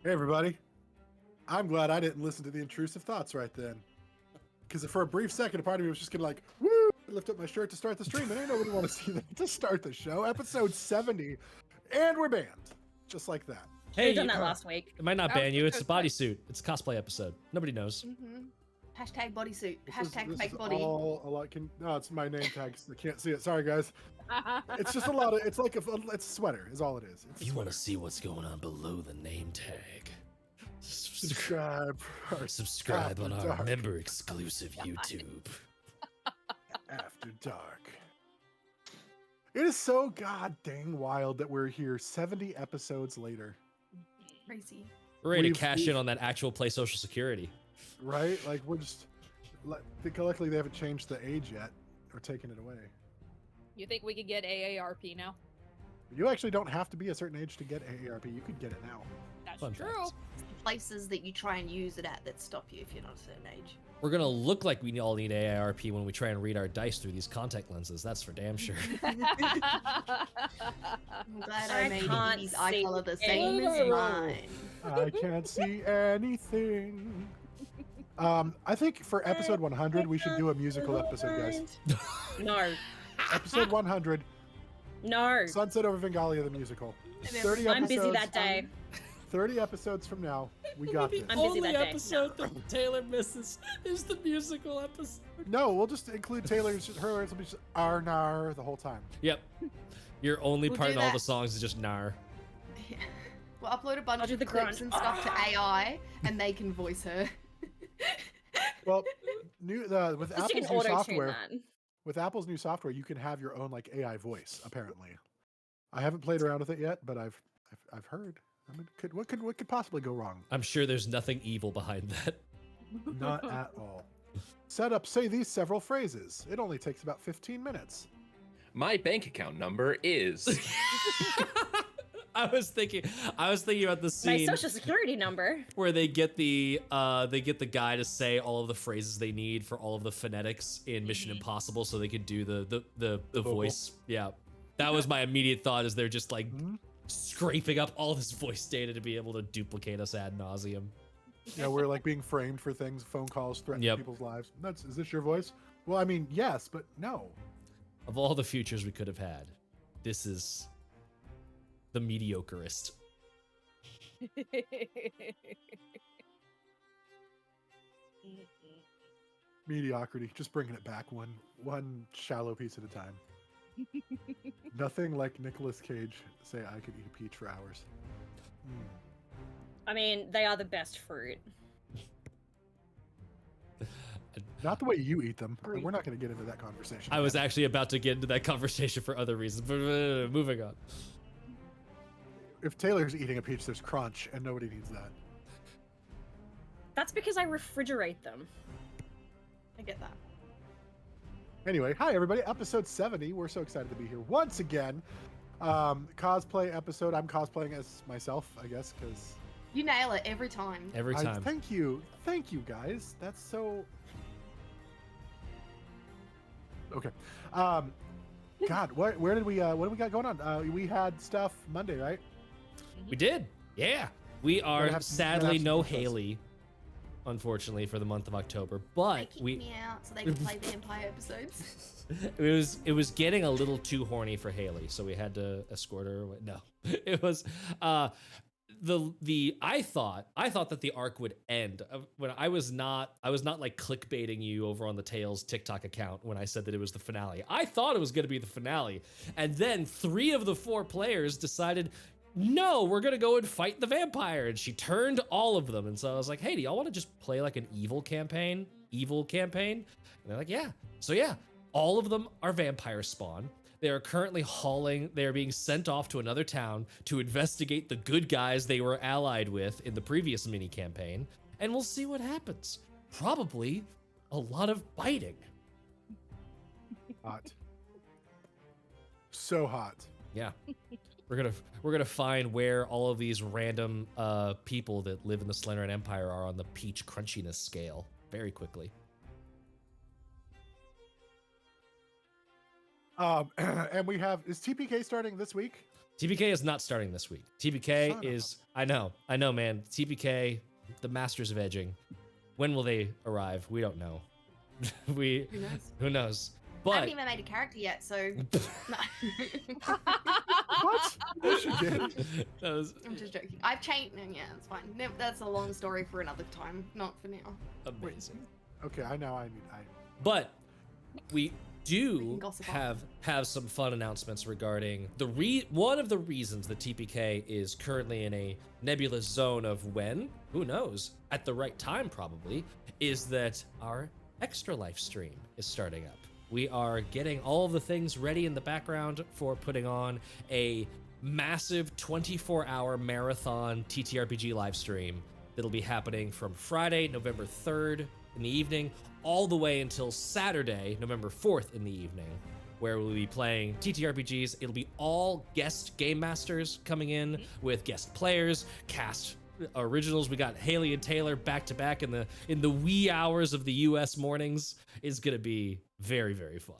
Hey everybody. I'm glad I didn't listen to the intrusive thoughts right then. Because for a brief second, a part of me was just gonna like, woo, lift up my shirt to start the stream, and ain't nobody want to see that to start the show. Episode 70, and we're banned. Just like that. We've done Hey, that last week. it might not ban you. It's a bodysuit. It's a cosplay episode. Nobody knows. Hashtag bodysuit. This Hashtag is fake body. all a lot. No, it's my name tag. I can't see it. Sorry, guys. It's just a lot of. It's like it's a sweater. Is all it is. It's If you want to see what's going on below the name tag, subscribe. subscribe on After our Dark. member exclusive YouTube. After dark. It is so god dang wild that we're here 70 episodes later, Crazy. We're ready to We've- cash in on that actual play Social Security. right? Like we're just. Luckily, they haven't changed the age yet or taken it away. You think we could get AARP now? You actually don't have to be a certain age to get AARP. You could get it now. That's Fun true. fact. Places that you try and use it at that stop you if you're not a certain age. We're gonna look like we all need AARP when we try and read our dice through these contact lenses. That's for damn sure. I'm glad I, I made can't his eye see color the same as anything. mine. I can't see anything. I think for episode 100, we should do a musical episode, guys. No. Episode 100, No. Sunset Over Vengalia, the musical. And then 30 I'm busy episodes- that day. 30 episodes from now, we got this. I'm busy that day. that Taylor misses is the musical episode. No, we'll just include Taylor's, her, it'll be just Arnar the whole time. Yep. Your only We'll part do in all the that. songs is just nar. We'll upload a bunch I'll do of the clips grunt. and stuff to AI, and they can voice her. Well, with Just you Apple's can new auto-tune software, that. with Apple's new software, you can have your own like AI voice. Apparently, I haven't played around with it yet, but I've heard. I mean, what could possibly go wrong? I'm sure there's nothing evil behind that. Not at all. Set up. Say these several phrases. It only takes about 15 minutes. My bank account number is. I was thinking about the My scene social security number. where they get the guy to say all of the phrases they need for all of the phonetics in Mission Impossible, so they could do the voice. Yeah, that was my immediate thought. Is they're just like scraping up all this voice data to be able to duplicate us ad nauseum. Yeah, we're like being framed for things, phone calls, threatening Yep. people's lives. Is this your voice? Well, I mean, yes, but no. Of all the futures we could have had, this is the mediocrest. Mediocrity. Just bringing it back one shallow piece at a time. Nothing like Nicolas Cage say I could eat a peach for hours. I mean, they are the best fruit. Not the way you eat them. We're not going to get into that conversation. I was again. actually about to get into that conversation for other reasons, but moving on. If Taylor's eating a peach, there's crunch, and nobody needs that. That's because I refrigerate them. I get that. Anyway, hi everybody. Episode 70. We're so excited to be here once again. Cosplay episode. I'm cosplaying as myself, I guess, because You nail it every time. Every time. Thank you, guys. That's so. Okay. God, where did we? What do we got going on? We had stuff Monday, right? We did. Yeah. We Gonna are have to- sadly gonna have no to do this. Haley, unfortunately, for the month of October. They But kick we me out so they can play vampire episodes. it was getting a little too horny for Haley, so we had to escort her away. No. It was I thought that the arc would end when I was not like clickbaiting you over on the Tales TikTok account when I said that it was the finale. I thought it was going to be the finale, and then 3 of the 4 players decided, no, we're gonna go and fight the vampire, and she turned all of them. And so I was like, hey, do y'all want to just play like an evil campaign? And they're like, yeah. So yeah, all of them are vampire spawn. They are currently they are being sent off to another town to investigate the good guys they were allied with in the previous mini campaign, and we'll see what happens. Probably a lot of biting. Hot. So hot. Yeah. We're gonna find where all of these random people that live in the Slenderman Empire are on the peach crunchiness scale very quickly. And we have, is TPK starting this week? TPK is not starting this week. TPK Son of is, I know, man. TPK, the masters of edging. When will they arrive? We don't know. Who knows? Who knows? I But haven't even made a character yet, so no. What? Yes, you did. that was I'm just joking. I've changed. No, yeah, it's fine. No, that's a long story for another time, not for now. amazing. Okay, I know. I But we do can gossip on. have some fun announcements regarding one of the reasons the TPK is currently in a nebulous zone of when, who knows, at the right time probably, is that our extra life stream is starting up. We are getting all of the things ready in the background for putting on a massive 24-hour marathon TTRPG live stream that'll be happening from Friday, November 3rd in the evening, all the way until Saturday, November 4th in the evening, where we'll be playing TTRPGs. It'll be all guest game masters coming in with guest players, cast originals. We got Haley and Taylor back to back in the wee hours of the US mornings. It's gonna be very, very fun.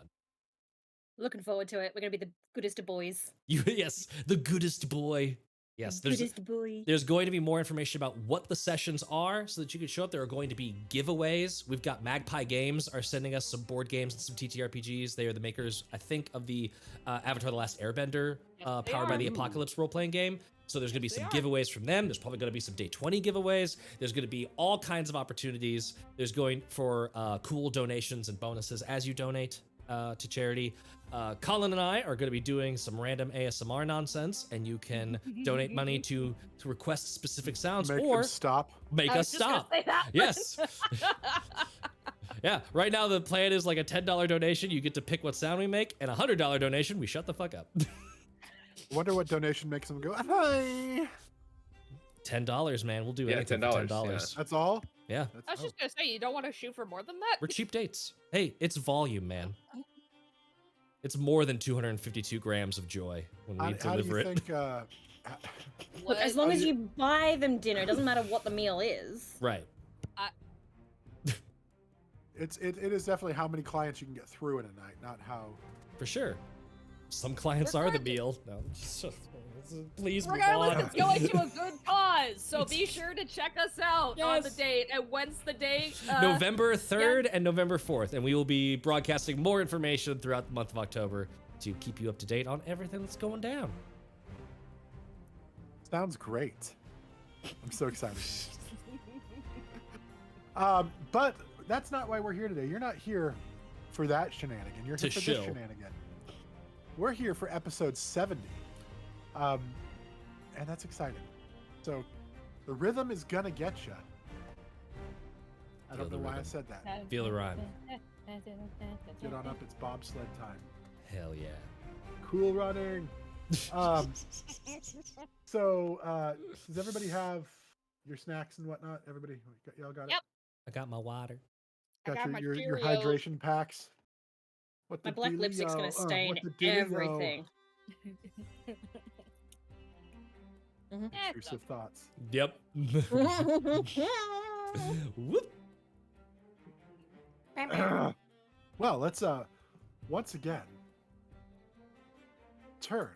Looking forward to it. We're gonna be the goodest of boys. Yes, the goodest boy. Yes, Goodest boy. there's going to be more information about what the sessions are so that you can show up. There are going to be giveaways. We've got Magpie Games are sending us some board games and some TTRPGs. They are the makers, I think, of the Avatar: The Last Airbender, Yes, they powered by are. the Apocalypse role-playing game. So there's going to be Yes, some they are. giveaways from them. There's probably going to be some Day 20 giveaways. There's going to be all kinds of opportunities. There's going for cool donations and bonuses as you donate to charity. Colin and I are going to be doing some random ASMR nonsense, and you can donate money to request specific sounds make or them stop. make I us was just gonna stop. say that. Yes. Yeah, right now the plan is like a $10 donation, you get to pick what sound we make, and a $100 donation, we shut the fuck up. Wonder what donation makes them go. Hi. $10, man, we'll do Yeah, anything $10, for $10. That's all. Yeah, That's, I was just gonna say, you don't want to shoot for more than that. we're cheap dates. Hey, it's volume, man. It's more than 252 grams of joy when we how do deliver you it. think? Look, as long as you buy them dinner, it doesn't matter what the meal is. Right. it is definitely how many clients you can get through in a night, not how. For sure. Some clients We're are the going to- meal. No, please move Regardless, on. it's going to a good cause, so be sure to check us out on the Yes. date. And when's the date? November 3rd and November 4th, and we will be broadcasting more information throughout the month of October to keep you up to date on everything that's going down. Sounds great. I'm so excited. But that's not why we're here today. You're not here for that shenanigan. You're here To for shill. this shenanigan. We're here for episode 70. And that's exciting. So the rhythm is gonna get you. I Feel don't the know why I rhythm. said that. Feel the rhyme. Get on up, it's bobsled time. Hell yeah. Cool running. So does everybody have your snacks and whatnot? Everybody, y'all got it? Yep. I got my water. I Got got my your Cheerios. hydration packs. What My the black lipstick's gonna dealio? stain What the dealio? everything. Intrusive thoughts. Yep. Whoop. Well, let's once again turn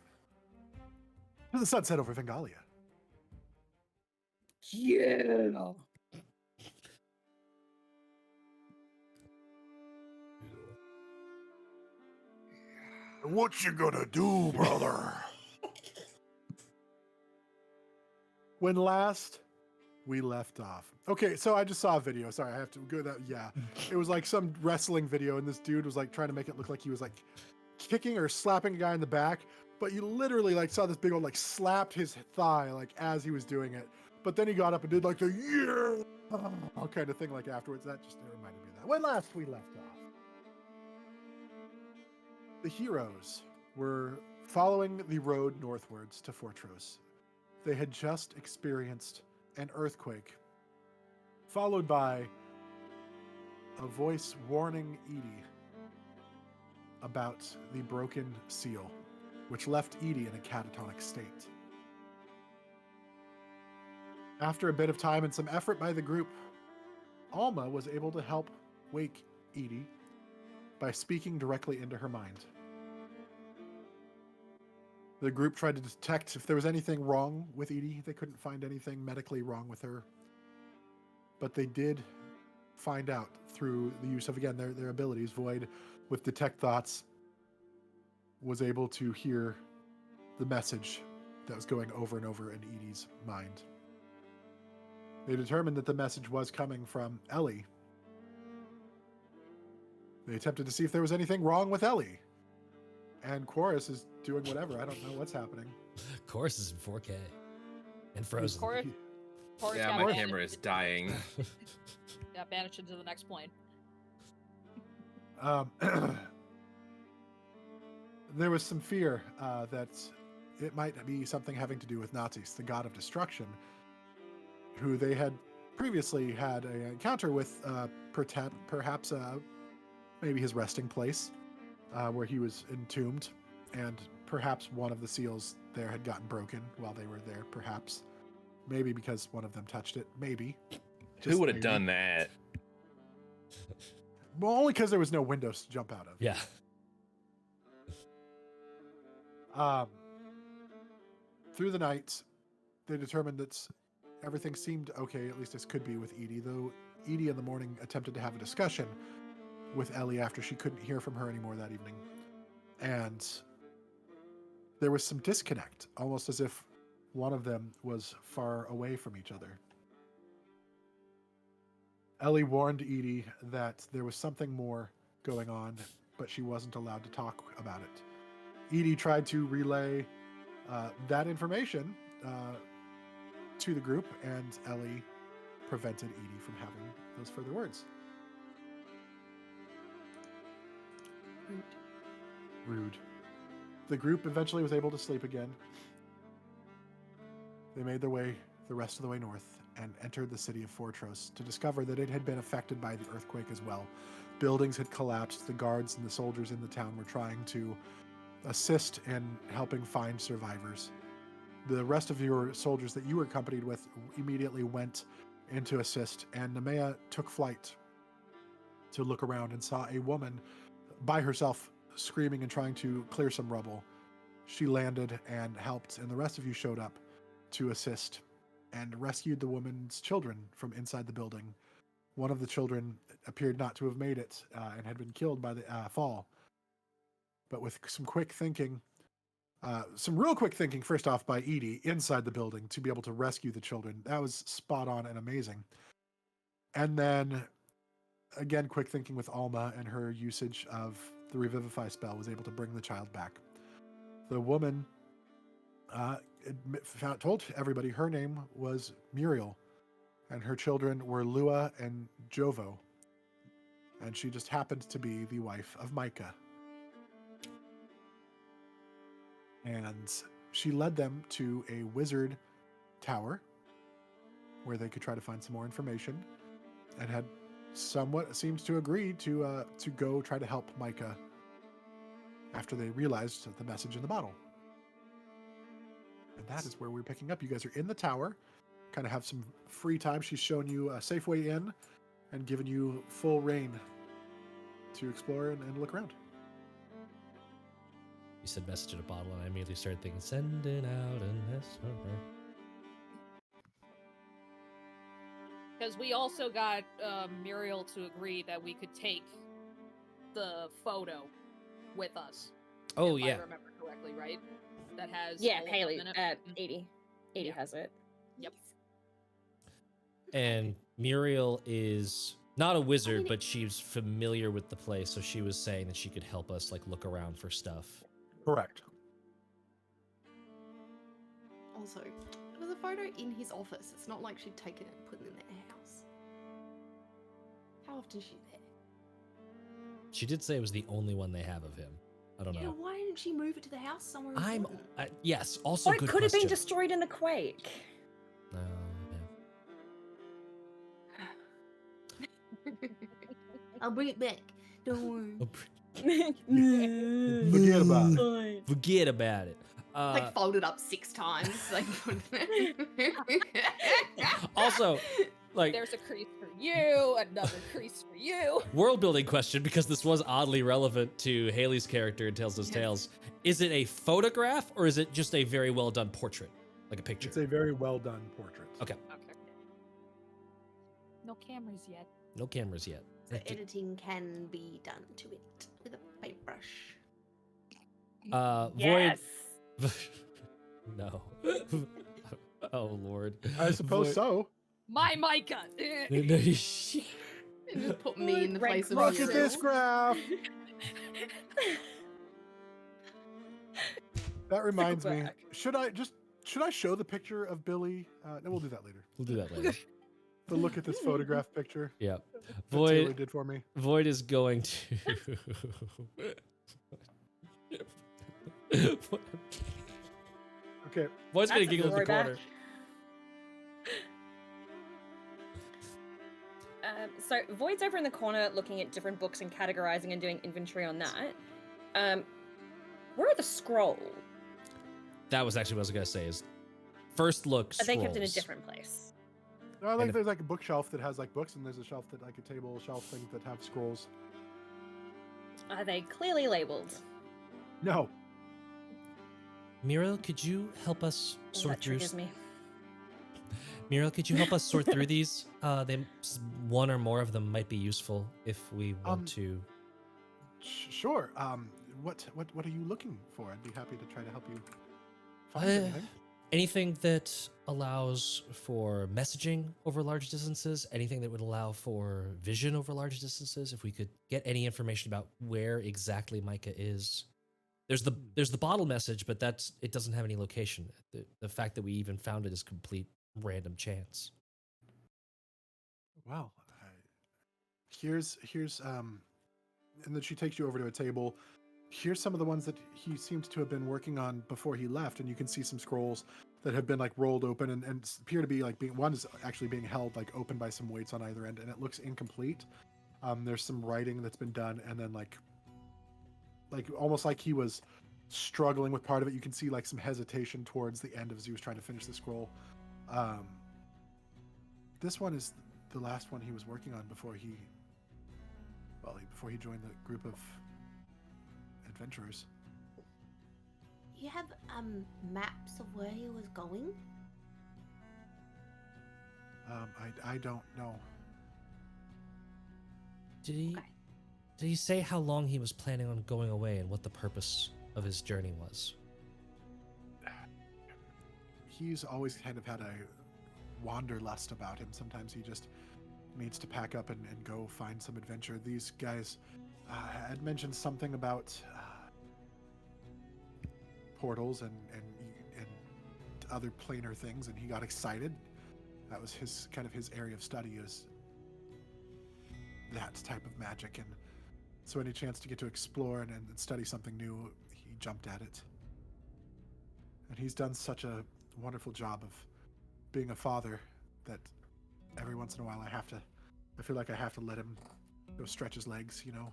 to the sunset over Vengalia. Yeah. What you gonna do, brother? When last we left off. Okay, so I just saw a video. Sorry, I have to go that. Yeah, it was like some wrestling video, and this dude was like trying to make it look like he was like kicking or slapping a guy in the back, but you literally like saw this big old like slapped his thigh like as he was doing it. But then he got up and did like the yeah kind of thing like afterwards. That just reminded me of that. When last we left off. The heroes were following the road northwards to Fortros. They had just experienced an earthquake, followed by a voice warning Edie about the broken seal, which left Edie in a catatonic state. After a bit of time and some effort by the group, Alma was able to help wake Edie by speaking directly into her mind. The group tried to detect if there was anything wrong with Edie. They couldn't find anything medically wrong with her. But they did find out through the use of, again, their abilities. Void, with Detect Thoughts, was able to hear the message that was going over and over in Edie's mind. They determined that the message was coming from Ellie. They attempted to see if there was anything wrong with Ellie. And Chorus is doing whatever. I don't know what's happening. Chorus is in 4K and frozen. Chorus Yeah, got my banished. camera is dying. Got banished into the next plane. There was some fear that it might be something having to do with Nazis, the god of destruction, who they had previously had an encounter with, perhaps maybe his resting place, where he was entombed, and perhaps one of the seals there had gotten broken while they were there, perhaps. Maybe because one of them touched it, maybe. Who would have maybe. done that? Well, only because there was no windows to jump out of. Yeah. Through the night, they determined that everything seemed okay, at least as could be with Edie, though Edie in the morning attempted to have a discussion with Ellie after she couldn't hear from her anymore that evening. And there was some disconnect, almost as if one of them was far away from each other. Ellie warned Edie that there was something more going on, but she wasn't allowed to talk about it. Edie tried to relay that information to the group, and Ellie prevented Edie from having those further words. Rude. The group eventually was able to sleep again. They made their way the rest of the way north and entered the city of Fortros to discover that it had been affected by the earthquake as well. Buildings had collapsed. The guards and the soldiers in the town were trying to assist in helping find survivors. The rest of your soldiers that you were accompanied with immediately went in to assist, and Nemea took flight to look around and saw a woman by herself screaming and trying to clear some rubble. She landed and helped, and the rest of you showed up to assist and rescued the woman's children from inside the building. One of the children appeared not to have made it and had been killed by the fall. But with some quick thinking, some real quick thinking, first off, by Edie inside the building to be able to rescue the children. That was spot on and amazing. And then, again, quick thinking with Alma and her usage of the Revivify spell was able to bring the child back. The woman told everybody her name was Muriel, and her children were Lua and Jovo. And she just happened to be the wife of Micah. And she led them to a wizard tower where they could try to find some more information, and had somewhat seems to agree to go try to help Micah after they realized the message in the bottle. And that is where we're picking up. You guys are in the tower, kind of have some free time. She's shown you a safe way in and given you full reign to explore and look around. You said message in a bottle, and I immediately started thinking, sending out a message. Because we also got Muriel to agree that we could take the photo with us. Oh, if yeah. I remember correctly, right? That has Yeah, all of Haley, them in it. 80. 80 Yeah. has it. Yep. And Muriel is not a wizard, but she's familiar with the place, so she was saying that she could help us like look around for stuff. Correct. Also, it was a photo in his office. It's not like she'd taken it and put it in their house. How often is she there? She did say it was the only one they have of him. I don't Yeah, know. why didn't she move it to the house somewhere I'm important? yes. Also, Or it good could have been question. destroyed in the quake. No, I'll bring it back. Don't worry. yeah. Forget about it. Fine. Forget about it. Like folded up 6 times. Like, Also, Like, There's a crease for you, another crease for you. world building question, because this was oddly relevant to Haley's character in Tales of Yes. Tales. Is it a photograph or is it just a very well done portrait, like a picture? It's a very well done portrait. Okay, Okay. No cameras yet. no cameras yet. So editing can be done to it with a paintbrush. Yes. Void. No. Oh Lord. I suppose Void- so. My Micah. And just put me in the place of Look at this Muriel. graph. That reminds me. back. Should I show the picture of Billy? No, we'll do that later. We'll do that later. But look at this photograph picture Yeah. that Taylor Void did for me. Void is going to Okay. Void's gonna That's a giggle in the throwback. corner. So Void's over in the corner looking at different books and categorizing and doing inventory on that. Where are the scrolls? That was actually what I was gonna say is first look Are they kept in a scrolls. different place? No, I And like if- there's like a bookshelf that has like books, and there's a shelf that like a table shelf thing that have scrolls. Are they clearly labeled? No. Muriel, could you help us Oh, sort that through? triggers me. Muriel, could you help us sort through these? One or more of them might be useful if we want to. Sure. What are you looking for? I'd be happy to try to help you find Uh, anything. Anything that allows for messaging over large distances, anything that would allow for vision over large distances. If we could get any information about where exactly Micah is. There's the bottle message, but it doesn't have any location. The fact that we even found it is complete random chance. Well, here's and then she takes you over to a table. Here's some of the ones that he seems to have been working on before he left, and you can see some scrolls that have been like rolled open and appear to be like one is actually being held like open by some weights on either end, and it looks incomplete. There's some writing that's been done, and then like almost like he was struggling with part of it. You can see like some hesitation towards the end as he was trying to finish the scroll. This one is the last one he was working on before he joined the group of adventurers. You have maps of where he was going? I don't know. Did he? Okay. Did he say how long he was planning on going away and what the purpose of his journey was? He's always kind of had a wanderlust about him. Sometimes he just needs to pack up and go find some adventure. These guys had mentioned something about portals and other planar things, and he got excited. That was his area of study, is that type of magic, and so any chance to get to explore and study something new, he jumped at it. And he's done such a wonderful job of being a father that every once in a while I feel like I have to let him go stretch his legs, you know.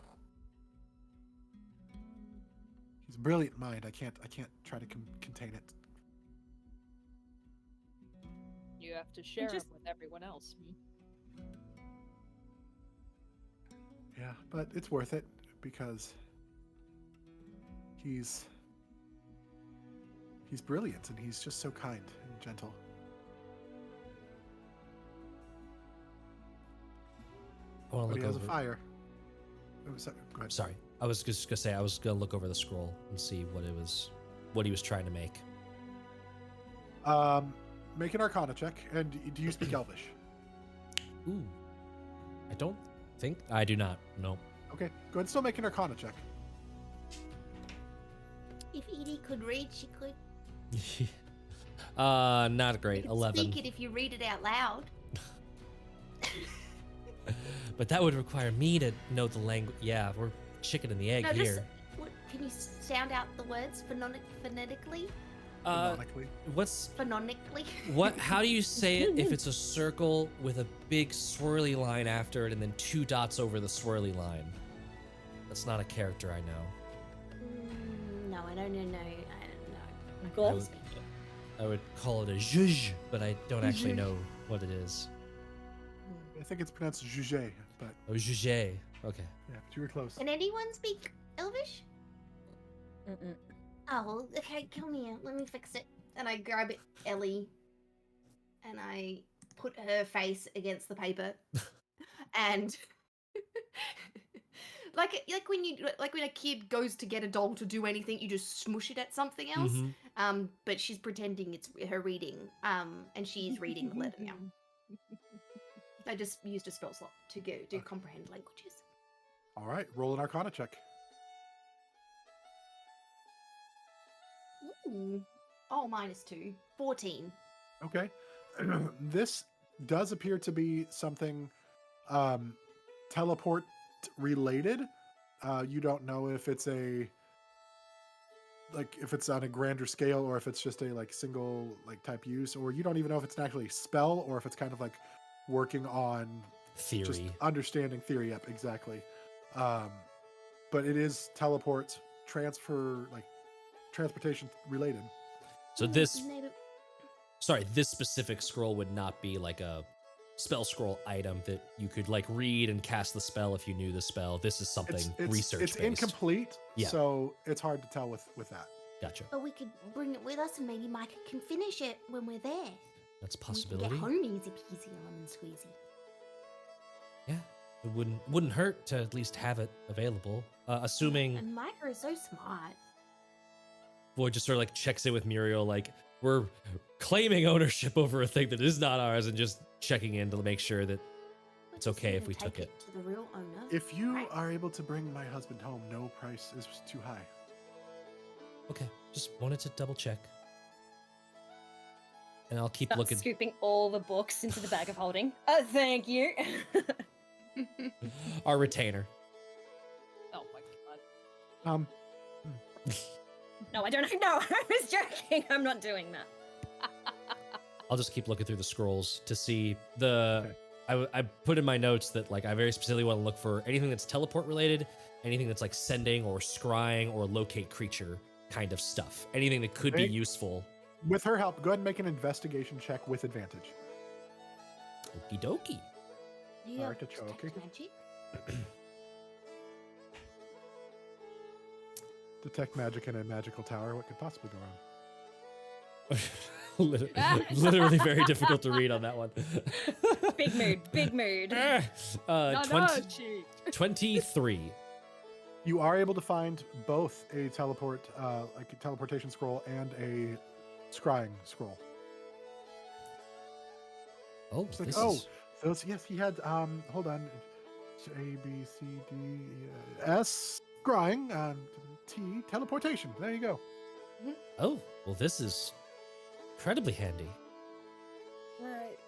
He's a brilliant mind. I can't try to contain it. You have to share just- them with everyone else. Yeah, but it's worth it because he's brilliant, and he's just so kind and gentle. I want But to he look has a over. fire. Oh, go ahead. Sorry, I was just gonna say I was gonna look over the scroll and see what he was trying to make. Make an Arcana check. And do you speak Elvish? Ooh, I don't think I do not. No. Okay, go ahead and still make an Arcana check. If Edie could read, she could. Not You great. could 11. speak it if you read it out loud. But that would require me to know the language. Yeah, we're chicken and the egg No, just here. can you sound out the words phonetically? Canonically. What's Phonetically? what? How do you say it if it's a circle with a big swirly line after it and then 2 dots over the swirly line? That's not a character I know. No, I don't know. I don't know. Goals? I would call it a zhuzh, but I don't actually know what it is. I think it's pronounced juge, but Oh, juge. Okay. yeah, but you were close. Can anyone speak Elvish? Mm-mm. Oh, okay, come here. Let me fix it. And I grab Ellie, and I put her face against the paper, and like when a kid goes to get a doll to do anything, you just smush it at something else. Mhm. But she's pretending it's her reading. And she's reading the letter now. I just used a spell slot to go do comprehend languages. All right, roll an Arcana check. Ooh. Oh, -2. 14. Okay. This does appear to be something teleport related. You don't know if it's if it's on a grander scale or if it's just a single type use, or you don't even know if it's an actually spell or if it's kind of like working on Theory. just understanding theory. Yep, exactly. But it is teleport transportation related. So Ooh, this, maybe- sorry, this specific scroll would not be like a spell scroll item that you could read and cast the spell if you knew the spell. This is something research It's based. incomplete, Yeah. so it's hard to tell with that. Gotcha. But we could bring it with us, and maybe Micah can finish it when we're there. That's a We can possibility. get home easy peasy, lemon squeezy. Yeah. It wouldn't hurt to at least have it available. Assuming And Micah is so smart. Void just sort of checks in with Muriel, we're claiming ownership over a thing that is not ours, and just checking in to make sure that We It's just okay need if to we take took it. to the real owner. If you Right. are able to bring my husband home, no price is too high. okay, just wanted to double check. And I'll keep Start looking. scooping all the books into the bag of holding. Thank you. Our retainer. Oh my god. Um, No, I don't know. No, I was joking. I'm not doing that. I'll just keep looking through the scrolls to see the. I put in my notes that I very specifically want to look for anything that's teleport related, anything that's sending or scrying or locate creature kind of stuff. Anything that could be Okay. useful. with her help, go ahead and make an investigation check with advantage. Okie dokie. Do you have Artichoke. detect magic? Detect magic in a magical tower. What could possibly go wrong? Literally very difficult to read on that one. Big mood. Big mood. No, 20, cheat. 23. You are able to find both a teleportation scroll and a scrying scroll. Oh, It's this oh, is those. Yes, he had. Hold on. It's A, B, C, D, S. Scrying. T. Teleportation. There you go. oh well. This is incredibly handy. Right.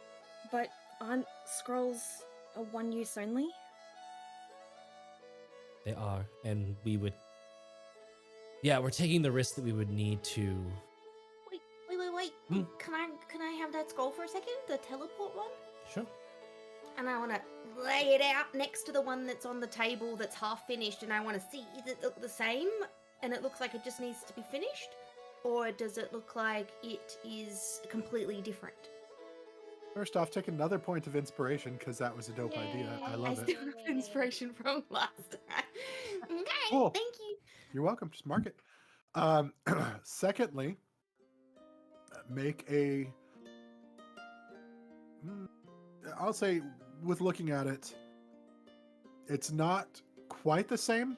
But aren't scrolls a one use only? They are, and we would. Yeah, we're taking the risk that we would need to. Wait. Hmm. Can I have that scroll for a second? The teleport one? Sure. And I want to lay it out next to the one that's on the table that's half finished, and I want to see, does it look the same and it looks like it just needs to be finished? Or does it look like it is completely different? First off, take another point of inspiration because that was a dope idea. I love I it. still have inspiration from last time. Okay, Cool. thank you. You're welcome. Just mark it. Secondly, make a. I'll say, with looking at it, it's not quite the same,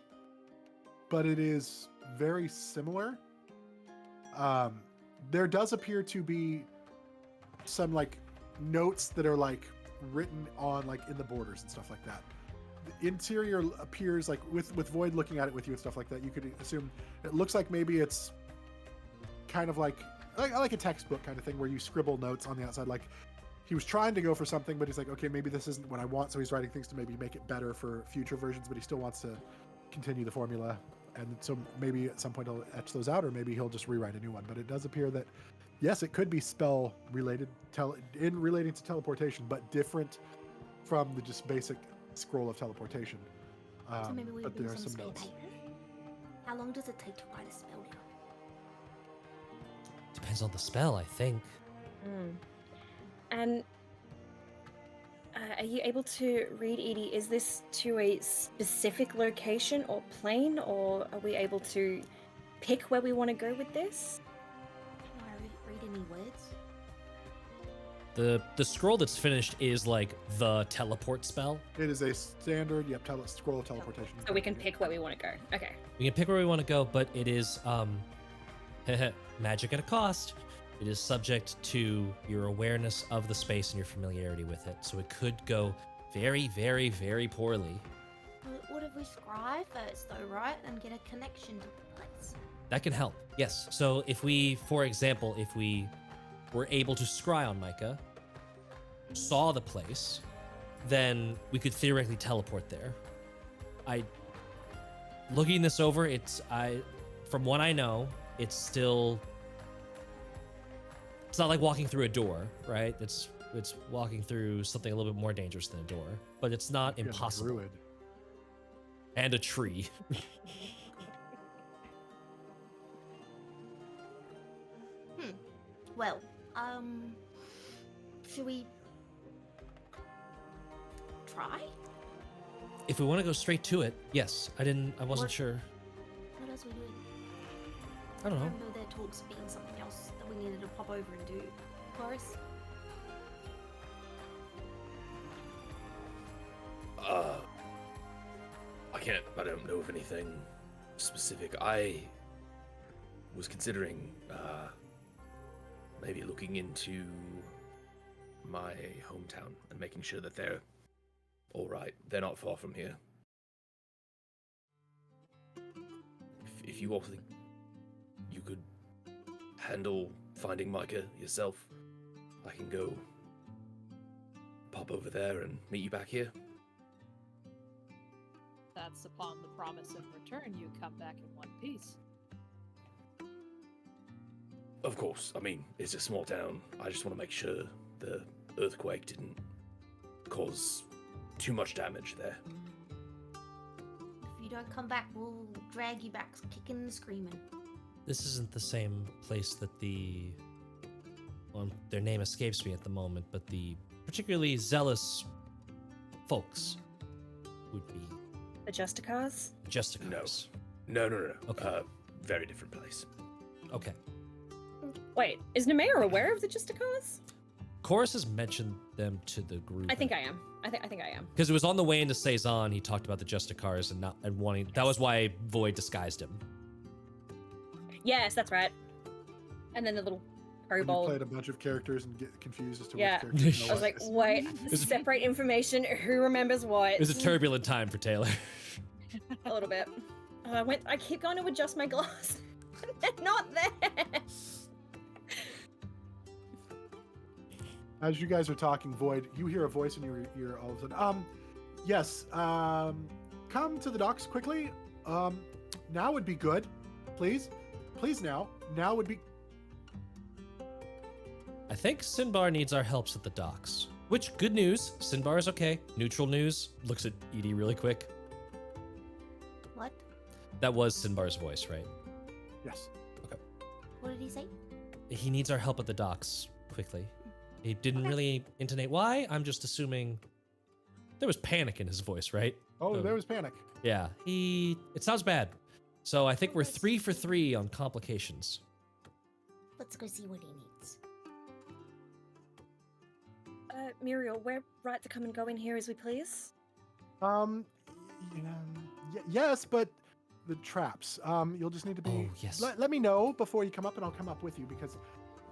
but it is very similar. There does appear to be some notes that are written on in the borders and stuff like that. The interior appears with Void looking at it with you and stuff like that, you could assume it looks like maybe it's kind of like a textbook kind of thing where you scribble notes on the outside. He was trying to go for something, but he's like, okay, maybe this isn't what I want, so he's writing things to maybe make it better for future versions, but he still wants to continue the formula, and so maybe at some point he'll etch those out, or maybe he'll just rewrite a new one. But it does appear that yes, it could be spell related in relating to teleportation, but different from the just basic scroll of teleportation. So maybe we But bring there are some some spare notes. paper? How long does it take to write a spell now? Depends on the spell, I think. Mm. And Are you able to read, Edie? Is this to a specific location or plane, or are we able to pick where we want to go with this? Can I read any words? The scroll that's finished is like the teleport spell. It is a standard, scroll of teleportation. So we can pick where we want to go. Okay. We can pick where we want to go, but it is magic at a cost. It is subject to your awareness of the space and your familiarity with it. So it could go very, very, very poorly. What if we scry first, though, right? And get a connection to the place? That can help. Yes. So if we, for example, if we were able to scry on Micah, saw the place, then we could theoretically teleport there. Looking this over, from what I know, it's not like walking through a door, right? It's walking through something a little bit more dangerous than a door, but it's not Yeah, impossible. Druid. And a tree. Well, should we try? If we want to go straight to it, yes. I wasn't What- sure. What else are we doing? I don't know. Remember there talks of being something else that we needed to pop over and do. Boris? I don't know of anything specific. I was considering maybe looking into my hometown and making sure that they're all right. They're not far from here. If you all think you could handle finding Micah yourself, I can go pop over there and meet you back here. That's upon the promise in return you come back in one piece. Of course, I mean, it's a small town. I just want to make sure the earthquake didn't cause too much damage there. If you don't come back, we'll drag you back kicking and screaming. This isn't the same place that their name escapes me at the moment, but the particularly zealous folks would be The Justicars? Justicars. No. Okay. Very different place. Okay. Wait, is Nemea aware of the Justicars? Chorus has mentioned them to the group. I think I am. I think I am. Because it was on the way into Cezanne, he talked about the Justicars and wanting. That was why Void disguised him. Yes, that's right. And then the little When you kobold. played a bunch of characters and get confused as to Yeah. which characters know I was what. like, wait, separate information. Who remembers what? It was a turbulent time for Taylor. A little bit. I keep going to adjust my glass. They're not there. As you guys are talking, Void, you hear a voice in your ear all of a sudden. Yes, come to the docks quickly. Now would be good. Please now. Now would be. I think Sinbar needs our helps at the docks. Which, good news, Sinbar is okay. Neutral news, looks at Edie really quick. What? That was Sinbar's voice, right? Yes. What did he say? He needs our help at the docks, quickly. He didn't really intonate why. I'm just assuming there was panic in his voice, right? Oh, there was panic. Yeah, it sounds bad. So I think we're 3 for 3 on complications. Let's go see what he needs. Muriel, we're right to come and go in here as we please. Yes, but the traps. You'll just need to be. Oh, yes. Let me know before you come up, and I'll come up with you because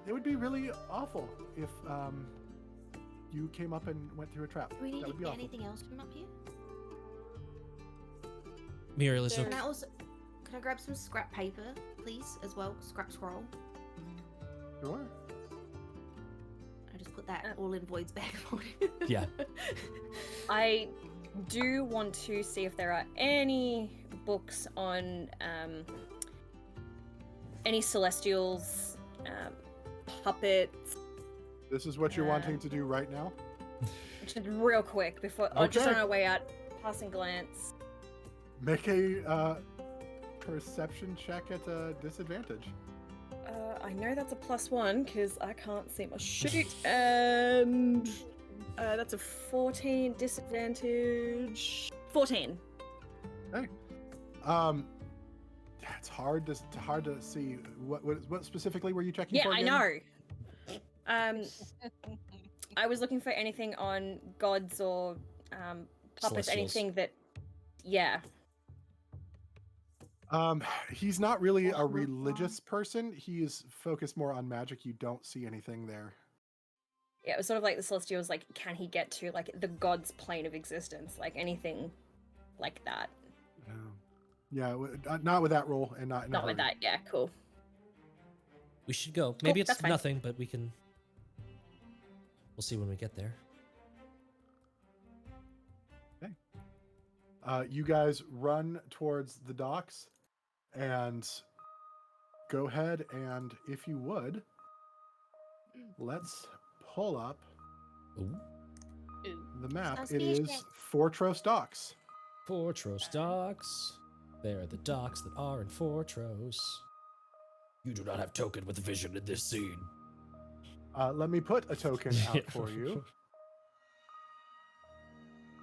it would be really awful if you came up and went through a trap. Do we need That to would be get awful. anything else from up here? Muriel is There- okay. Can I grab some scrap paper, please, as well? Scrap scroll. Sure. I just put that all in Void's bag for you. Yeah. I do want to see if there are any books on any celestials, puppets. This is what you're wanting to do right now. Just real quick before, just on our way out, passing glance. Make a perception check at a disadvantage. I know that's a +1 because I can't see my shit, and That's a 14 disadvantage. 14. Yeah, it's hard to see what specifically were you checking Yeah, for I again? know. I was looking for anything on gods or puppets, Celestials. anything that. Yeah. He's not really a religious person. He is focused more on magic. You don't see anything there. Yeah, it was sort of like the Celestials, like, can he get to, like, the god's plane of existence? Like, anything like that. Yeah, not with that roll, and not in a Not with hurry. that, yeah, cool. We should go. Maybe it's that's fine. nothing, but we can. We'll see when we get there. You guys run towards the docks, and go ahead and, if you would, let's pull up Ooh. the map. Sounds It is fishy. Fortress Docks. Fortress docks. They are the docks that are in Fortress. You do not have token with vision in this scene. Let me put a token out for you.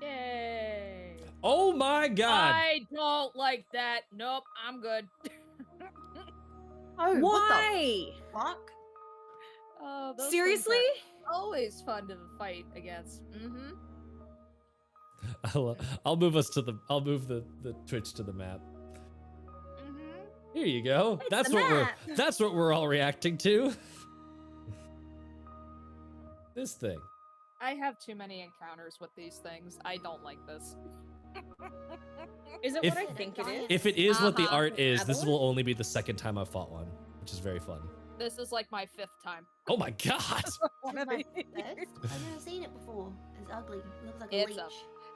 Yay! Oh my god! I don't like that. Nope, I'm good. Oh, Why? what the fuck? Oh, those things Seriously? are always fun to fight against. Mm-hmm. I'll move us to the. I'll move the Twitch to the map. Mm-hmm. Here you go. It's That's the what map. That's what we're all reacting to. This thing. I have too many encounters with these things. I don't like this. Is it If- what I think it is? If it is what the Uh-huh. art is, this Avalon? will only be the second time I've fought one, which is very fun. This is like my 5th time. Oh my god! This is my first. I've never seen it before. It's ugly. It looks like a It's leech. up.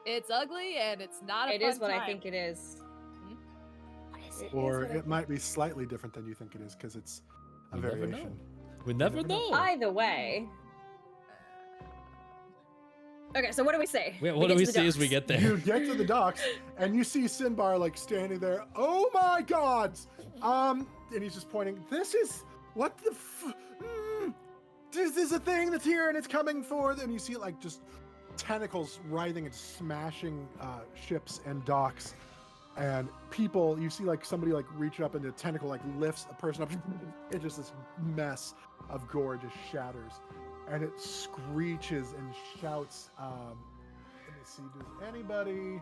It's ugly and it's not a It fun is what I time. think it is. What is it? Or what I it might be slightly different than you think it is, because it's a We never know. variation. We never never know. know. Either way. Okay, so what do we say? What do we get to the see as we docks. get there? You get to the docks, and you see Sinbar like standing there. Oh my God! And he's just pointing. This is what the. This is a thing that's here, and it's coming forth. And you see like just tentacles writhing and smashing ships and docks, and people. You see like somebody like reach up, and the tentacle like lifts a person up. It's just this mess of gore just shatters. And it screeches and shouts. Let me see. Does anybody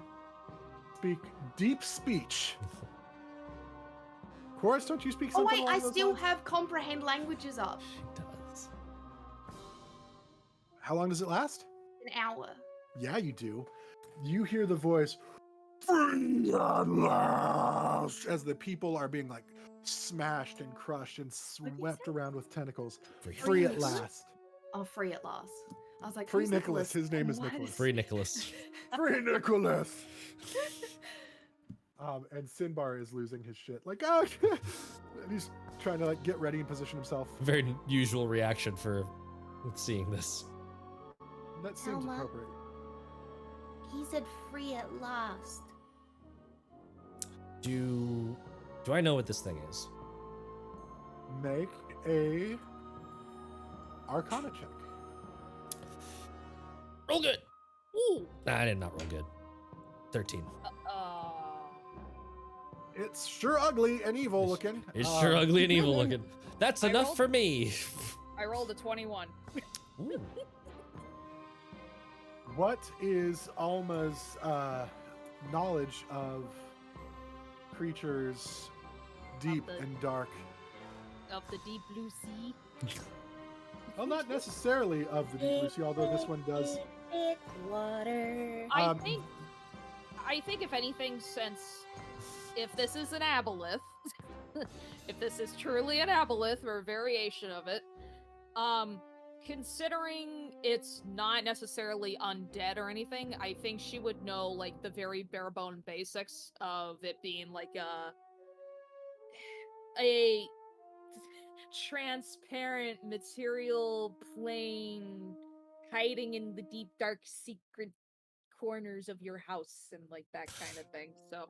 speak deep speech? Chorus, don't you speak Oh something wait, along I those still lines? have comprehend languages up. She does. How long does it last? An hour. Yeah, you do. You hear the voice, "Free at last," as the people are being like smashed and crushed and swept around with tentacles. Free at last. Oh, free at last. I was like, Free who's Nicholas. His name is What Nicholas. Free Nicholas. Free Nicholas. And Sinbar is losing his shit. Like, oh, and he's trying to like get ready and position himself. Very usual reaction for seeing this. That seems Alma. appropriate. He said free at last. Do I know what this thing is? Make a Arcana check. Roll good. Ooh. Nah, I did not roll good. 13. It's sure ugly and evil looking. It's sure ugly and evil looking. That's I enough rolled- for me. I rolled a 21. Ooh. What is Alma's knowledge of creatures deep the- and dark? Of the deep blue sea. Well, not necessarily of the deep blue sea, although this one does. Thick water. Um, I think if anything, since if this is an aboleth, if this is truly an aboleth or a variation of it, considering it's not necessarily undead or anything, I think she would know like the very bare bone basics of it being like a transparent material plane hiding in the deep dark secret corners of your house and like that kind of thing. So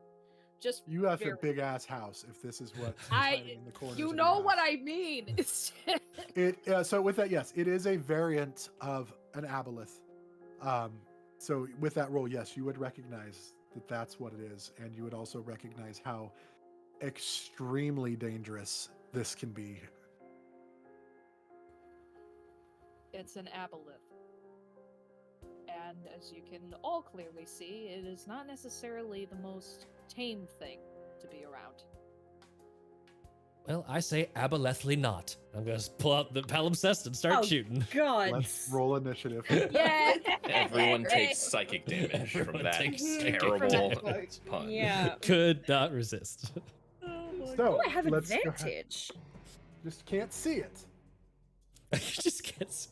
just You have a very- big ass house if this is what is I- hiding in the corners. you of know your what house. I mean. So with that, yes, it is a variant of an aboleth. So with that roll, yes, you would recognize that that's what it is, and you would also recognize how extremely dangerous this can be. It's an aboleth. And as you can all clearly see, it is not necessarily the most tame thing to be around. Well, I say abolethly not. I'm gonna pull out the palimpsest and start Oh, shooting. God. Let's roll initiative. Yeah. Everyone takes psychic damage from Everyone that takes terrible psychic pun. Yeah. Could not resist. So Oh, I have let's go ahead. advantage. Just can't see it. You just can't.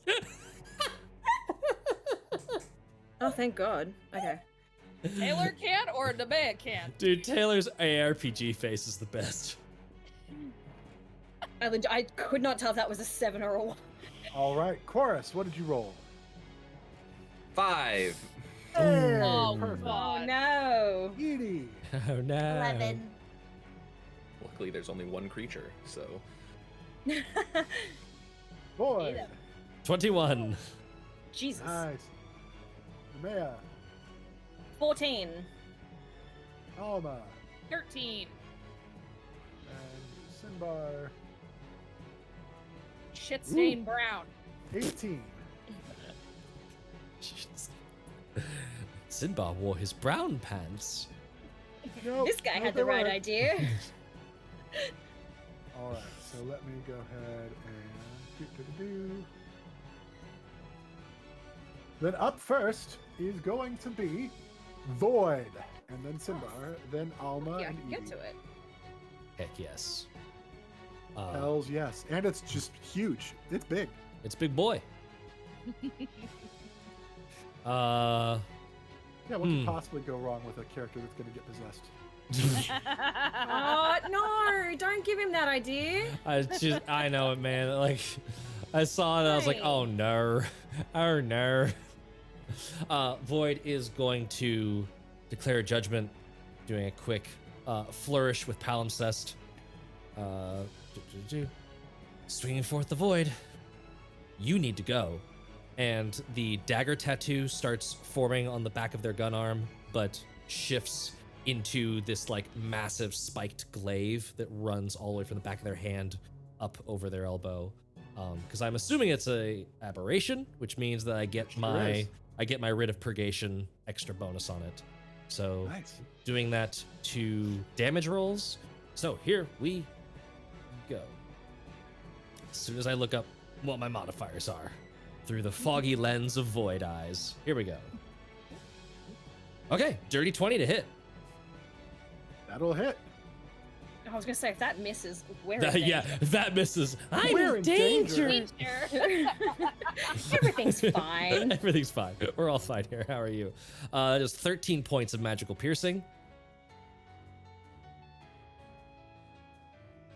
Oh, thank God. Okay. Taylor can't or the man can't. Dude, Taylor's ARPG face is the best. I could not tell if that was a 7 or a 1. All right, Chorus, what did you roll? 5. Hey, Oh, perfect. God. Oh, no. Edie. Oh no. 11. Luckily, there's only one creature, so Boyd. 21. Jesus. Nice. Maya. 14. Alma. 13. And Sinbar. Shit stained brown. 18. Jeez. Sinbad wore his brown pants. Nope, This guy nope, had they the right weren't. idea. All right, so let me go ahead and do. Then up first is going to be Void, and then Sinbar, then Alma Yeah, I and can Edie. get to it. Heck yes. Hells yes, and it's just huge. It's big. It's big boy. Yeah, what could possibly go wrong with a character that's going to get possessed? Oh, no. Don't give him that idea. I know it, man. Like, I saw it and I was like, Right. oh no. Oh no. Void is going to declare judgment, doing a quick flourish with palimpsest. Swinging forth the void. You need to go. And the dagger tattoo starts forming on the back of their gun arm, but shifts into this like massive spiked glaive that runs all the way from the back of their hand up over their elbow. Because I'm assuming it's a aberration, which means that I get Sure is. I get my writ of purgation extra bonus on it. So Nice. doing that to damage rolls. So here we go. As soon as I look up what my modifiers are through the foggy lens of void eyes. Here we go. Okay, dirty 20 to hit. That'll hit. I was going to say, if that misses, we're That- in yeah, danger. if that misses. I'm We're in in danger. danger. Everything's fine. Everything's fine. We're all fine here. How are you? Just 13 points of magical piercing.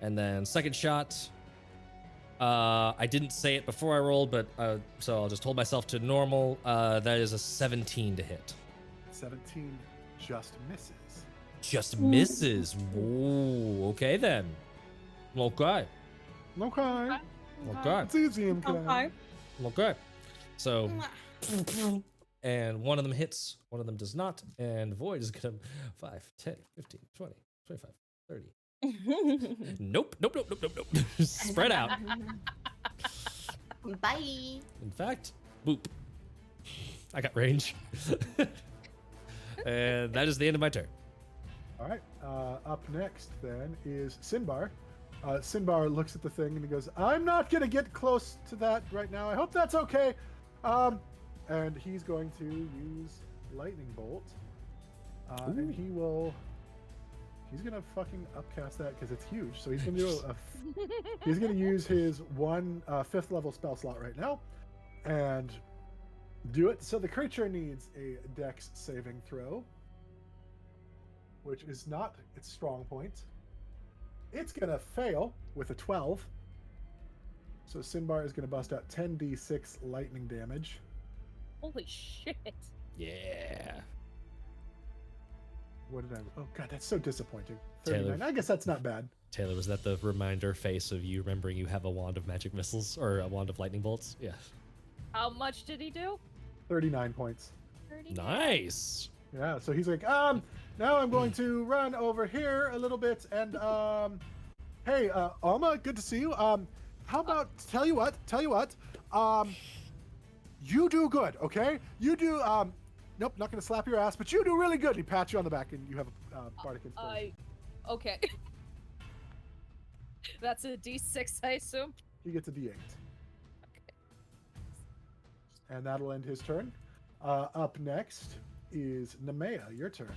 And then second shot. I didn't say it before I rolled, but so I'll just hold myself to normal. That is a 17 to hit. 17 just misses. Just misses. Ooh, okay then. Okay. Okay. Okay. It's easy, MK. Okay. Okay. So, and one of them hits, one of them does not, and Void is gonna 5, 10, 15, 20, 25, 30. Nope, nope, nope, nope, nope, nope. Spread out. Bye. In fact, boop. I got range. And that is the end of my turn. All right. Up next then is Sinbar. Sinbar looks at the thing and he goes, "I'm not gonna get close to that right now. I hope that's okay." And he's going to use Lightning Bolt, and he's gonna fucking upcast that because it's huge. So he's gonna do he's gonna use his one 5th level spell slot right now, and do it. So the creature needs a Dex saving throw, which is not its strong point. It's gonna fail with a 12. So Sinbar is gonna bust out 10d6 lightning damage. Holy shit. Yeah. What did I? Oh god, that's so disappointing. Taylor. 39. I guess that's not bad. Taylor, was that the reminder face of you remembering you have a wand of magic missiles or a wand of lightning bolts? Yeah. How much did he do? 39 points. Nice. Yeah, so he's like, now I'm going to run over here a little bit and, hey, Alma, good to see you. How about, tell you what, you do good, okay? You do, nope, not gonna slap your ass, but you do really good. He pats you on the back and you have a bardic inspiration. Okay. That's a D6, I assume? He gets a D8. Okay. And that'll end his turn. Up next is Nemea, your turn.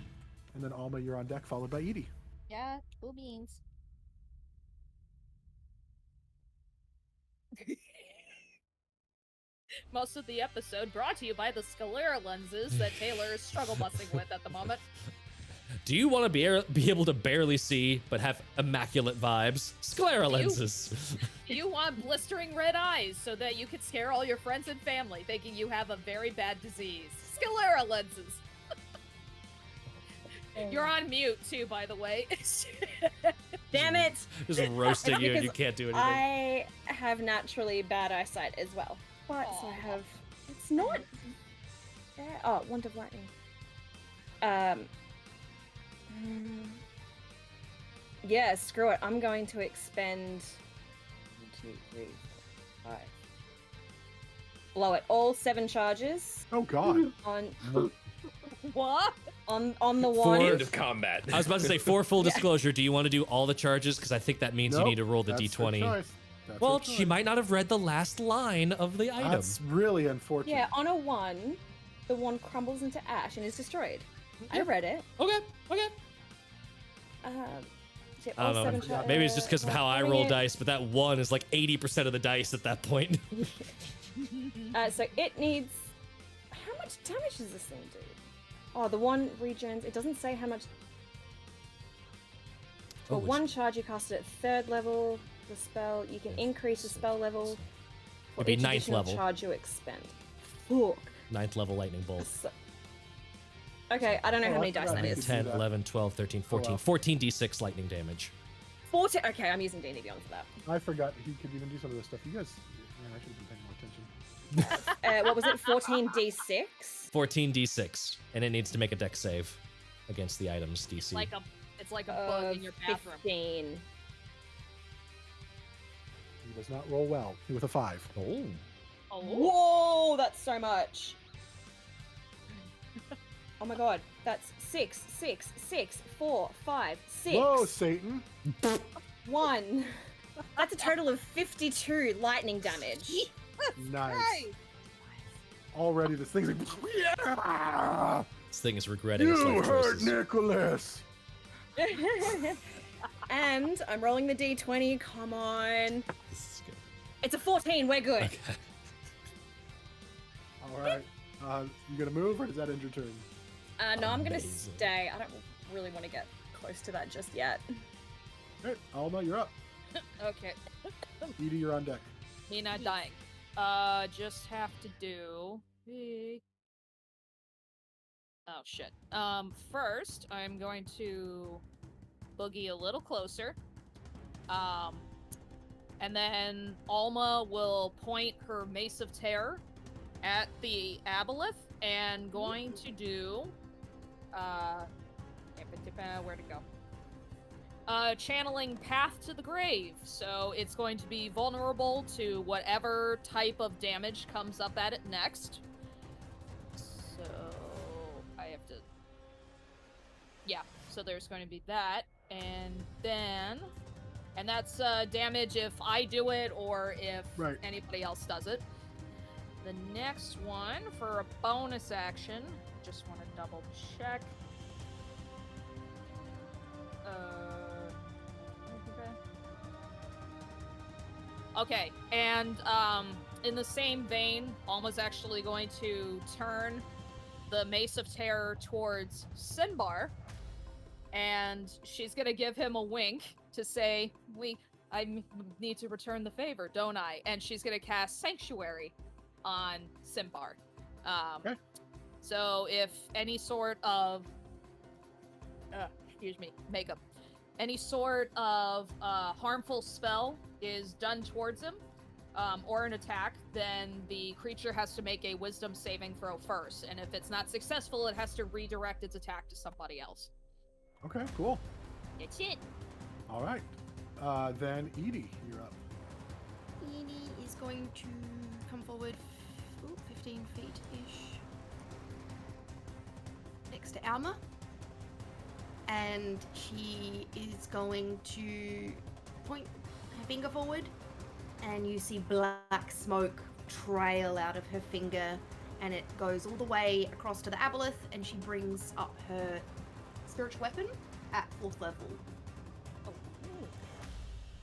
And then Alma, you're on deck, followed by Edie. Yeah, cool beans. Most of the episode brought to you by the sclera lenses that Taylor is struggle busting with at the moment. Do you want to be able to barely see but have immaculate vibes? Sclera lenses. Do you want blistering red eyes so that you can scare all your friends and family thinking you have a very bad disease? Sclera lenses. You're on mute too, by the way. Damn it! Just roasting you and you Because can't do anything. I have naturally bad eyesight as well. But so I have. It's not. Oh, Wand of Lightning. Yeah, screw it. I'm going to expend 1, 2, 3, 4, 5. Blow it. All 7 charges Oh, God. on What? the For- End wand. of combat. I was about to say, for full disclosure, do you want to do all the charges? Because I think that means Nope, you need to roll the that's her d20. choice. That's Well, her she choice. might not have read the last line of the item. That's really unfortunate. Yeah, on a 1, the wand crumbles into ash and is destroyed. I read it. Okay. Yeah, I all don't 7 know. charges. Maybe it's just because of how I roll dice, but that 1 is like 80% of the dice at that point. So it needs. How much damage does this thing do? Oh, the 1 regens. It doesn't say how much. For Oh, 1 charge, you cast it at 3rd level. The spell, you can increase the spell level. For It'd be each 9th additional level. charge you expend. Fuck. 9th level lightning bolt. So- Okay, I don't know Oh, how I many dice forgot that you is. could do 10, that. 11, 12, 13, 14. well. 14 d6 lightning damage. 14. Okay, I'm using D&D Beyond for that. I forgot he could even do some of this stuff. You guys, man, I should have been paying more attention. What was it? 14d6? 14 d6. And it needs to make a dex save against the item's DC. It's like a bug in your bathroom. 15. He does not roll well with a 5. Oh. Oh. Whoa, that's so much. Oh my god, that's 6, 6, 6, 4, 5, 6. Whoa, Satan. 1. That's a total of 52 lightning damage. Nice. Right. Already this thing's like, yeah! This thing is regretting its You life hurt choices. Nicholas. And I'm rolling the d20. Come on. This is good. It's a 14. We're good. Okay. All right. You gonna move or does that end your turn? No, I'm gonna Amazing. stay. I don't really want to get close to that just yet. All right, Alma, you're up. Okay. Edie, you're on deck. Me not dying. Just have to do. Oh shit. First, I'm going to boogie a little closer. And then Alma will point her Mace of Terror at the aboleth and going to do. Where'd it go? Channeling Path to the Grave. So it's going to be vulnerable to whatever type of damage comes up at it next. So I have to. Yeah, so there's going to be that. And then. And that's damage if I do it or if Right. anybody else does it. The next one for a bonus action. Just want to double check. Okay, and in the same vein, Alma's actually going to turn the Mace of Terror towards Sinbar, and she's gonna give him a wink to say, I need to return the favor, don't I? And she's gonna cast Sanctuary on Sinbar. Okay. So if any sort of, makeup, any sort of harmful spell is done towards him, or an attack, then the creature has to make a wisdom saving throw first. And if it's not successful, it has to redirect its attack to somebody else. Okay, cool. That's it. All right. Then Edie, you're up. Edie is going to come forward 15 feet-ish next to Alma. And she is going to point her finger forward, and you see black smoke trail out of her finger, and it goes all the way across to the aboleth, and she brings up her spiritual weapon at 4th level. Oh.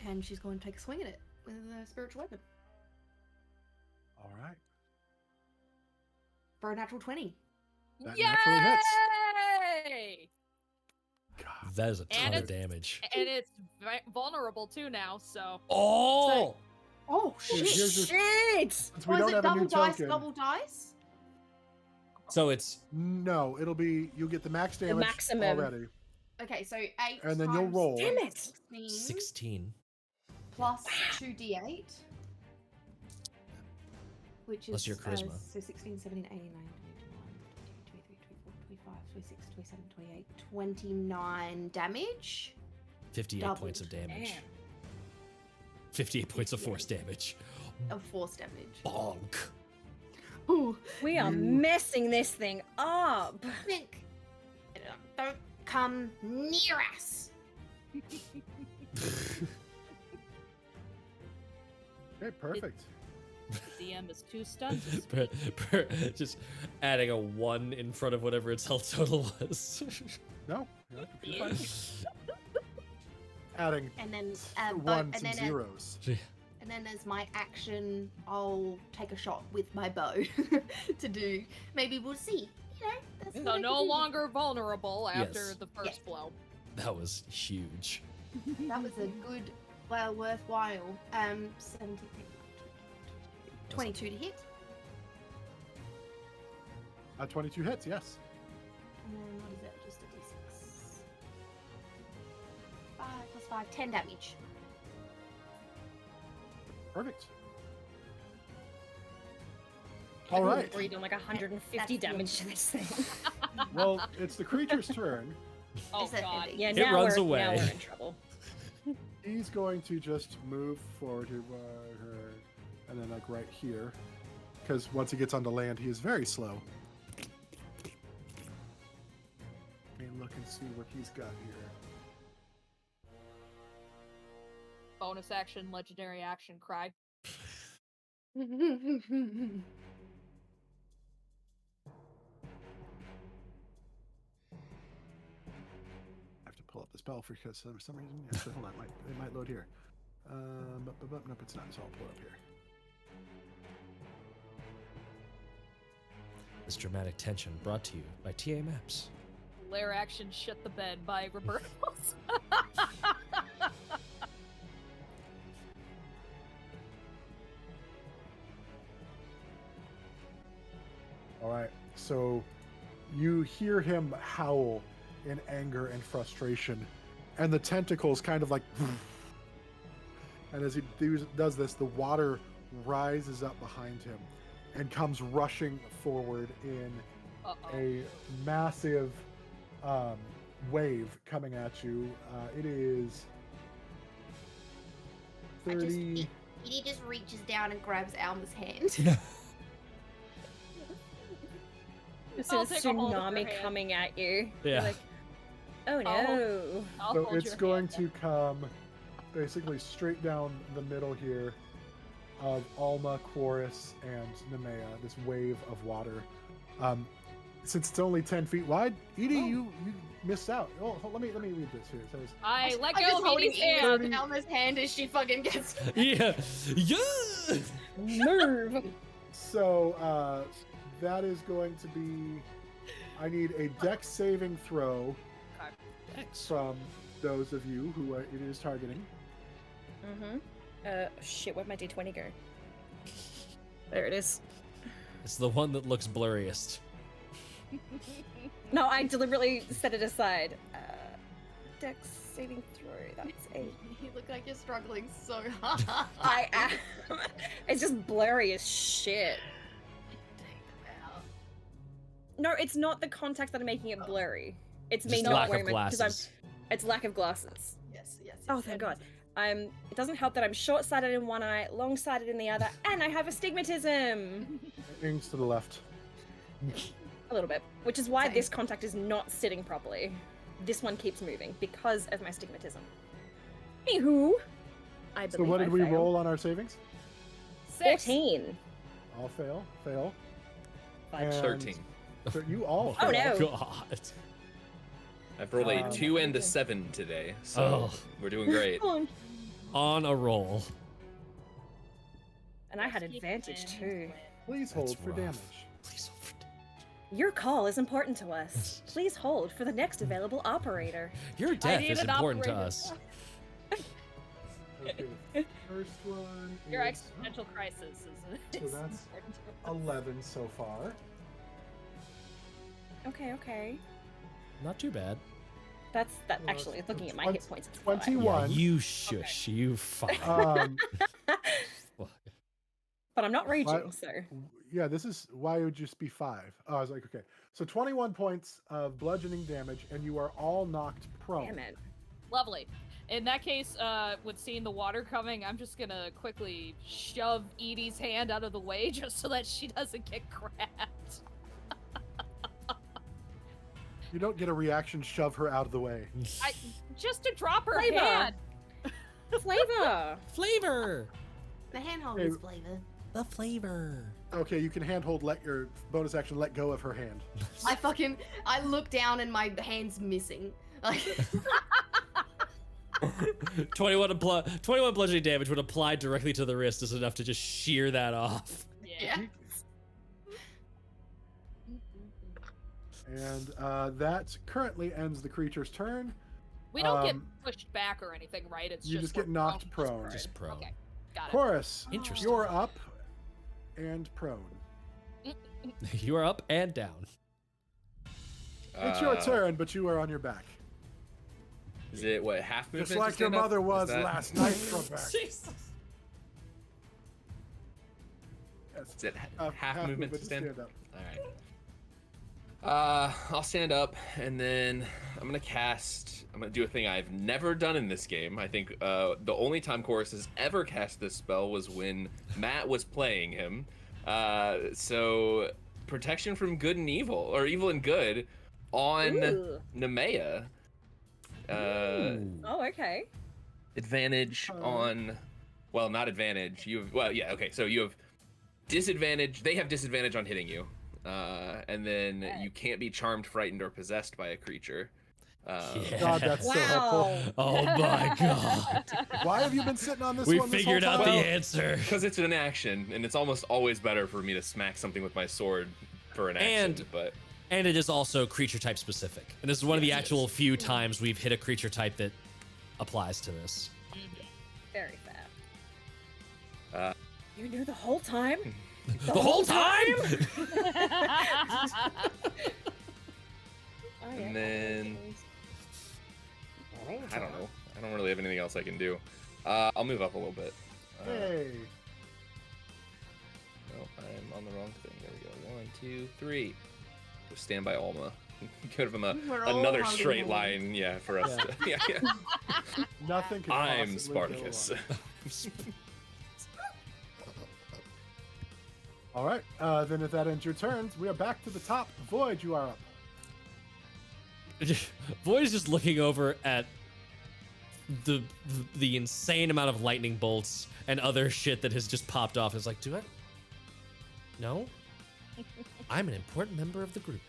And she's going to take a swing at it with a spiritual weapon All right. for a natural 20. That naturally hits. Yay! God. That is a ton And of it's- damage. And it's vulnerable too now, so. Oh! Oh, Here's your- Shit! Since we Was don't it have a double new dice, token. double dice? So it's No, it'll be you'll get the max damage maximum. already. Okay, so 8 And then you'll times roll. Damn it! 16 16. plus 2d8. Which Plus is your charisma. so 16, 17, 18, 19, 20, 22, 23, 24, 25, 26, 27, 28, 29 damage. 58 Doubled. points of damage. Damn. 58 points of 58. force damage. Of force damage. Bonk. Ooh. We are You- messing this thing up. Think. Don't come near us. Okay, perfect. DM is 2 stunts. Just adding a 1 in front of whatever its health total was. No, you're fine. Adding And then ones and and then zeros. and then as my action, I'll take a shot with my bow to do. Maybe we'll see. You know, that's what So I no can do. longer vulnerable after Yes. the first Yes. blow. That was huge. That was a good, well, worthwhile. 17, 22 to hit. 22 hits, yes. And then what is it? Just a d6. 5 plus 5, 10 damage. Perfect. All right. We're doing like 150 That's the damage to this thing. Well, it's the creature's turn. Oh Is it god. ending? Yeah, It now runs now away. we're in trouble. He's going to just move forward to her, and then like right here, because once he gets onto land, he is very slow. Let me look and see what he's got here. Bonus action, legendary action, cry. I have to pull up the spell for because for some reason. Yeah, so hold on, it might load here. Nope, it's not. So I'll pull it up here. This dramatic tension brought to you by TA Maps. Lair action, shit the bed by Roberto. All right. So you hear him howl in anger and frustration, and the tentacles kind of like. And as he does this, the water rises up behind him and comes rushing forward in Uh-oh. a massive wave coming at you. It is 30. He just reaches down and grabs Alma's hand. This I'll is take a hold of your tsunami hand. coming at you. Yeah. You're like, oh no. I'll So hold it's your going hand to come basically straight down the middle here of Alma, Chorus, and Nemea, this wave of water. Since it's only 10 feet wide, Edie, you missed out. Oh, let me read this here. It says, I let I'm go just of holding Edie's hand. Alma's hand as she fucking gets. Yeah. Yeah. Move. so that is going to be, I need a dex saving throw from those of you who it is targeting. Mm-hmm. Shit, where'd my D20 go? There it is. It's the one that looks blurriest. No, I deliberately set it aside. dex saving throw. That's a. You look like you're struggling so hard. I am. It's just blurry as shit. Take them out. No, it's not the contacts that are making it blurry. It's me Just not lack wearing of my because I'm. glasses. It's lack of glasses. Yes, yes. Oh, thank God. It doesn't help that I'm short-sighted in one eye, long-sighted in the other, and I have astigmatism. Things to the left. A little bit, which is why Same. this contact is not sitting properly. This one keeps moving because of my astigmatism. Anywho, I believe So what did I we failed. roll on our savings? 6. 14. All fail. Fail. Fudge. And 13. So you all Oh, fail. no. God. I've rolled a Um, 2 and a 7 today, so Oh. we're doing great. On a roll. And I had advantage too. Please That's hold for rough. damage. Please don't forget. Your call is important to us. Please hold for the next available operator. Your death need is an important to operator. us. Okay, the first one Your is existential crisis is. So that's 11 so far. Okay. Not too bad. That's that. Well, Actually, it's looking at my hit points, it's fine. 21. Yeah, you shush. You fine. Um, Fuck. But I'm not raging, Why- so. yeah, this is why it would just be 5. Oh, I was like, okay. So 21 points of bludgeoning damage, and you are all knocked prone. Damn it. Lovely. In that case, with seeing the water coming, I'm just gonna quickly shove Edie's hand out of the way just so that she doesn't get grabbed. You don't get a reaction, shove her out of the way. Just to drop her Flavor. hand. Flavor. Flavor. The handhold Hey. is flavor. The flavor. Okay, you can handhold, let your bonus action let go of her hand. I look down and my hand's missing. Like 21 bludgeoning damage when applied directly to the wrist is enough to just shear that off. Yeah. And that currently ends the creature's turn. We don't get Um, pushed back or anything, right? It's you just get we're knocked prone. prone. Just prone. Okay, got it. Chorus, Interesting. you're up and prone. You are up and down. It's your turn, but you are on your back. Is it what, half movement? Just to like your stand up? mother Is was that- last night, Trebek. Jesus. Yes. Is it half movement to stand up. All right. I'll stand up, and then I'm gonna do a thing I've never done in this game. I think the only time Chorus has ever cast this spell was when Matt was playing him. So protection from good and evil, or evil and good, on Ooh. Nemea. Oh, okay. Advantage on, well, not advantage. So you have disadvantage. They have disadvantage on hitting you. And then you can't be charmed, frightened, or possessed by a creature. God, that's so helpful. Wow. Oh my god. Why have you been sitting on this We one this figured whole out the time? answer. Because it's an action, and it's almost always better for me to smack something with my sword for an action. And- And it is also creature type specific. And this is one of the Yes, it actual is. few times we've hit a creature type that applies to this. Very fair. You knew the whole time? The whole time? Oh, And then- I don't know. I don't really have anything else I can do. I'll move up a little bit. Hey. No, I'm on the wrong thing. There we go. 1, 2, 3. Go stand by Alma. Give him We're all another hugging straight him. line, yeah, for us. Yeah. To, yeah. Nothing can I'm possibly go Spartacus. wrong. All right. Then if that ends your turns, we are back to the top. Void, you are up. Void is just looking over at the insane amount of lightning bolts and other shit that has just popped off. It's like, do I? No. I'm an important member of the group.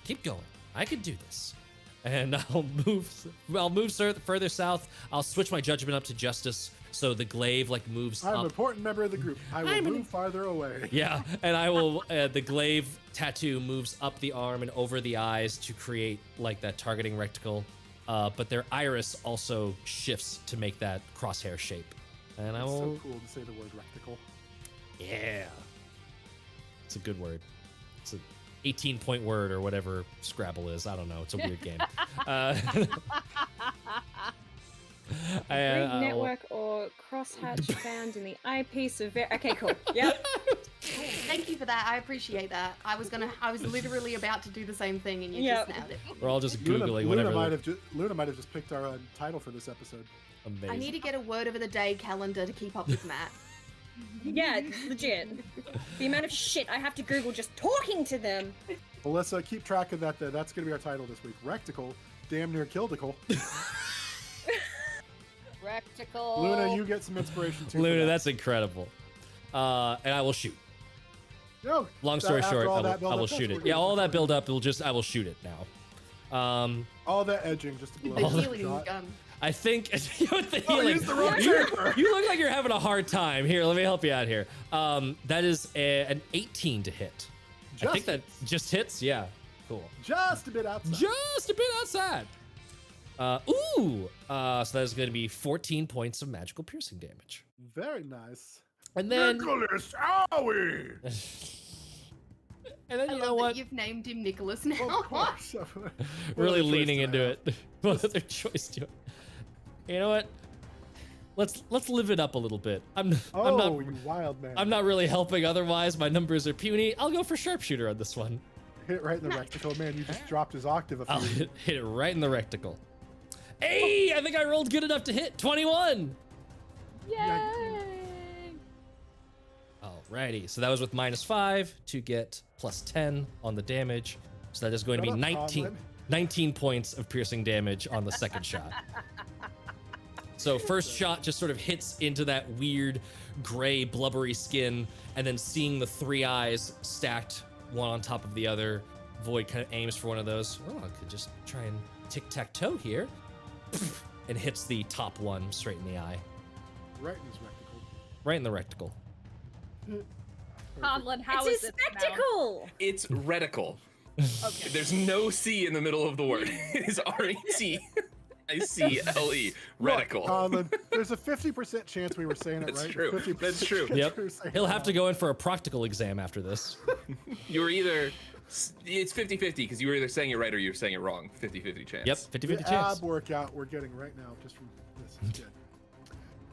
Keep going. I can do this. And I'll move further south. I'll switch my judgment up to justice, so the glaive like moves I'm an up. important member of the group. I will move farther away. Yeah, and I will. The glaive tattoo moves up the arm and over the eyes to create like that targeting reticle. But their iris also shifts to make that crosshair shape. And I It's will. so cool to say the word reticle. Yeah, it's a good word. 18-point word or whatever Scrabble is. I don't know. It's a weird game. Great network or crosshatch found in the eyepiece of. Okay, cool. Yep. Thank you for that. I appreciate that. I was literally about to do the same thing, and you Yep. just nailed it. We're all just Luna, googling Luna whatever. might have just picked our title for this episode. Amazing. I need to get a word of the day calendar to keep up with Matt. Yeah, legit. The amount of shit I have to Google just talking to them. Well, let's keep track of that. That's going to be our title this week. Rect-tenticle, damn near killedicle. Rect-tenticle. Luna, you get some inspiration too. Luna, that's incredible. And I will shoot. No. Long story after short, all I that will build-up, shoot that's it. what Yeah, we're all doing. that build up, I will shoot it now. All that edging just to blow The up the healing shot. gun. I think with the Oh, healing, use the wrong you, chamber. you look like you're having a hard time. Here, let me help you out here. That is an 18 to hit. I think that just hits. Yeah, cool. Just a bit outside. Just a bit outside. So that is going to be 14 points of magical piercing damage. Very nice. And then, Nicholas, owie! and then I you love know that what? you've named him Nicholas now. Of course. Really other choice leaning do I into have? it. What other choice do I? You know what? Let's live it up a little bit. I'm Oh, not you wild man. I'm not really helping otherwise. My numbers are puny. I'll go for sharpshooter on this one. Hit it right in the recticle. Man, you just dropped his octave a I'll few. hit it right in the recticle. Hey, I think I rolled good enough to hit 21. Yay! Alrighty, so that was with -5 to get +10 on the damage. So that is going to be Shut up, 19, Tomlin. 19 points of piercing damage on the second shot. So first shot just sort of hits into that weird gray blubbery skin, and then seeing the three eyes stacked one on top of the other, Void kind of aims for one of those. Oh, I could just try and tic-tac-toe here. And hits the top one straight in the eye. Right in his recticle. Right in the recticle. Conlon, how It's is a it now? spectacle. It's reticle. Okay. There's no C in the middle of the word. It is RETICLE. Reticle. Conlon, there's a 50% chance we were saying it That's right. true. 50% That's true. chance Yep. we were saying He'll it have to wrong. go in for a practical exam after this. You're either. It's 50-50 because you were either saying it right or you're saying it wrong. 50-50 chance. Yep, 50-50 The chance. ab workout we're getting right now just from this is good.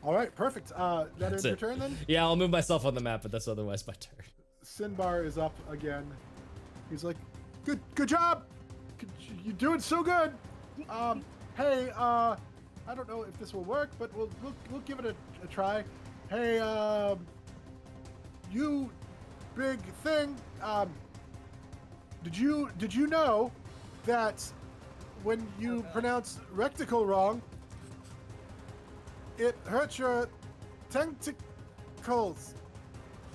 All right, perfect. That That's ends your it. turn then? Yeah, I'll move myself on the map, but that's otherwise my turn. Sinbar is up again. He's like, good job. You're doing so good. Hey, I don't know if this will work, but we'll give it a try. Hey, you big thing. Did you know that when you pronounce recticle wrong, it hurts your tentacles?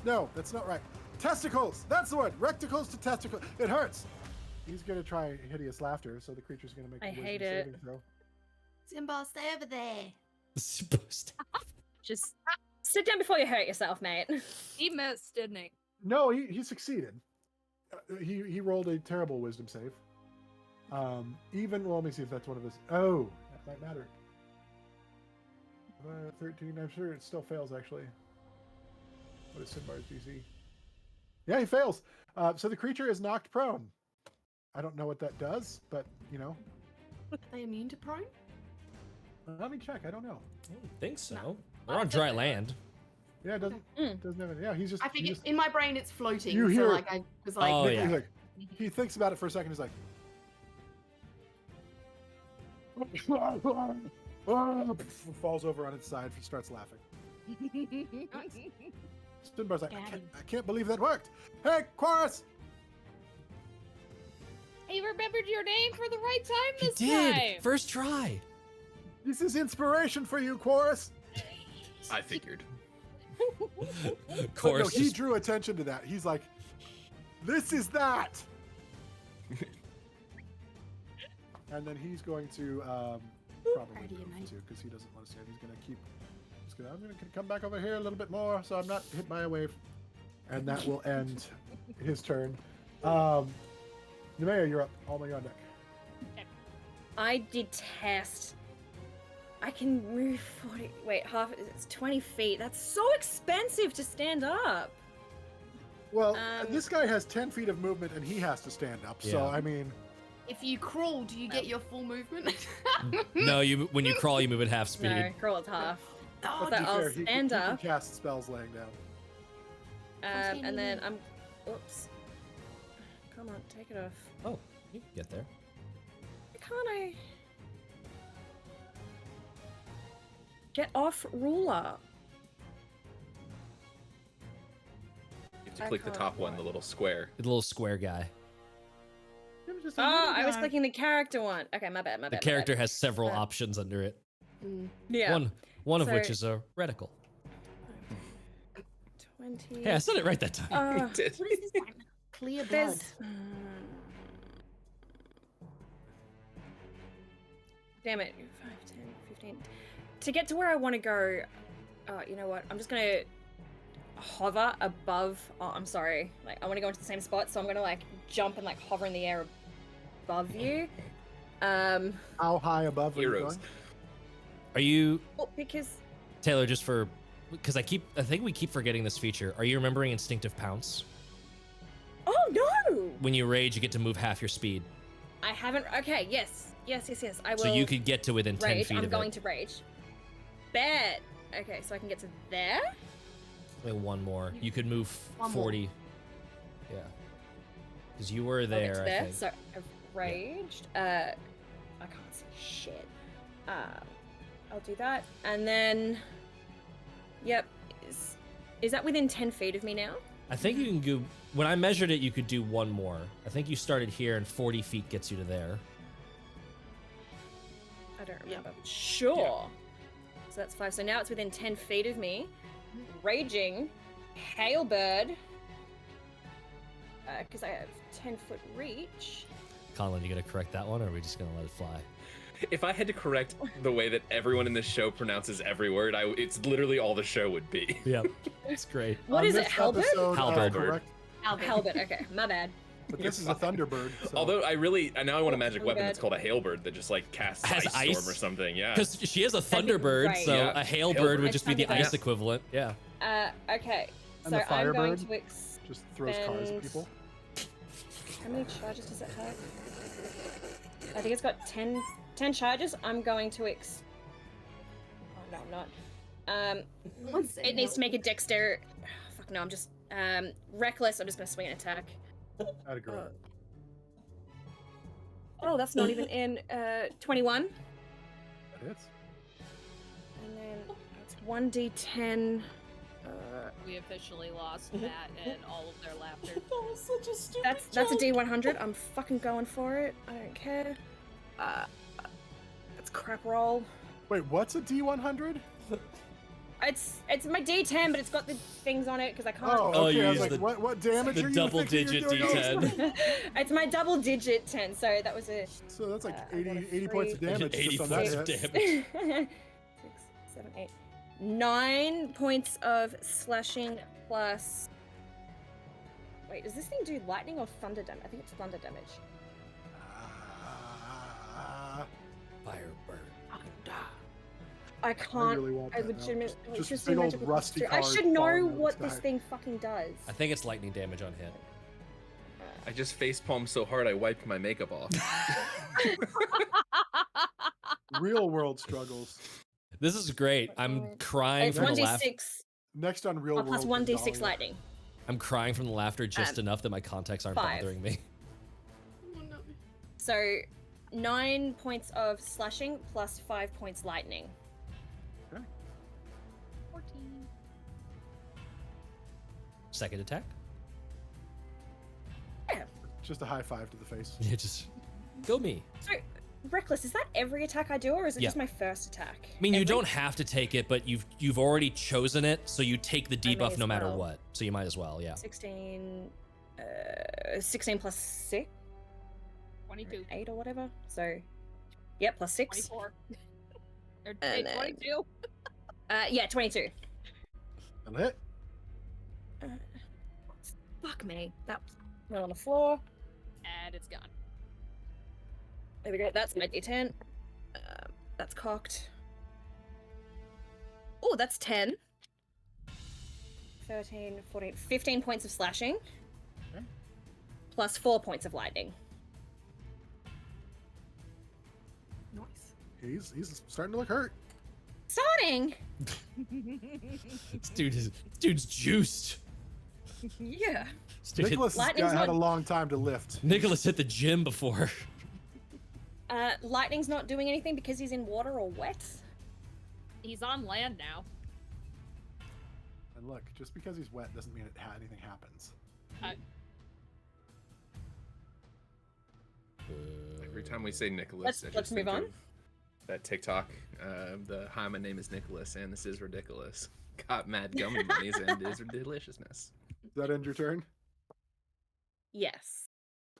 No, that's not right. Testicles. That's the word. Recticles to testicles. It hurts. He's gonna try hideous laughter, so the creature's gonna make a I wisdom hate it. saving throw. Simba, stay over there. Just sit down before you hurt yourself, mate. He missed, didn't he? No, he succeeded. He rolled a terrible wisdom save. Well, let me see if that's one of his. Oh, that might matter. 13. I'm sure it still fails actually. What is Sinbar's DC? Yeah, he fails. So the creature is knocked prone. I don't know what that does, but you know. Are they immune to prone? Let me check. I don't know. I don't think so. We're on dry land. Yeah, it doesn't have it. Yeah, he's just. I he figured just- in my brain it's floating. You so hear- like I was like, Oh, he's yeah. like- he thinks about it for a second. He's like. Falls over on its side, starts laughing. Spinbar's like, I can't believe that worked. Hey, Quarus! He remembered your name for the right time He this did! time. First try! This is inspiration for you, Quarus. I figured. Of But no, course. he drew attention to that. He's like, this is that. And then he's going to probably Proud of you, move mate. too, because he doesn't want to stand. He's going to keep. I'm going to come back over here a little bit more, so I'm not hit by a wave, and that will end his turn. Nemea, you're up. All my on deck. I detest. I can move 40. Wait, half. It's 20 feet. That's so expensive to stand up. Well, this guy has 10 feet of movement and he has to stand up. So, Yeah. I mean, If you crawl, do you get your full movement? No, when you crawl, you move at half speed. No, crawl at half. Oh, What's that? to be I'll fair, he stand can up. cast spells laying down. And then I'm. Oops. Come on, take it off. Oh, you can get there. Why can't I? Get off ruler. You have to I click the can't top one, the what? little square. The little square guy. Him just a Oh, little I was guy. clicking the character one. Okay, my bad, my The bad. character has several Uh, options under it. Yeah. One of which So- is a reticle. 20. Hey, I said it right that time. Uh, Did. What is this one? Clear blood. there's. Damn it. 5, 10, 15. To get to where I want to go, you know what? I'm just gonna hover above. Oh, I'm sorry. Like, I want to go into the same spot, so I'm gonna like jump and like hover in the air above you. How high above are you Heroes. going? Are you Well, because Taylor? Just for because I think we keep forgetting this feature. Are you remembering instinctive pounce? oh no, When you rage, you get to move half your speed, I haven't. Okay, yes. I will. so you could get to within 10 rage. feet I'm of going it. to rage. Bet. Okay, so I can get to there. Wait, one more. You could move One more. 40. Yeah. Because you were I'll get there, to I there. think. So I've raged. I can't see shit. I'll do that, and then. Yep. Is that within 10 feet of me now? I think you can go. When I measured it, you could do one more. I think you started here, and 40 feet gets you to there. I don't remember. Sure. So that's 5. So now it's within 10 feet of me. Raging. Hailbird. Because I have 10-foot reach. Colin, you gonna correct that one, or are we just gonna let it fly? If I had to correct the way that everyone in this show pronounces every word, it's literally all the show would be. Yep. It's great. What On is it, this halberd? episode, Halberd. correct, Halberd. Okay, my bad. but this is a Thunderbird. So. Although now I want a magic Oh, weapon God. that's called a hailbird that just like casts Has ice ice? storm or something. Yeah. Because she is a Thunderbird, right. so Yeah. a Hailbird Hailbird. would just be the Thunderbird. ice equivalent. Yeah. Okay. And So the I'm going Firebird? to expend. Just throws cars at people. How many charges does it have? I think it's got 10 charges. I'm going to Oh no, I'm not. One second. It needs to make a dexter. Fuck no, I'm just reckless. I'm just gonna swing an attack. I'd agree. Oh, that's not even in 21. That hits. And then it's 1d10. We officially lost Matt and all of their laughter. That's a d100. I'm fucking going for it. I don't care. That's crap roll. Wait, what's a D100? It's my d10, but it's got the things on it because I can't. Oh, Oh, okay. you I was use like, the- what damage the are you double thinking you're digit doing? D10. It's my double digit 10, so that was a So that's like I got a 80 points of free- damage 80 just on that points of hit. damage. 6, 7, 8, 9 points of slashing plus. Wait, does this thing do lightning or thunder damage? I think it's thunder damage. Firebird. I can't. really want I that now. legitimately. Just just big do old magical rusty construct. I cars should know falling out of the what this sky. thing fucking does. I think it's lightning damage on hit. I just facepalmed so hard I wiped my makeup off. Real world struggles. This is great. I'm crying It's from the laughter. 1d6 Next on real plus world. 1d6 Vengalia. lightning. I'm crying from the laughter just enough that my contacts aren't 5. bothering me. So 9 points of slashing plus 5 points lightning. 14. Second attack? Just a high five to the face. Yeah, just go me. So, reckless, is that every attack I do, or is it Yeah. just my first attack? I mean, you Every- don't have to take it, but you've already chosen it, so you take the may debuff as no matter well. what. So you might as well, yeah. 16, 16 plus 6, 22. 8 or whatever. So, yep, plus 6. 24. Or And then- 22. Yeah, 22. That'll hit. Fuck me. That went on the floor. And it's gone. There we go. That's my d10. That's cocked. Oh, that's 10. 13, 14, 15 points of slashing. Okay. Plus 4 points of lightning. Nice. He's starting to look hurt. Starting! This dude's juiced. Yeah. This dude hit- Nicholas Lightning's had a not- long time to lift. Nicholas hit the gym before. Lightning's not doing anything because he's in water or wet. He's on land now. And look, just because he's wet doesn't mean anything happens. Every time we say Nicholas, Let's- I just let's move think on. of that TikTok. The hi, my name is Nicholas, and this is ridiculous. Got mad gummy bunnies and is deliciousness. Does that end your turn? Yes.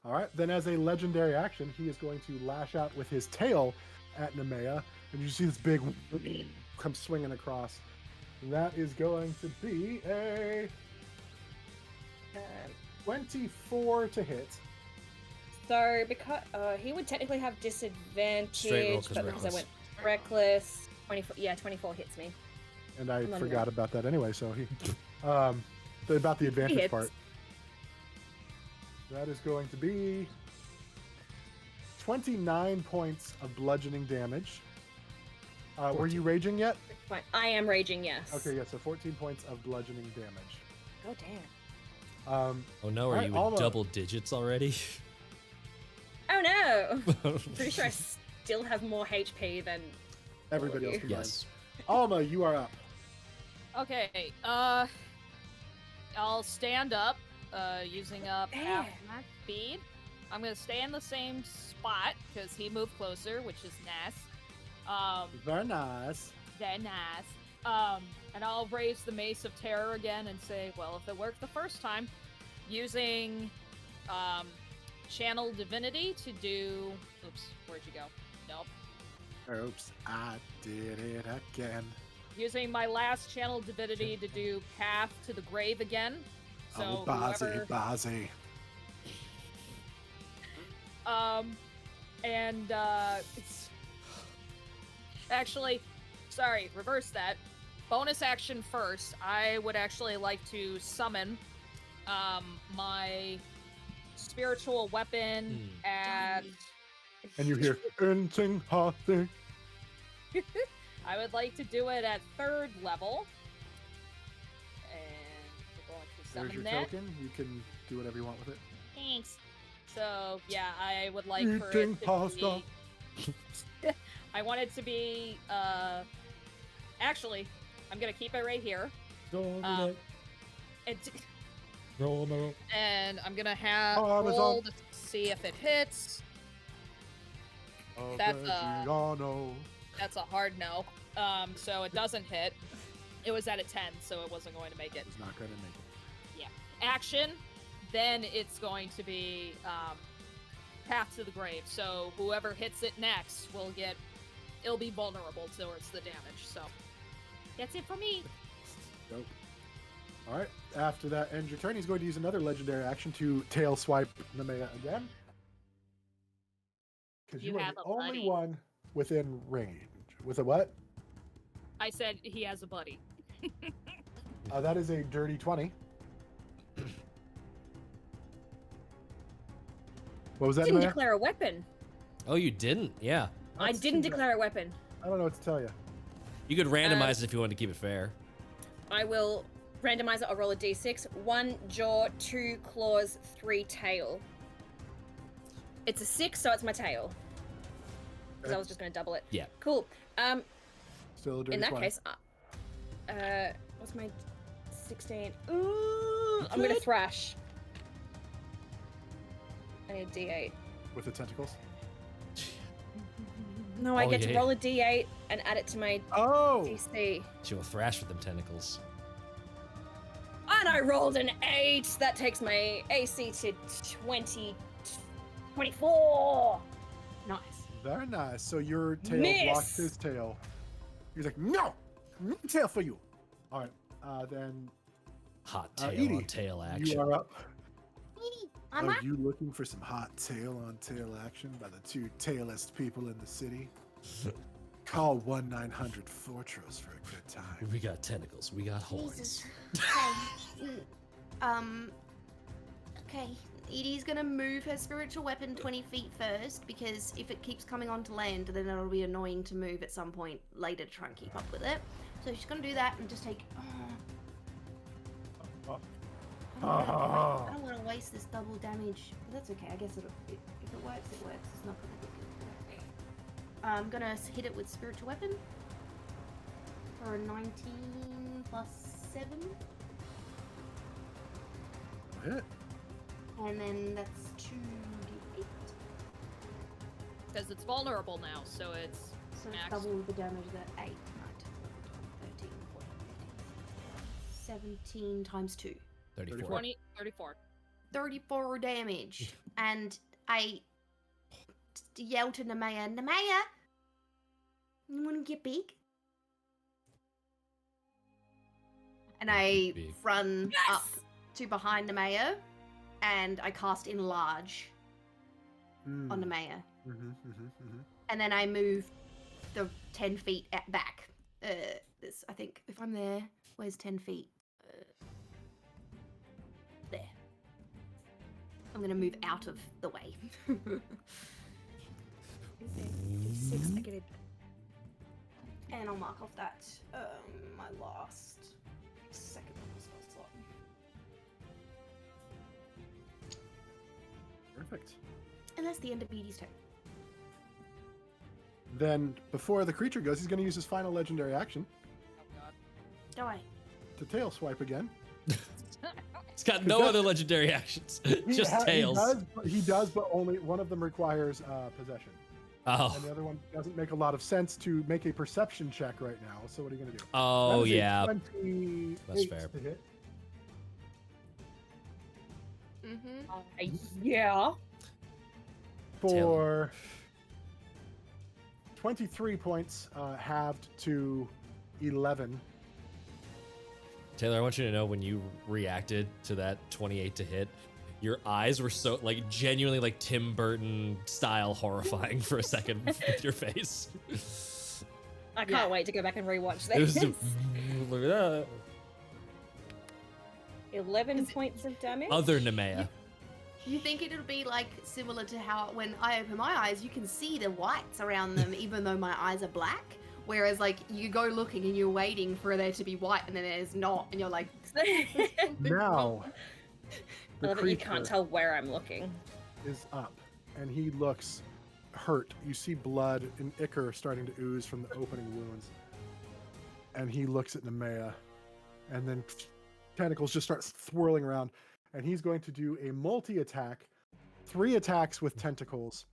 All right. Then, as a legendary action, he is going to lash out with his tail at Nemea, and you see this big come swinging across. And that is going to be a 24 to hit. So because he would technically have disadvantage, Straight roll 'cause but because I reckless. went reckless, 24. Yeah, 24 hits me. And I I'm on forgot about that anyway, so he about the advantage hits. part. That is going to be 29 points of bludgeoning damage. Were you raging yet? Fine. I am raging, yes. Okay, yeah, so 14 points of bludgeoning damage. Oh damn. Oh no, are Alright, you Alma. in double digits already? Oh no! Pretty sure I still have more HP than Everybody all else of you. combined. Yes. Alma, you are up. Okay, I'll stand up, using up half my speed. I'm gonna stay in the same spot, because he moved closer, which is nice. Very nice. Very nice. And I'll raise the Mace of Terror again and say, well, if it worked the first time, using, Channel Divinity to do... Oops, where'd you go? Nope. Oops, I did it again. Using my last Channel Divinity to do Path to the Grave again. So whoever... Bazzy. It's... Actually, sorry, reverse that. Bonus action first. I would actually like to summon, my spiritual weapon at... And you hear, anything hot thing. I would like to do it at 3rd level. And we're going to There's your summon that. token. You can do whatever you want with it. Thanks. So, yeah, I would like for Eating it to pasta. be... I want it to be, actually, I'm gonna keep it right here. And, and I'm gonna have Parmesan. roll to see if it hits. That's a hard no. So it doesn't hit. It was at a 10, so it wasn't going to make it. It's not going to make it. Action, then it's going to be Path to the Grave. So whoever hits it next will get... It'll be vulnerable towards the damage. So that's it for me. Dope. All right. After that ends your turn, he's going to use another legendary action to tail swipe Nemea again. Because You you are have the a only buddy. one within range. With a what? I said he has a buddy. That is a dirty 20. What was that, Didn't Nemea? declare a weapon. Oh, you didn't? Yeah. I That's didn't too bad. declare a weapon. I don't know what to tell you. You could randomize it if you want to keep it fair. I will randomize it. I'll roll a d6. 1 jaw, 2 claws, 3 tail. It's a 6, so it's my tail. Because I was just going to double it. Yeah. Cool. Still a dirty In that 20. case, what's my 16? Ooh, I'm going to thrash. I need a d8. With the tentacles. No, I Oh, get to yeah. roll a d8 and add it to my Oh! DC. She will thrash with them tentacles. And I rolled an 8. That takes my AC to 24. Nice. Very nice. So your tail Miss! blocks his tail. He's like, no! No tail for you! Alright, then Hot tail Edie, on tail you action. are up. I'm Are up. you looking for some hot tail on tail action by the two tailest people in the city? Call 1-900 Fortress for a good time. We got tentacles. We got horns. Jesus. Okay. Okay. Edie's gonna move her spiritual weapon 20 feet first, because if it keeps coming onto land, then it'll be annoying to move at some point later to try and keep up with it. So she's gonna do that and just take. I don't want to waste this double damage, but that's okay. I guess if it works, it works. It's not gonna be good. I'm gonna hit it with spiritual weapon for a 19 plus 7. Hit. And then that's 2d8. Because it's vulnerable now, so it's So it's max. double the damage that 8, 9, 10, 13, 14, 15, 17 times 2. 34. 20, 34. 34 damage. And I yell to Nemea, Nemea, you want to get big? And I Big. run up to behind Nemea, and I cast Enlarge Mm. on Nemea. Mm-hmm. And then I move the 10 feet back. This, I think, if I'm there, where's 10 feet? There. I'm gonna move out of the way. 6, I get it. And I'll mark off that, my last second spell slot. Perfect. And that's the end of Beatty's turn. Then, before the creature goes, he's going to use his final legendary action Oh god. Go away. to tail swipe again. It's got no other legendary actions. Just tails. He does, but only one of them requires possession. Oh. And the other one doesn't make a lot of sense to make a perception check right now. So what are you going to do? Oh, That is a yeah. 28 That's fair. to hit. Mm-hmm. Yeah. For 23 points, halved to 11. Taylor, I want you to know when you reacted to that 28 to hit, your eyes were so, like, genuinely, like, Tim Burton style horrifying for a second with your face. I can't wait to go back and rewatch It was this. look at that. 11 points of damage. Other Nemea. You think it'll be like similar to how when I open my eyes, you can see the whites around them, even though my eyes are black? Whereas, like, you go looking and you're waiting for there to be white, and then there's not, and you're like, Now, I the love that you can't creature tell where I'm looking. is up, and he looks hurt. You see blood and ichor starting to ooze from the opening wounds. And he looks at Nemea, and then tentacles just start swirling around. And he's going to do a multi-attack, 3 attacks with tentacles,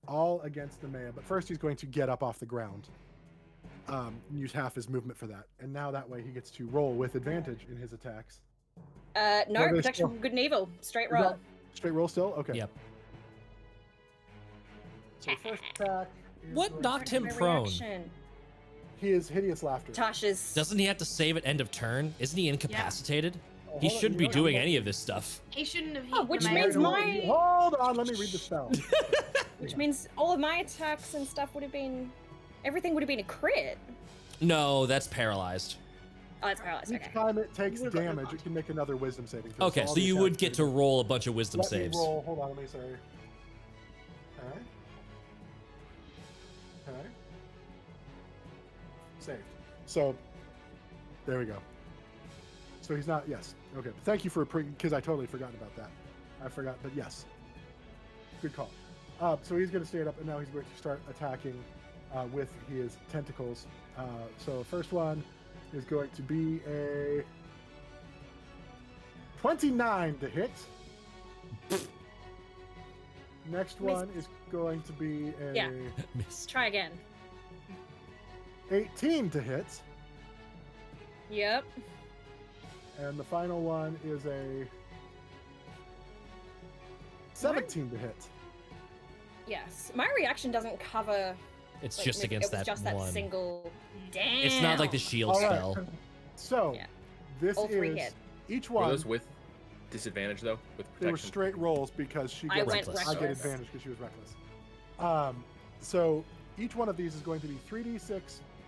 all against Nemea. But first he's going to get up off the ground. Use half his movement for that. And now that way he gets to roll with advantage in his attacks. No, there's protection still- from good and evil. Straight Is roll. that straight roll still? Okay. Yep. So first attack. is What going- knocked him My prone? reaction. He is hideous laughter. Tasha's. Doesn't he have to save at end of turn? Isn't he incapacitated? Oh, He hold on, shouldn't you be know doing what? any of this stuff. he shouldn't have hit Oh, which Nemea means at all. my- Hold on, let me read the spell. Which means all of my attacks and stuff would have been. Everything would have been a crit. No, that's paralyzed. Oh, it's paralyzed. Each Okay. time it takes Would've gotten damage, it can make another wisdom saving throw. Okay, all so these you have would get to saving- roll a bunch of wisdom Let saves. me roll. Hold on, let me sorry. Okay. Okay. Saved. So, there we go. So he's not. Yes. Okay. Thank you for because I totally forgot about that. I forgot, but yes. Good call. So he's going to stand up, and now he's going to start attacking with his tentacles. So first one is going to be a 29 to hit. Next Miss- one is going to be a Yeah. Miss. Try again. 18 to hit. Yep. And the final one is a 17 to hit. Yes. My reaction doesn't cover. It's like, just it against was that just one. that single. Damn. It's not like the shield All right. spell. So Yeah. this All 3 is hit. each Were one. those with disadvantage though? With They were protection? straight rolls because she I gets went Reckless. I get reckless. advantage because she was reckless. So each one of these is going to be 3d6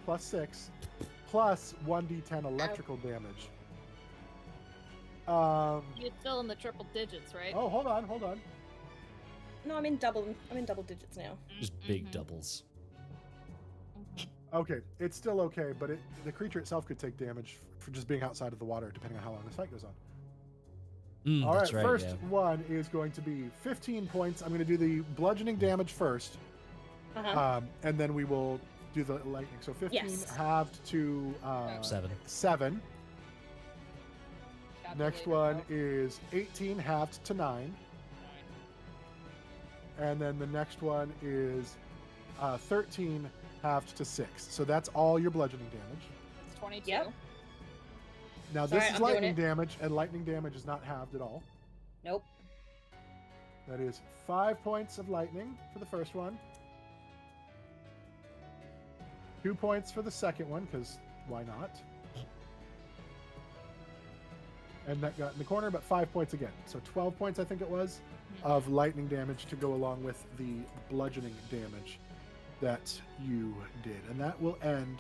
plus 6 plus 1d10 electrical damage. You're still in the triple digits, right? Oh, hold on. No, I'm in double digits now. Just big doubles. Okay, it's still okay, but the creature itself could take damage for just being outside of the water, depending on how long this fight goes on. All right, That's right, first yeah. one is going to be 15 points. I'm going to do the bludgeoning damage first, and then we will do the lightning. So 15 halved to 7. Next one is 18 halved to 9. And then the next one is 13 halved to 6. So that's all your bludgeoning damage. It's 22. Yep. Now Sorry, this is I'm doing lightning it. damage, and lightning damage is not halved at all. Nope. That is 5 points of lightning for the first one. 2 points for the second one, because why not? And that got in the corner, but 5 points again. So 12 points, I think it was, of lightning damage to go along with the bludgeoning damage that you did. And that will end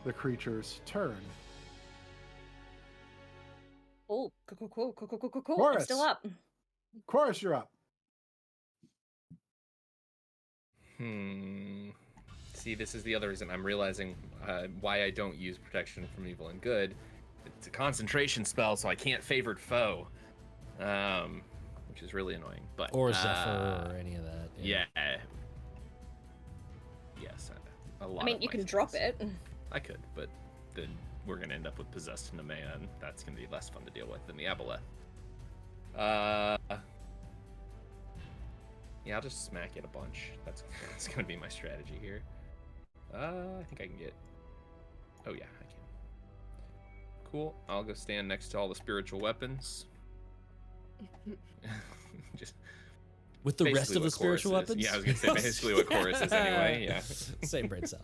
the creature's turn. Oh, cool. I'm Chorus. still up. Chorus, you're up. See, this is the other reason I'm realizing why I don't use protection from evil and good. It's a concentration spell, so I can't favored foe, which is really annoying. But Or Zephyr or any of that. yeah. Yes, a lot. I mean, of you my can drop things. it. I could, but then we're gonna end up with possessed Nemea, and that's gonna be less fun to deal with than the Aboleth. Yeah, I'll just smack it a bunch. That's gonna be my strategy here. I think I can get. Oh yeah, I can. Cool. I'll go stand next to all the spiritual weapons. Just With the rest basically of the what Chorus spiritual is. weapons? Yeah, I was gonna say basically what Chorus is anyway. Yeah. Same brain cell.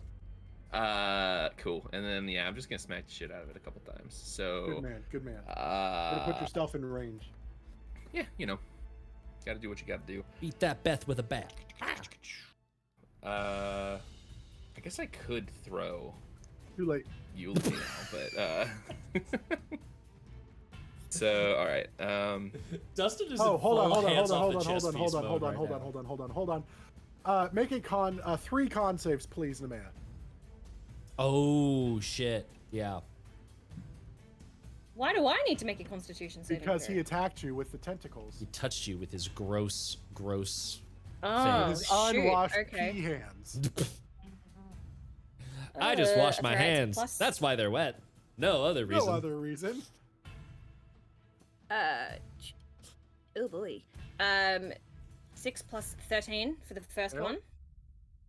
Cool. And then yeah, I'm just gonna smack the shit out of it a couple times. So Good man. You're gonna put yourself in range. Yeah, you know, gotta do what you gotta do. Beat that Beth with a bat. I guess I could throw Too late. Eulogy now, but so all right. Dustin is Oh, in hold full on. hands off the chest piece mode right Hold on. Make a 3 con saves, please, Nemea. Oh shit! Yeah. Why do I need to make a Constitution saving Because throw? he attacked you with the tentacles. He touched you with his gross. Oh, His shoot. unwashed Okay. pee hands. I just washed my that's right, hands. plus- That's why they're wet. No other reason. No other reason. Oh boy. 6 plus 13 for the first Yep. one.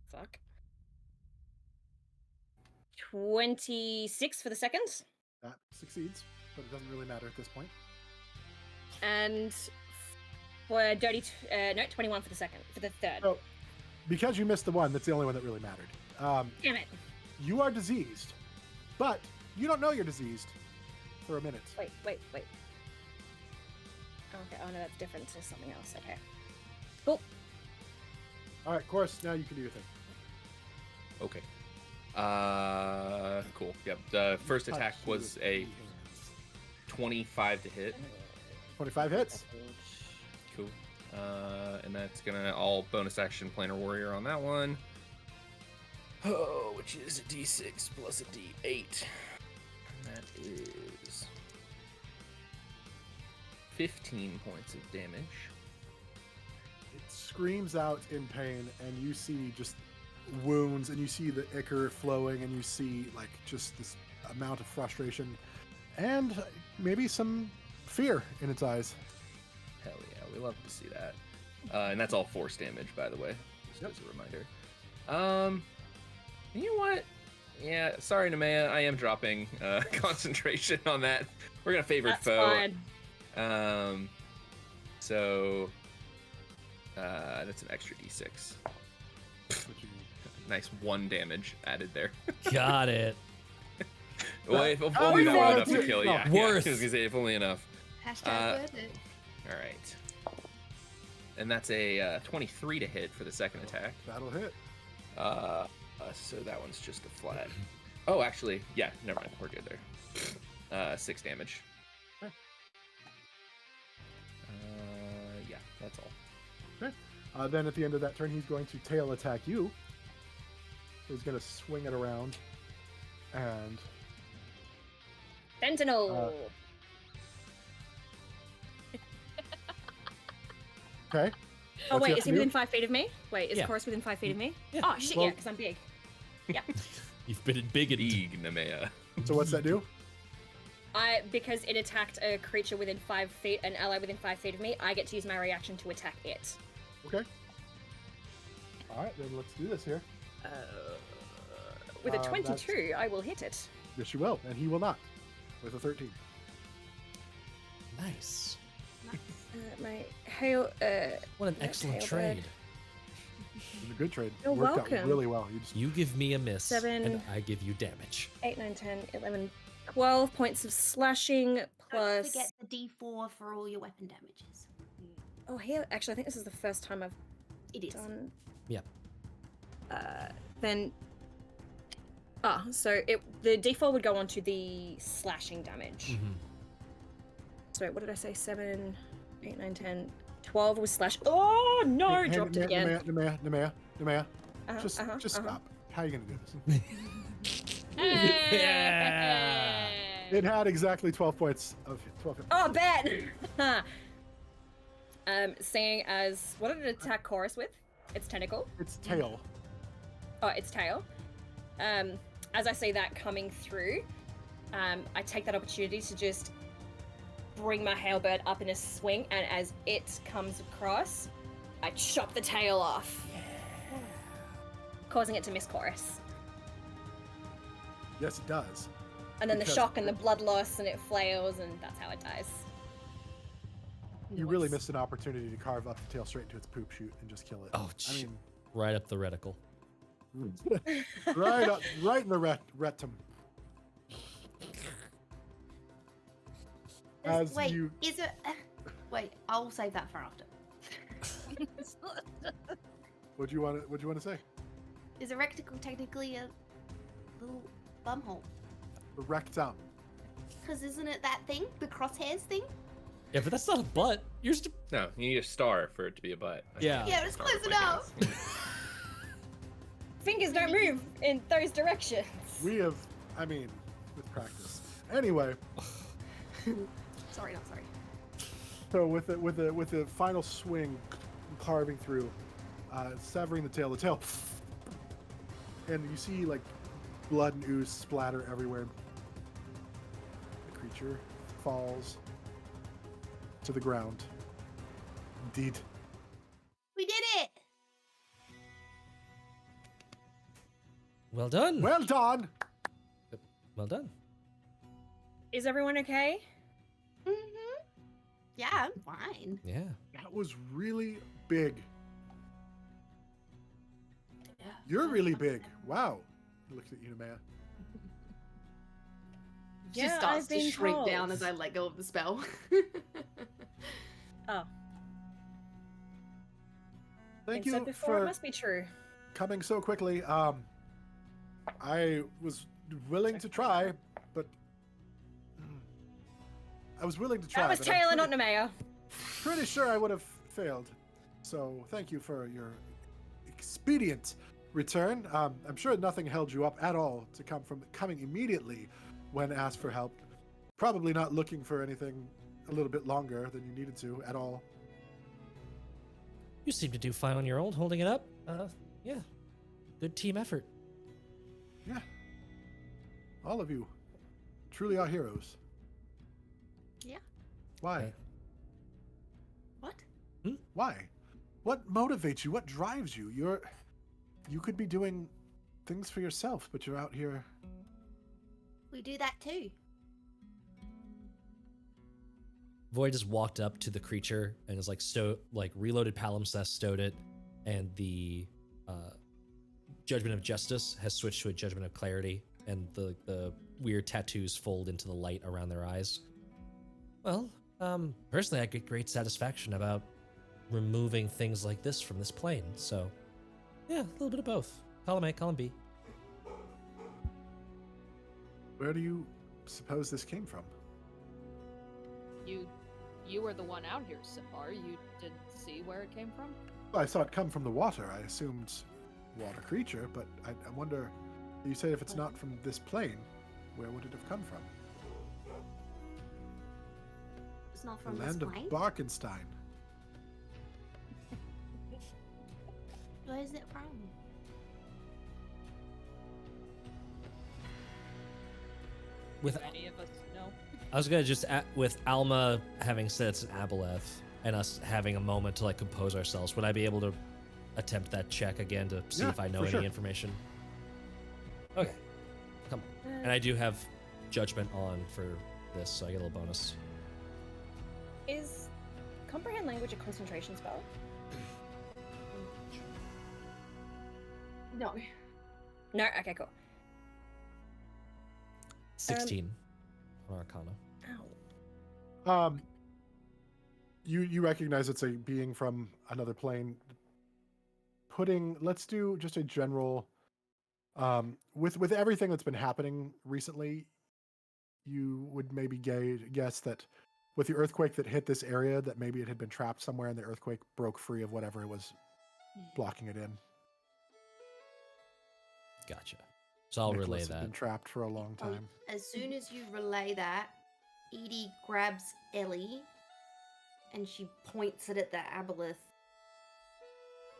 Fuck. 26 for the second. That succeeds, but it doesn't really matter at this point. And for 21 for the second, for the third. Oh, because you missed the one, that's the only one that really mattered. Damn it. You are diseased, but you don't know you're diseased for a minute. Wait. Okay, oh no, that's different to something else. Okay. Cool. All right, of course, now you can do your thing. Okay. Cool. Yep. The first Touch attack you was with a pee hands. 25 to hit. 25 hits. Cool. And that's gonna all bonus action planar warrior on that one. Oh, which is a d6 plus a d8. And that is 15 points of damage. It screams out in pain, and you see just wounds, and you see the ichor flowing, and you see like just this amount of frustration, and maybe some fear in its eyes. Hell yeah, we love to see that. And that's all force damage, by the way, just Yep. as a reminder. You know what? Yeah, sorry, Nemea, I am dropping concentration on that. We're gonna favor That's foe. fine. So that's an extra d6. Which you- Nice 1 damage added there. Got it. Well, if Oh, only you that wanted enough to to- kill. no. Yeah, Worth. I was gonna say if only enough. Hashtag worth it. All right. And that's a 23 to hit for the second attack. That'll hit. So that one's just a flat. Oh, actually, yeah, never mind. We're good there. 6 damage. Yeah, that's all. Then at the end of that turn, he's going to tail attack you. He's going to swing it around. And Sentinel. okay. Oh What's wait, have is to he do? within 5 feet of me? Wait, is Yeah. Chorus within 5 feet of me? Yeah. Oh shit, Well- yeah, because I'm big. Yeah. You've been big. Big Nemea. So what's that do? Because it attacked a creature within 5 feet, an ally within 5 feet of me, I get to use my reaction to attack it. Okay. All right, then let's do this here. With a That's- 22, I will hit it. Yes, you will, and he will not. With a 13. Nice. My hail. What an Yeah, excellent tail trade. bird. It was a good trade. You're Worked out welcome. really well. You just You give me a miss, 7. and I give you damage. 8, 9, 10, 11, 12 points of slashing Don't plus. forget the D4 for all your weapon damages. Oh, here. Actually, I think this is the first time I've It is. done. Yep. Then. So the D4 would go on to the slashing damage. Mhm. So what did I say? 7, 8, 9, 10, 12 was slash. Oh no! Dropped it again. Nemea. Just stop. How are you gonna do this? It had exactly 12 points of 12 hit Oh, points. bet. Seeing as what did it attack Chorus with? Its tentacle. It's tail. Oh, its tail. As I see that coming through, I take that opportunity to just bring my halberd up in a swing, and as it comes across, I chop the tail off, causing it to miss Chorus. Yes, it does. And then the Because- shock and the blood loss, and it flails, and that's how it dies. You really missed an opportunity to carve up the tail straight into its poop chute and just kill it. Oh, I mean, Right up the reticle. right in the rectum. As Wait, you, is it? Wait, I'll save that for after. what do you want to say? Is a recticle technically a little bumhole? The rectum. Because isn't it that thing, the crosshairs thing? Yeah, but that's not a butt. You're just No, you need a star for it to be a butt. Yeah. Yeah, it's Star close with enough. wings. Fingers don't move in those directions. We have, I mean, with practice. Anyway, Sorry, not sorry. so with the final swing, carving through, severing the tail, and you see like blood and ooze splatter everywhere. The creature falls to the ground. Indeed. We did it! well done. Well done. Well done. Is everyone okay? Mm-hmm. Yeah, I'm fine. Yeah. That was really big. Yeah. You're really big. Wow. He looks at you, Nemea. She Yeah, starts I've to been shrink told. down as I let go of the spell. Oh, Thank been said you before, it for must be true. coming so quickly. I was willing to try, but I was willing to try. That was but I'm Taylor, not pretty- Nemea. Pretty sure I would have failed. So thank you for your expedient return. I'm sure nothing held you up at all to coming immediately when asked for help. Probably not looking for anything a little bit longer than you needed to at all. You seem to do fine on your own, holding it up. Yeah. Good team effort. Yeah. All of you truly are heroes. Yeah. Why? Okay. What? Why? What motivates you? What drives you? You could be doing things for yourself, but you're out here. We do that too. Void just walked up to the creature and is like reloaded palimpsest, stowed it, and the Judgment of Justice has switched to a Judgment of Clarity, and the weird tattoos fold into the light around their eyes. Well, personally, I get great satisfaction about removing things like this from this plane, so yeah, a little bit of both. Call him A, call him B. Where do you suppose this came from? You were the one out here, Sipar. You didn't see where it came from? Well, I saw it come from the water. I assumed water creature, but I wonder. You say if it's not from this plane, where would it have come from? It's not The from this land of plane. Barkenstein. Where is it from? With Any of us know? I was gonna just with Alma having said it's an aboleth and us having a moment to like compose ourselves, would I be able to attempt that check again to see Yeah, if I know for any sure. information? Okay, come on. And I do have judgment on for this, so I get a little bonus. Is comprehend language a concentration spell? No. No. Okay. Cool. 16 on Arcana. Ow. You recognize it's a being from another plane. Let's do just a general. With everything that's been happening recently, you would maybe guess that with the earthquake that hit this area, that maybe it had been trapped somewhere, and the earthquake broke free of whatever was blocking it in. Gotcha. So I'll Nicholas relay had that. been trapped for a long time. As soon as you relay that, Edie grabs Ellie and she points it at the aboleth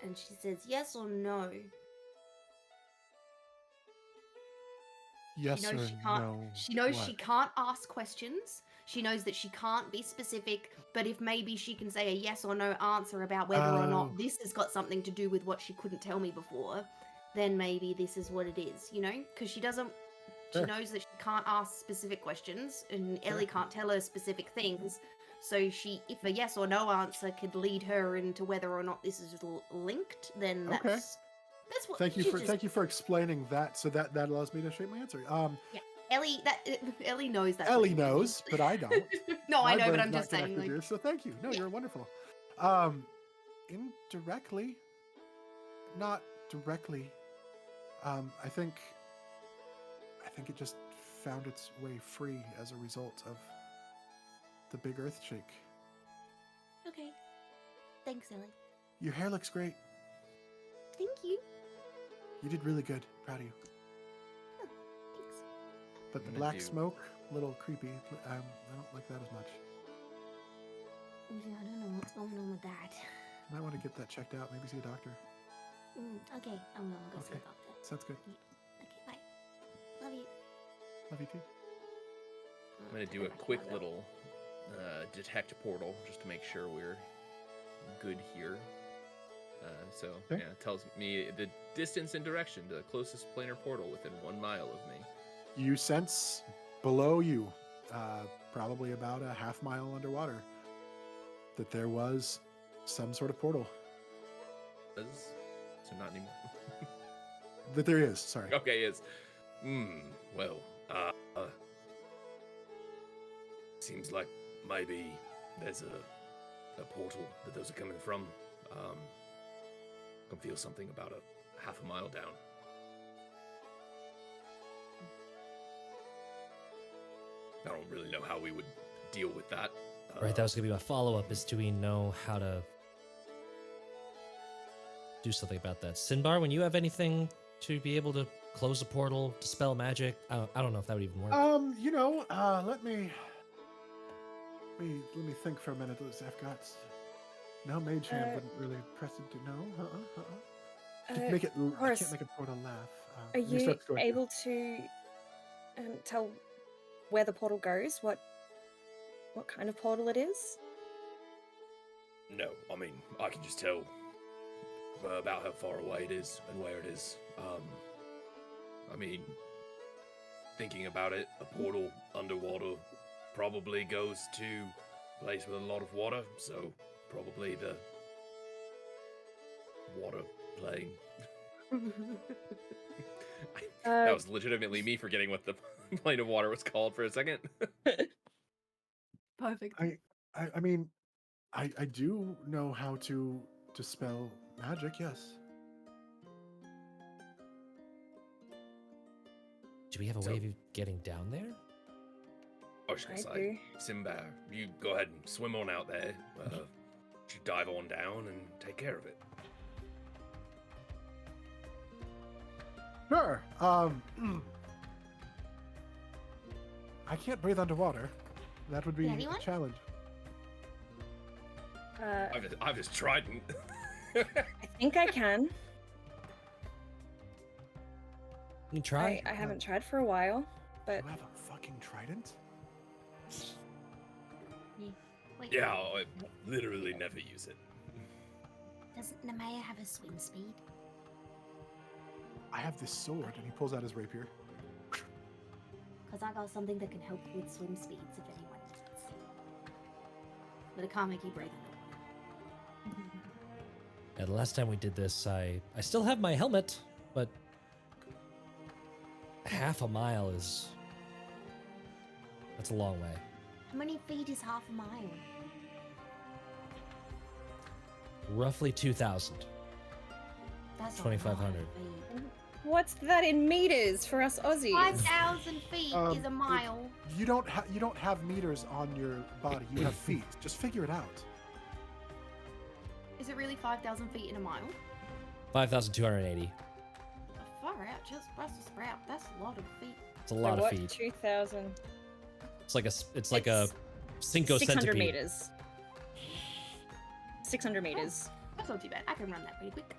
and she says, "Yes or no?" Yes She or knows she can't. no? She knows What? she can't ask questions. She knows that she can't be specific, but if maybe she can say a yes or no answer about whether or Oh. not this has got something to do with what she couldn't tell me before, then maybe this is what it is, you know? Because she doesn't. She Sure. knows that she can't ask specific questions, and Sure. Ellie can't tell her specific things. So if a yes or no answer could lead her into whether or not this is linked, then Okay. that's what. Thank you she for just- thank you for explaining that. So that allows me to shape my answer. Ellie knows that. Ellie knows, but I don't. No, I My know, but brain's I'm not just saying. connected Like, to yours, so thank you. No, Yeah. you're wonderful. Indirectly, not directly. I think it just found its way free as a result of the big earth shake. okay. Thanks, Ellie. Your hair looks great. Thank you. You did really good. Proud of you. Thanks. But the I'm gonna black do- smoke, a little creepy. I don't like that as much. Yeah, I don't know what's going on with that. Might want to get that checked out. Maybe see a doctor. Okay, I'm gonna go see a Okay. doctor. Sounds good. Okay, bye. Love you. Love you too. I'm gonna do a quick little detect portal just to make sure we're good here. So Okay. yeah, it tells me the distance and direction to the closest planar portal within 1 mile of me. You sense below you, probably about a half mile underwater, that there was some sort of portal. So not anymore. That there is. Sorry. Okay, is. Well, seems like maybe there's a portal that those are coming from. I can feel something about a half a mile down. I don't really know how we would deal with that. Right, that was gonna be my follow-up, is do we know how to do something about that? Sinbar, when you have anything to be able to close a portal, dispel magic, I don't know if that would even work. Let me think for a minute. I've got no mage hand wouldn't really press it to no. Make it. I Horace, can't make a portal laugh. Are Let me you start the story. able to tell where the portal goes? What kind of portal it is? No, I mean, I can just tell about how far away it is and where it is. I mean, thinking about it, a portal underwater probably goes to a place with a lot of water, so probably the water plane. That was legitimately me forgetting what the plane of water was called for a second. Perfect. I mean, I do know how to dispel magic. Yes. Do we have a So- way of getting down there? I was just I gonna say, do. Simba, you go ahead and swim on out there. Just dive on down and take care of it. Sure. I can't breathe underwater. That would be Can a anyone? challenge. I've just tried and. I think I can. You can try. I haven't tried for a while, but You have a fucking trident? Wait, Yeah, I literally never use it. doesn't Nemea have a swim speed? I have this sword, and he pulls out his rapier. Because I got something that can help with swim speeds if anyone needs. But it can't make you breathe underwater. Yeah, the last time we did this, I still have my helmet, but half a mile that's a long way. How many feet is half a mile? Roughly 2,000. That's a 2,500. lot of feet. what's that in meters for us Aussies? 5,000 feet is a mile. You don't have meters on your body. You have feet. Just figure it out. Is it really 5,000 feet in a mile? 5,280. Far out, just Brussels sprout. That's a lot of feet. It's a lot of feet. 2,000. It's like a Cinco 600 centipede. meters. 600 meters. That's not too bad. I can run that pretty quick.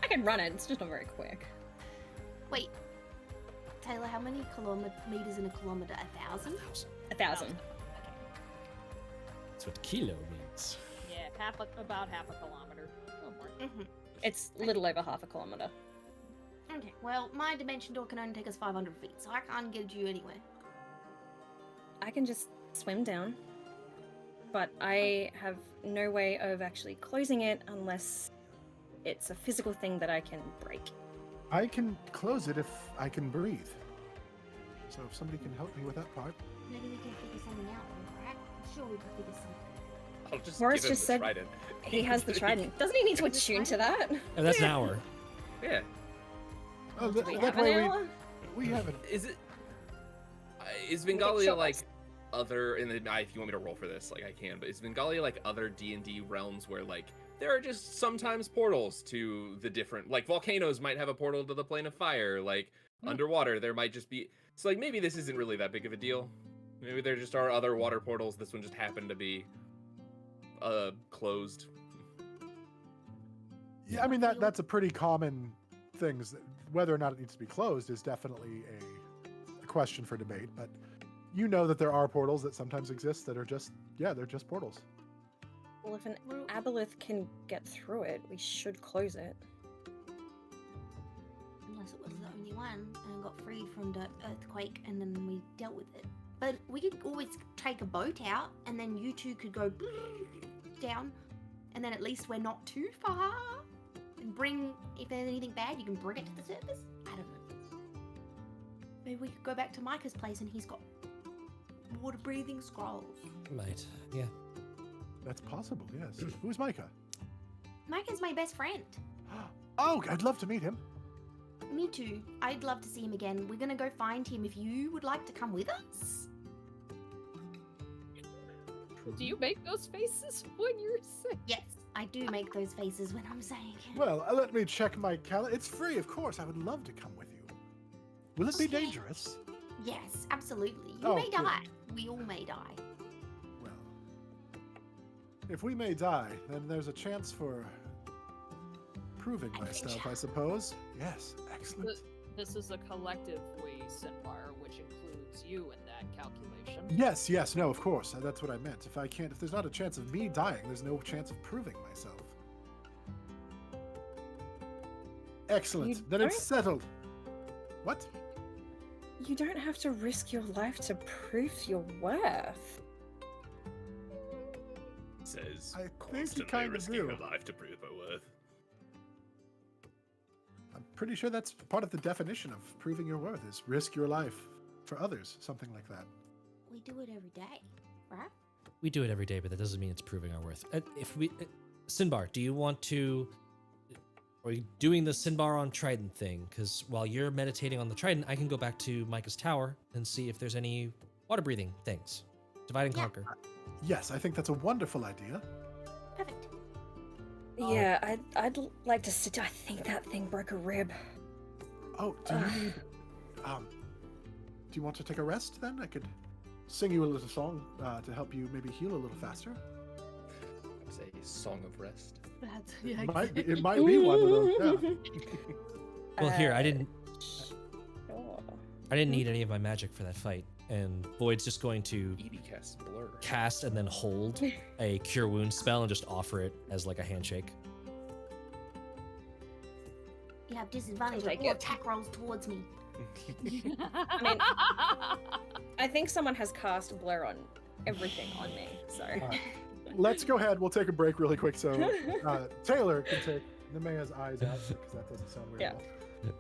I can run it. It's just not very quick. Wait, Taylor, how many meters in a kilometer? 1,000? 1,000. That's what kilo means. Yeah, about half a kilometer. Oh, more. Mm-hmm. It's a little over half a kilometer. Okay, well, my dimension door can only take us 500 feet, so I can't get you anywhere. I can just swim down, but I have no way of actually closing it unless it's a physical thing that I can break. I can close it if I can breathe. So if somebody can help me with that part. Maybe we can figure something out, right? I'm sure we can figure something. I'll just Morris give him just the said trident. he has the trident. Doesn't he need to attune to that? And that's an hour. Yeah. Oh, Do we that have way an hour? we haven't. Is it? Is get Vengalia shot. like other? And then if you want me to roll for this, like I can. But is Vengalia like other D&D realms where like there are just sometimes portals to the different, like volcanoes might have a portal to the plane of fire. Like underwater, there might just be. So like maybe this isn't really that big of a deal. Maybe there just are other water portals. This one just happened to be closed. Yeah, I mean that's a pretty common thing. Whether or not it needs to be closed is definitely a question for debate. But you know that there are portals that sometimes exist that are just they're just portals. Well, if an aboleth can get through it, we should close it. Unless it was the only one and got free from the earthquake and then we dealt with it. But we could always take a boat out and then you two could go down and then at least we're not too far. And bring, if there's anything bad, you can bring it to the surface. I don't know. Maybe we could go back to Micah's place and he's got water breathing scrolls. Might. Yeah. That's possible. Yes. Who's Micah? Micah's my best friend. Oh, I'd love to meet him. Me too. I'd love to see him again. We're gonna go find him if you would like to come with us. Do you make those faces when you're sick? Yes, I do make those faces when I'm saying it. Well, let me check my calendar. It's free, of course. I would love to come with you. Will it be dangerous? Yes, absolutely. You Oh, may good. die. We all may die. Well, if we may die, then there's a chance for proving myself, I suppose. Yes, excellent. This is a collective we, Sinbar, which includes you in that calculation. Yes, no, of course. That's what I meant. If there's not a chance of me dying, there's no chance of proving myself. Excellent. You Then it's don't- settled. What? You don't have to risk your life to prove your worth. Says I think you constantly kinda risking do. her life to prove her worth. I'm pretty sure that's part of the definition of proving your worth is risk your life for others, something like that. We do it every day, right? We do it every day, but that doesn't mean it's proving our worth. Sinbar, do you want to, Are we doing the Sinbar on Trident thing? Because while you're meditating on the Trident, I can go back to Micah's tower and see if there's any water breathing things. Divide and Yeah. conquer. Yes, I think that's a wonderful idea. Perfect. Yeah, I'd like to sit. I think that thing broke a rib. Oh, do you need? Do you want to take a rest then? I could sing you a little song to help you maybe heal a little faster. It's a song of rest. That's, yeah, It might be one of those. Yeah. Well, here, I didn't Sure. need any of my magic for that fight, and Void's just going to Edie casts blur. cast and then hold a Cure Wounds spell and just offer it as like a handshake. You have disadvantage I'll on take all it. attack rolls towards me. I mean, I think someone has cast blur on everything on me. So. Alright. Let's go ahead. We'll take a break really quick. So Taylor can take Nemea's eyes out because that doesn't sound weird Yeah.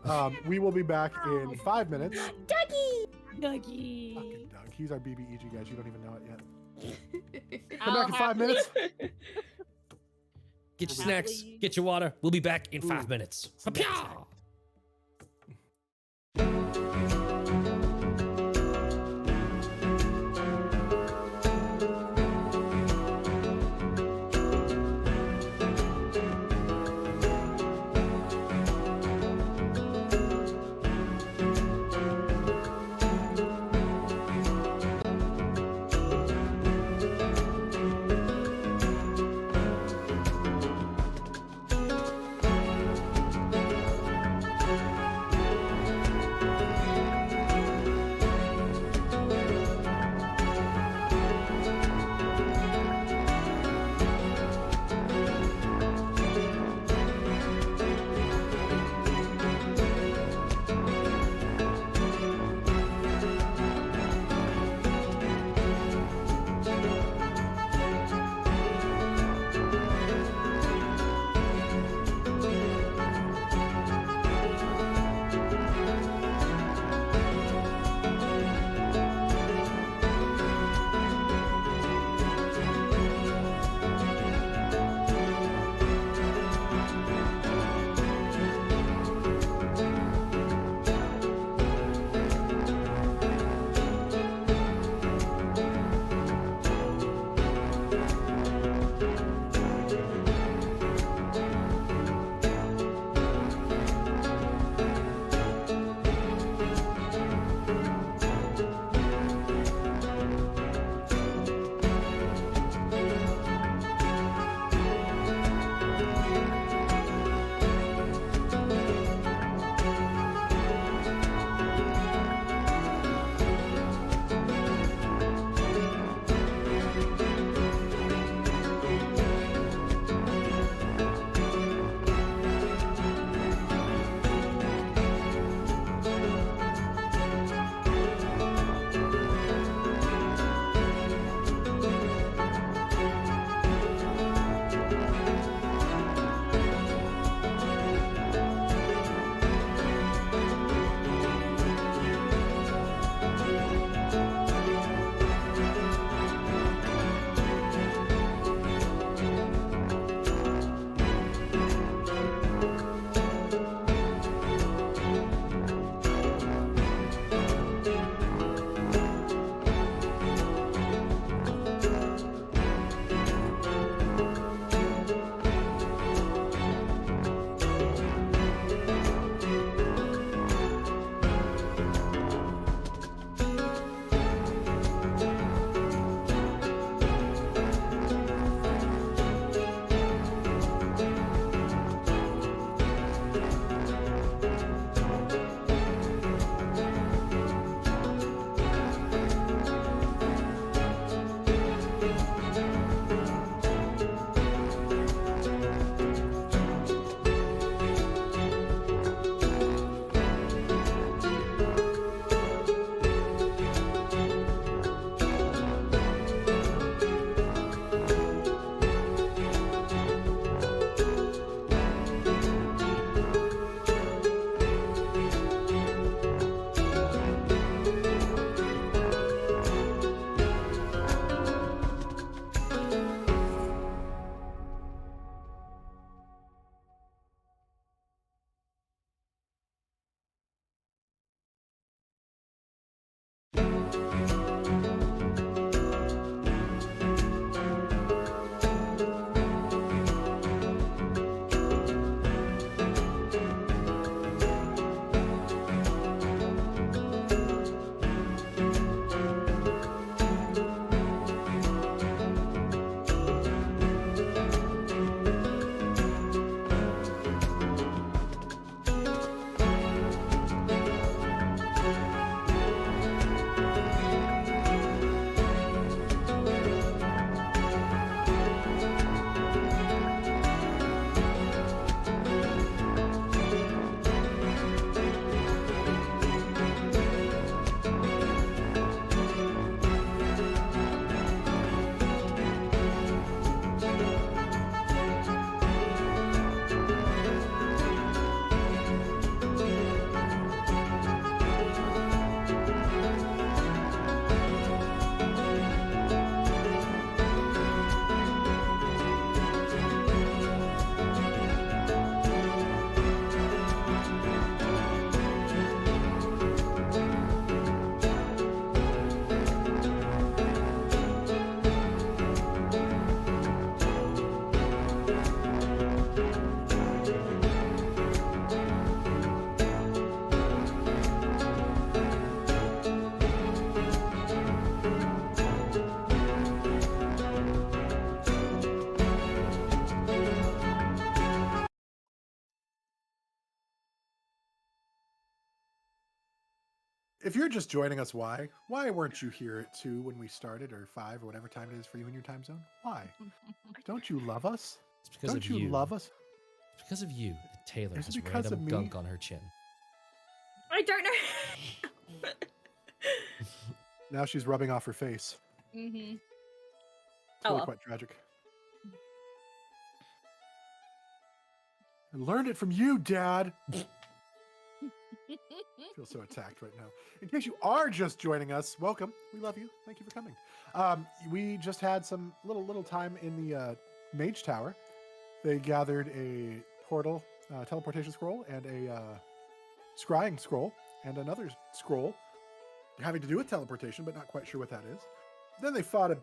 at all. We will be back in 5 minutes. Dougie. Fucking Doug. He's our BBEG, guys. You don't even know it yet. Come I'll back in 5 minutes. Get your Happily- snacks, get your water. We'll be back in 5 Ooh. minutes. Snack Pya! time. If you're just joining us, why? Why weren't you here at 2 when we started, or 5, or whatever time it is for you in your time zone? Why? Don't you love us? It's because Don't of you you. love us? It's because of you that Taylor Is it has because of random me? gunk on her chin. I don't know. Now she's rubbing off her face. Mm-hmm. It's Oh, really well. quite tragic. I learned it from you, Dad. I feel so attacked right now. In case you are just joining us, welcome. We love you. Thank you for coming. We just had some little time in the Mage Tower. They gathered a portal, teleportation scroll, and a scrying scroll, and another scroll having to do with teleportation, but not quite sure what that is. Then they fought a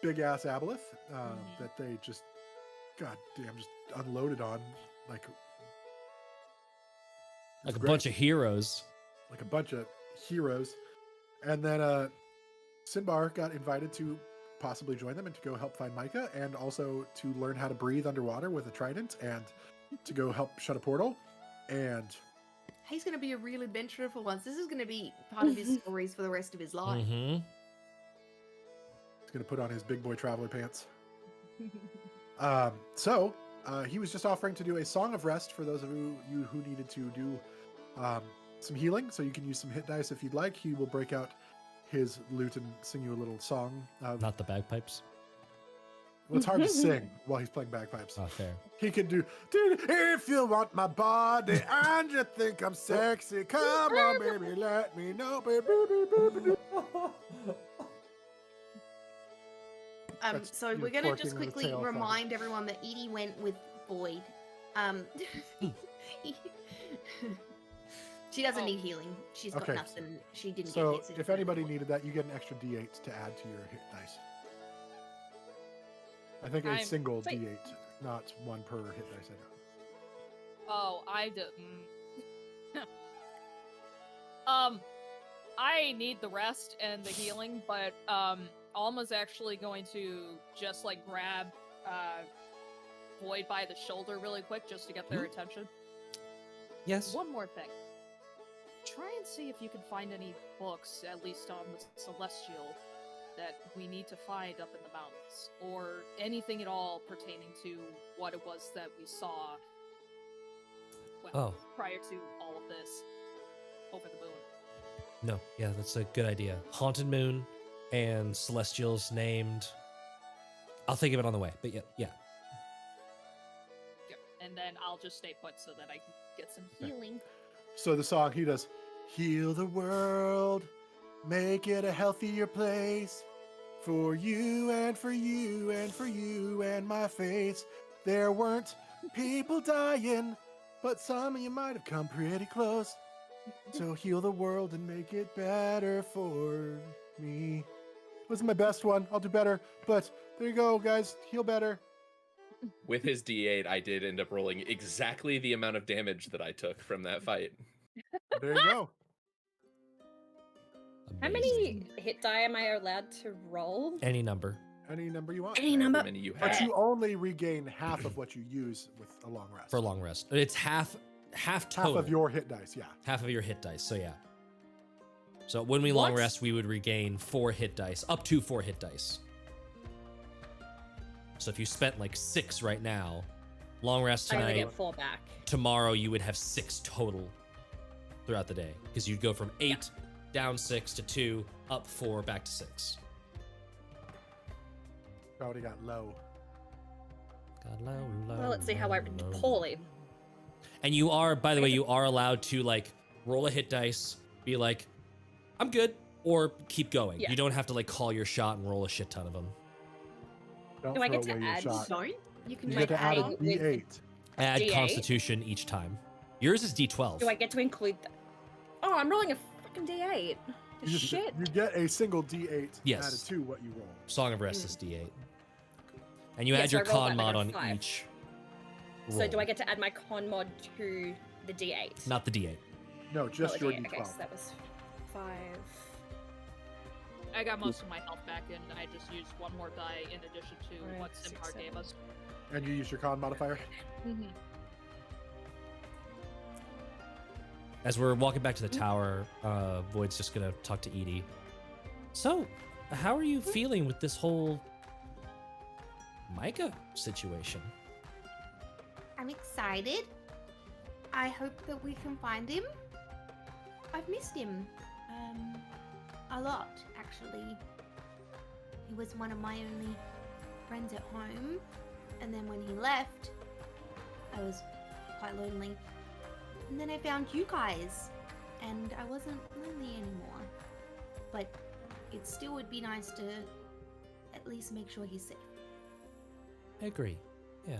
big ass aboleth that they just, god damn, just unloaded on like Like a great. bunch of heroes. Like a bunch of heroes. And then Sinbar got invited to possibly join them and to go help find Micah, and also to learn how to breathe underwater with a trident, and to go help shut a portal. And He's going to be a real adventurer for once. This is going to be part of his stories for the rest of his life. Mm-hmm. he's going to put on his big boy traveler pants. So he was just offering to do a song of rest for those of you who needed to do some healing. So you can use some hit dice if you'd like. He will break out his lute and sing you a little song. Not the bagpipes. Well, it's hard to sing while he's playing bagpipes. Oh, fair. He can do, dude, if you want my body and you think I'm sexy, come on, baby, let me know, baby. That's So you we're going to twerking just with a quickly tail sound. remind everyone that Edie went with Boyd. She doesn't Oh. need healing. She's got Okay. nothing. She didn't get So hit. she if just went anybody with Boyd. needed that, you get an extra D8 to add to your hit dice. I think a I'm- single Wait. D8, not one per hit dice. I know. Oh, I didn't. I need the rest and the healing, but Alma's actually going to just like grab Void by the shoulder really quick just to get their attention. Yes. One more thing. Try and see if you can find any books, at least on the Celestial, that we need to find up in the mountains, or anything at all pertaining to what it was that we saw. Well, Oh, prior to all of this, over the moon. no. Yeah, that's a good idea. Haunted Moon and Celestials named. I'll think of it on the way. But yeah. Yep. And then I'll just stay put so that I can get some Okay. healing. So the song he does, heal the world, make it a healthier place for you and for you and for you and my face. There weren't people dying, but some of you might have come pretty close. So heal the world and make it better for me. Wasn't my best one. I'll do better. But there you go, guys. Heal better. With his D8, I did end up rolling exactly the amount of damage that I took from that fight. There you go. How many hit die am I allowed to roll? Any number. Any number you want. Any However number? many you But have. you only regain half of what you use with a long rest. For a long rest. It's half total. Half of your hit dice, yeah. Half of your hit dice. So yeah. So when we long What? rest, we would regain 4 hit dice, up to 4 hit dice. So if you spent like 6 right now, long rest I only tonight, get 4 back. tomorrow you would have 6 total throughout the day because you'd go from 8 down 6 to 2, up 4, back to 6. Already got low. God, low, low, Well, let's see how I low, low. poorly. And you are, by the way, you are allowed to like roll a hit dice, be like, I'm good, or keep going. Yeah. You don't have to like call your shot and roll a shit ton of them. Don't Do I throw get to away your add shot. Don't? You can You just get to add a add with- D8. Add D8? Constitution each time. Yours is D12. Do I get to include that? Oh, I'm rolling a fucking D8. You, just Shit. you get a single D8 Yes. added to what you roll. Song of Rest is D8. And you Yeah, add so your I roll con that, I mod got on 5. each. So do roll. I get to add my con mod to the D8? Not the D8. No, just Not your the D8. D12. Okay, so that was 5. I got most of my health back, and I just used one more die in addition to Alright, what 6, Simpar gave 7. us. And you use your con modifier. Mm-hmm. As we're walking back to the tower, Void's just gonna talk to Edie. So, how are you feeling with this whole Micah situation? I'm excited. I hope that we can find him. I've missed him. A lot, actually. He was one of my only friends at home. And then when he left, I was quite lonely. And then I found you guys. And I wasn't lonely anymore. But it still would be nice to at least make sure he's safe. I agree. Yeah.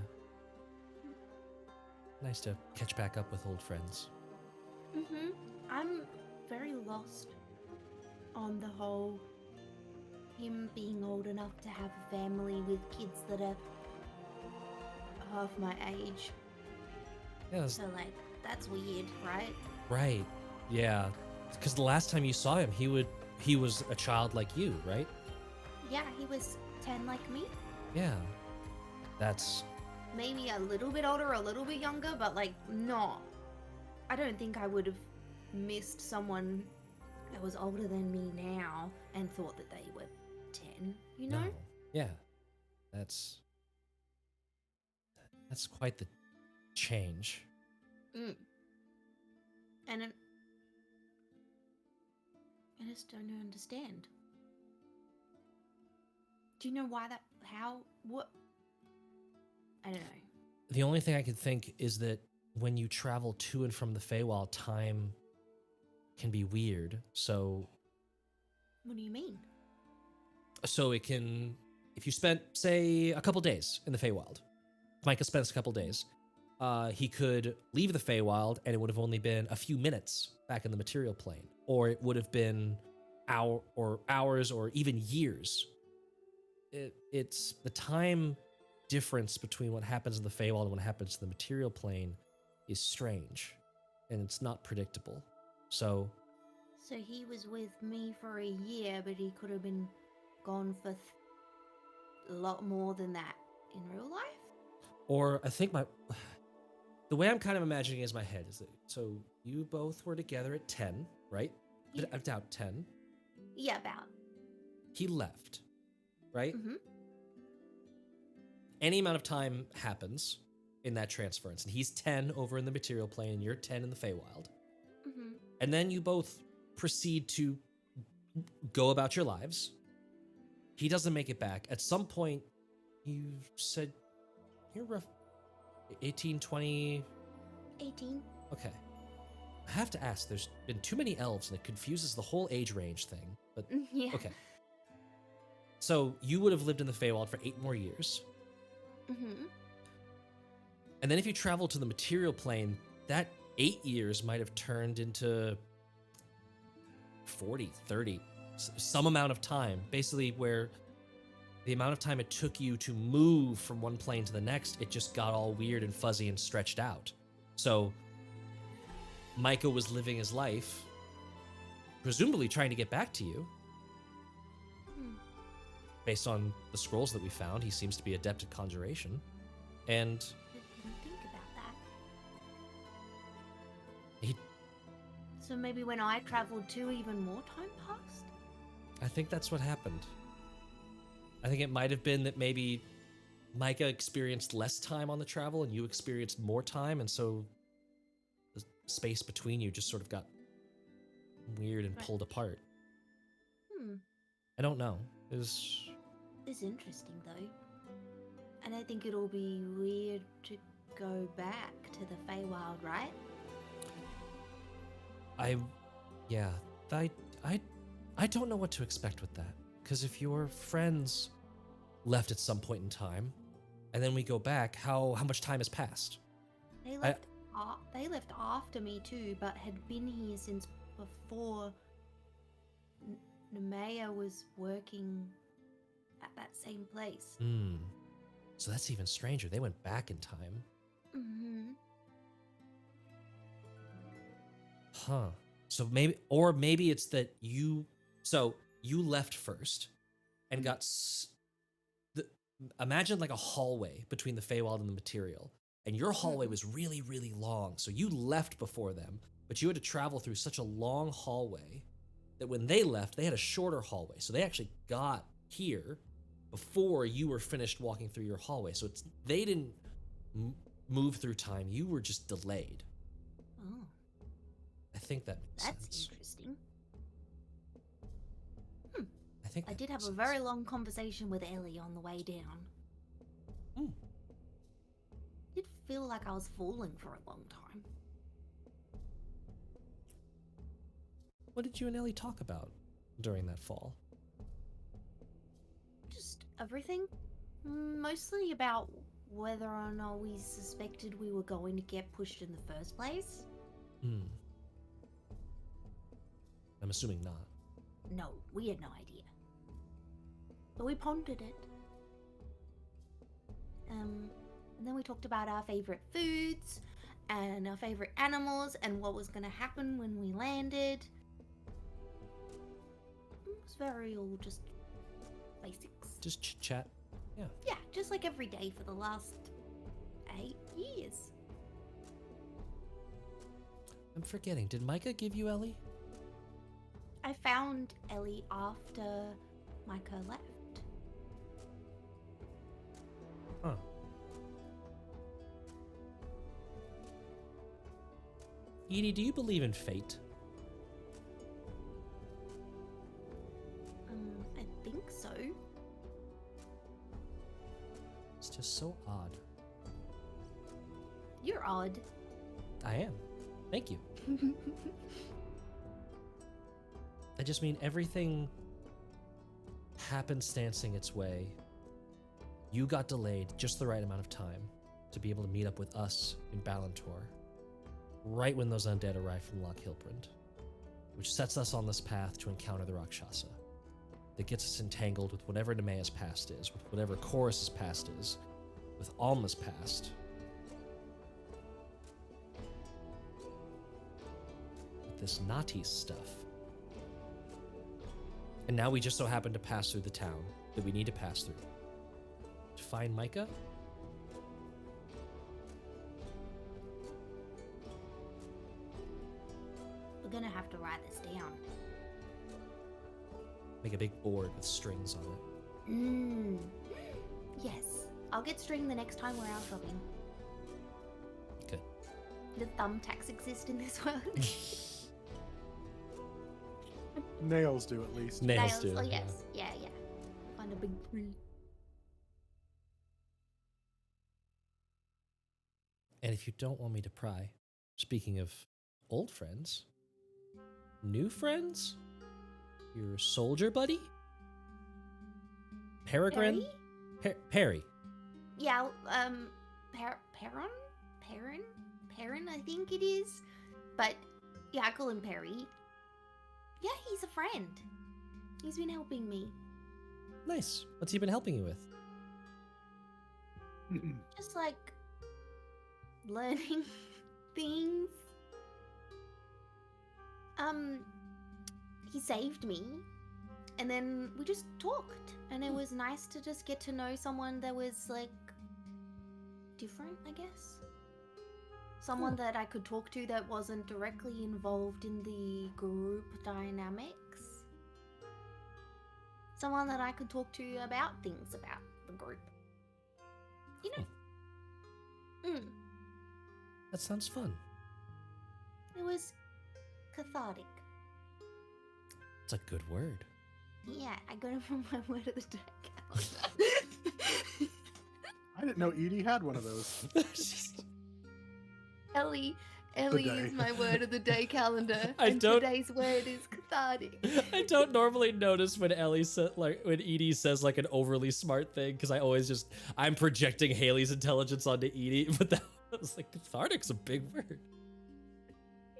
Nice to catch back up with old friends. I'm very lost on the whole him being old enough to have a family with kids that are half my age. Yeah, So like that's weird, right? right. Yeah. Because the last time you saw him, he was a child like you, right? Yeah, he was 10 like me. Yeah. That's Maybe a little bit older, a little bit younger, but like not. I don't think I would have missed someone that was older than me now and thought that they were 10, you know? no. Yeah. That's quite the change. Mm. And I just don't understand. Do you know why that? How? What? I don't know. The only thing I could think is that when you travel to and from the Feywild, time can be weird. So What do you mean? it can, if you spent, say, a couple days in the Feywild, Micah spends a couple days, he could leave the Feywild and it would have only been a few minutes back in the material plane, or it would have been hours or even years. It's the time difference between what happens in the Feywild and what happens in the material plane is strange, and it's not predictable. So he was with me for a year, but he could have been gone for a lot more than that in real life? or I think the way I'm kind of imagining it is my head is that, so you both were together at 10, right? Yeah. I doubt 10. Yeah, about. He left, right? Mm-hmm. Any amount of time happens in that transference, and he's 10 over in the material plane, and you're 10 in the Feywild. Mm-hmm. And then you both proceed to go about your lives. He doesn't make it back. At some point, you said you're rough 18, 20. 18. Okay. I have to ask, there's been too many elves and it confuses the whole age range thing. But Yeah. okay. So you would have lived in the Feywild for 8 more years. Mm-hmm. And then if you travel to the material plane, that 8 years might have turned into 40, 30, some amount of time. Basically where the amount of time it took you to move from one plane to the next, it just got all weird and fuzzy and stretched out. So Micah was living his life, presumably trying to get back to you. Based on the scrolls that we found, he seems to be adept at conjuration. And Didn't think about that. he, So maybe when I traveled too, even more time passed? I think that's what happened. I think it might have been that maybe Micah experienced less time on the travel and you experienced more time, and so the space between you just sort of got weird and Right. pulled apart. Hmm. I don't know. It was... It's interesting though. And I think it'll be weird to go back to the Feywild, right? I don't know what to expect with that. Because if your friends left at some point in time, and then we go back, how much time has passed? They left after me too, but had been here since before Nemea was working at that same place. So that's even stranger. They went back in time. Mm-hmm. Huh. So maybe it's that you left first and got imagine like a hallway between the Feywild and the material, and your hallway was really, really long. So you left before them, but you had to travel through such a long hallway that when they left, they had a shorter hallway. So they actually got here before you were finished walking through your hallway. So they didn't move through time. You were just delayed. Oh, I think that makes that's sense. interesting. I think I that did have makes a sense. very long conversation with Ellie on the way down. Hmm. Did feel like I was falling for a long time. What did you and Ellie talk about during that fall? Just everything. Mostly about whether or not we suspected we were going to get pushed in the first place. Hmm. I'm assuming not. No, we had no idea. But we pondered it. And then we talked about our favorite foods and our favorite animals and what was going to happen when we landed. It was very all just basics. Just chit chat. Yeah. Yeah, just like every day for the last 8 years. I'm forgetting. Did Micah give you Ellie? I found Ellie after Micah left. Huh. Edie, do you believe in fate? I think so. It's just so odd. You're odd. I am. Thank you. I just mean everything happenstancing its way. You got delayed just the right amount of time to be able to meet up with us in Balantor, right when those undead arrive from Loch Hilbrand, which sets us on this path to encounter the Rakshasa, that gets us entangled with whatever Nemea's past is, with whatever Chorus's past is, with Alma's past, with this Nati stuff. And now we just so happen to pass through the town that we need to pass through. To find Micah? We're gonna have to write this down. Make a big board with strings on it. Yes. I'll get string the next time we're out shopping. Good. Do thumbtacks exist in this world? Nails do at least. Nails do. Oh, yeah. yes. Yeah. Find a big tree. And if you don't want me to pry, speaking of old friends, new friends? Your soldier buddy? Peregrine? Perry. Yeah, Perrin, I think it is. But, yeah, I call him Perry. Yeah, he's a friend. He's been helping me. Nice. What's he been helping you with? Just like learning things. He saved me, and then we just talked, and it was nice to just get to know someone that was like different, I guess. Someone that I could talk to that wasn't directly involved in the group dynamics. Someone that I could talk to about things about the group. You know? That sounds fun. It was cathartic. It's a good word. Yeah, I got it from my word of the day calendar. I didn't know Edie had one of those. Ellie day. is my word of the day calendar. I and don't- today's word is cathartic. I don't normally notice when when Edie says like an overly smart thing, because I'm projecting Haley's intelligence onto Edie, but that was like cathartic's a big word.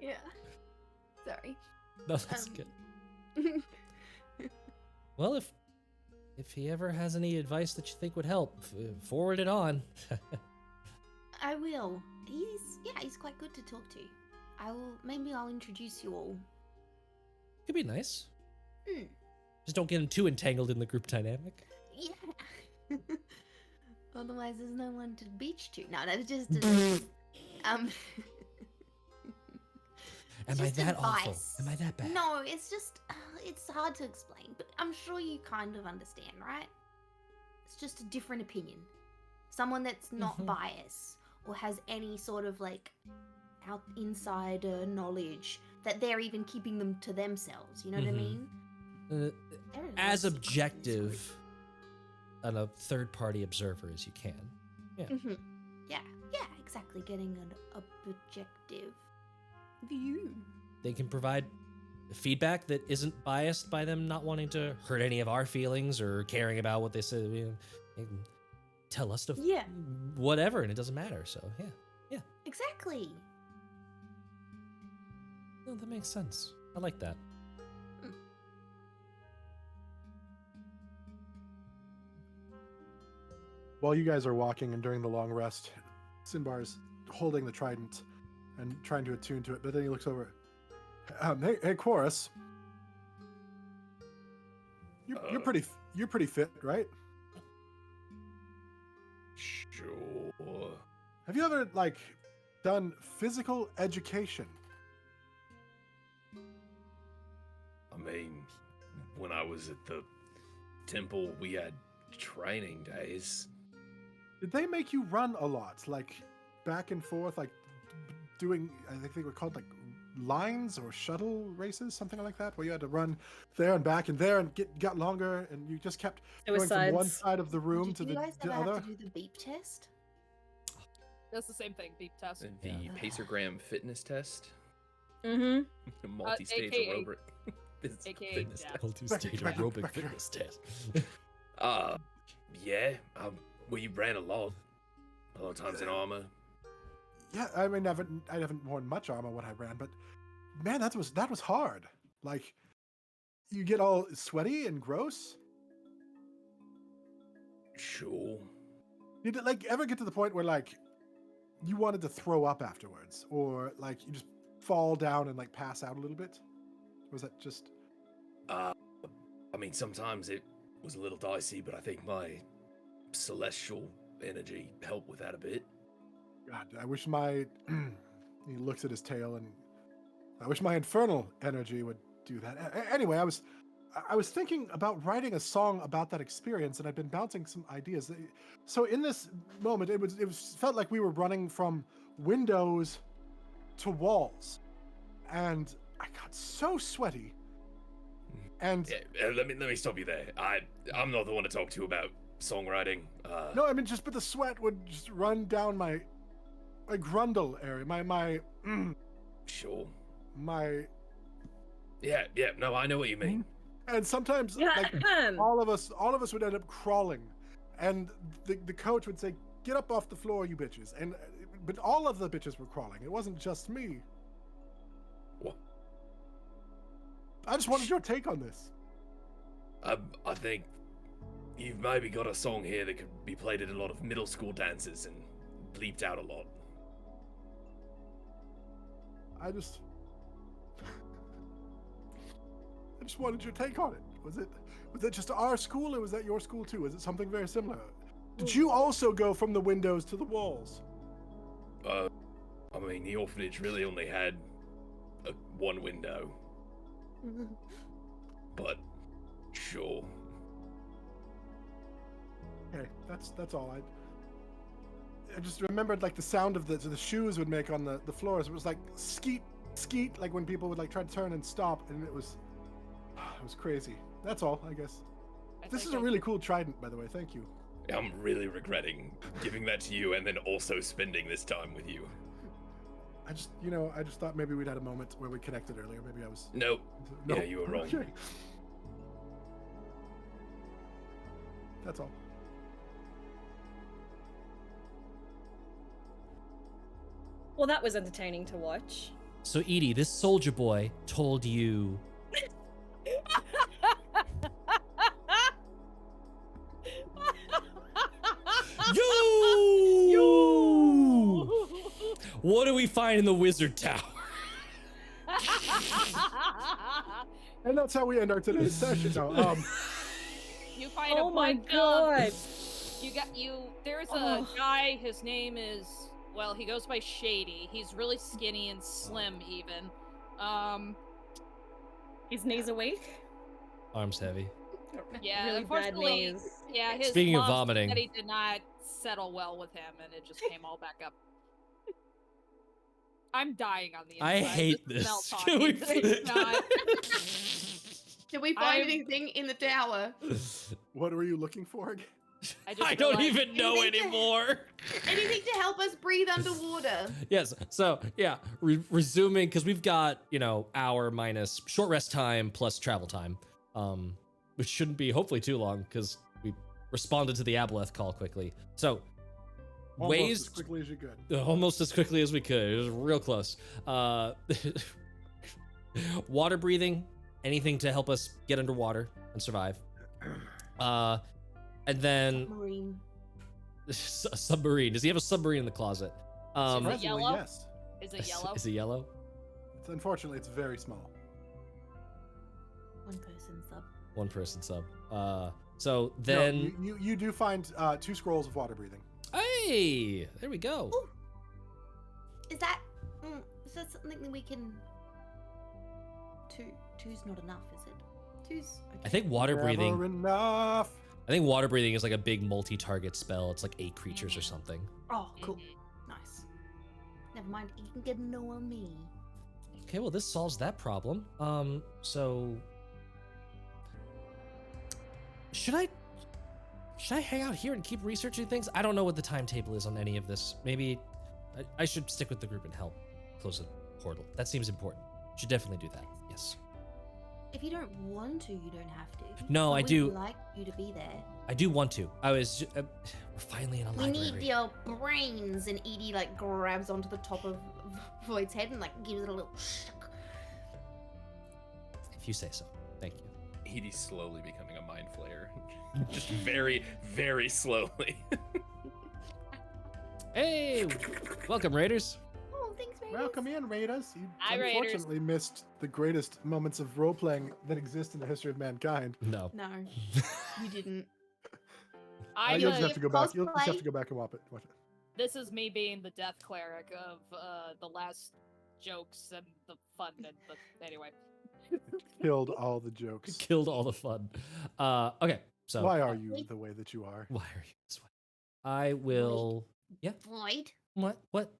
Yeah. Sorry. No, that's good. Well, if he ever has any advice that you think would help, forward it on. I will. He's quite good to talk to. Maybe I'll introduce you all. Could be nice. Hmm. Just don't get him too entangled in the group dynamic. Yeah. Otherwise, there's no one to beach to. No, that's just. Am I just that awful? advice. Am I that bad? No, it's just it's hard to explain, but I'm sure you kind of understand, right? It's just a different opinion. Someone that's not Mhm. biased or has any sort of like out insider knowledge that they're even keeping them to themselves. You know what I Mhm. mean? Uh, There are a lot as of secrets in this group. objective and a third-party observer as you can. Mhm. Yeah, exactly. Getting an objective view. They can provide feedback that isn't biased by them not wanting to hurt any of our feelings or caring about what they say. They can tell us to Yeah. whatever, and it doesn't matter. So yeah, Exactly. no, that makes sense. I like that. While you guys are walking and during the long rest, Sinbar's holding the trident and trying to attune to it, but then he looks over. Hey, Chorus. You're pretty fit, right? Sure. Have you ever like done physical education? I mean, when I was at the temple, we had training days. Did they make you run a lot, like back and forth, like doing? I think they were called like lines or shuttle races, something like that, where you had to run there and back and there and got longer, and you just kept going from one Suicides. side of the room Did to you the guys ever other. have to do the beep test? That's the same thing. Beep test. The Pacergram fitness test. Mm-hmm. Multi-stage AKA aerobic AKA fitness yeah. test. Multi-stage Back- aerobic back- fitness test. Yeah. We ran a lot of times in armor. Yeah, I mean, I haven't worn much armor when I ran, but man, that was hard. Like, you get all sweaty and gross. Sure. Did it like ever get to the point where like you wanted to throw up afterwards, or like you just fall down and like pass out a little bit? Or was that just? I mean, sometimes it was a little dicey, but I think my celestial energy helped with that a bit. God, I wish my. He looks at his tail, and I wish my infernal energy would do that. Anyway, I was thinking about writing a song about that experience, and I've been bouncing some ideas. So in this moment, it felt like we were running from windows to walls, and I got so sweaty. And Yeah, let me stop you there. I'm not the one to talk to you about songwriting. no, I mean but the sweat would just run down my grundle area, Sure. my. Yeah. No, I know what you mean. And sometimes Yeah. like, all of us would end up crawling, and the coach would say, "Get up off the floor, you bitches!" And but all of the bitches were crawling. It wasn't just me. What? I just wanted your take on this. I think you've maybe got a song here that could be played at a lot of middle school dances and bleeped out a lot. I just wanted your take on it. Was it just our school, or was that your school too? Was it something very similar? Did you also go from the windows to the walls? I mean, the orphanage really only had one window, but sure. Okay, that's all. I just remembered like the sound of the shoes would make on the floors. It was like skeet, like when people would like try to turn and stop, and it was crazy. That's all, I guess. This is a really cool trident, by the way. Thank you. I'm really regretting giving that to you and then also spending this time with you. I just thought maybe we'd had a moment where we connected earlier. Maybe I was. Nope. No. Yeah, you were wrong. Okay. That's all. Well, that was entertaining to watch. So Edie, this soldier boy told you. Yo! What do we find in the wizard tower? And that's how we end our today's session. No, You find a Oh my bunch of- god. There's a Oh. guy, his name is, well, he goes by Shady. He's really skinny and slim even. His knees are weak. Arms heavy. Yeah, Really bad unfortunately, knees. yeah, his Speaking of love vomiting. spaghetti did not settle well with him, and it just came all back up. I'm dying on the inside. I hate This is Mel this. talking. Can we- It's not. Did we find I'm- anything in the tower? What were you looking for again? I just I don't realized- even know Anything to- anymore. Anything to help us breathe underwater? Yes. So yeah, resuming because we've got hour minus short rest time plus travel time, which shouldn't be hopefully too long because we responded to the aboleth call quickly. So Almost ways as quickly as you could. almost as quickly as we could. It was real close. Water breathing, anything to help us get underwater and survive. And then Marine. a submarine. Does he have a submarine in the closet? Surprisingly, yellow? yes. Is it yellow? Is it yellow? Unfortunately, it's very small. One person sub. One person sub. So No, then, you do find 2 scrolls of water breathing. hey, there we go. Ooh. Is that something that we can? Two's not enough, is it? Two's. Okay. I think water Never breathing. enough. I think water breathing is like a big multi-target spell. It's like 8 creatures or something. Oh, cool. Mhm. Nice. Never mind. You can get no on me. Okay, well this solves that problem. So should I hang out here and keep researching things? I don't know what the timetable is on any of this. Maybe I should stick with the group and help close the portal. That seems important. Should definitely do that. Yes. If you don't want to, you don't have to. No, But I we'd do. like you to be there. I do want to. We're finally in a We library. need your brains. And Edie like grabs onto the top of Void's head and like gives it a little shook. If you say so. Thank you. Edie's slowly becoming a mind flayer. Just very, very slowly. Hey, welcome Raiders. Oh, thanks very Welcome in, Raiders. You Hi, Raiders. unfortunately missed the greatest moments of role playing that exist in the history of mankind. No. No, you didn't. You'll I just have to go back. You'll just have cosplay. to go back and watch it. This is me being the death cleric of the last jokes and the fun and the anyway. Killed all the jokes. Killed all the fun. Okay, so Why are you the way that you are? why are you this way? I will. Yeah. Void, What? What?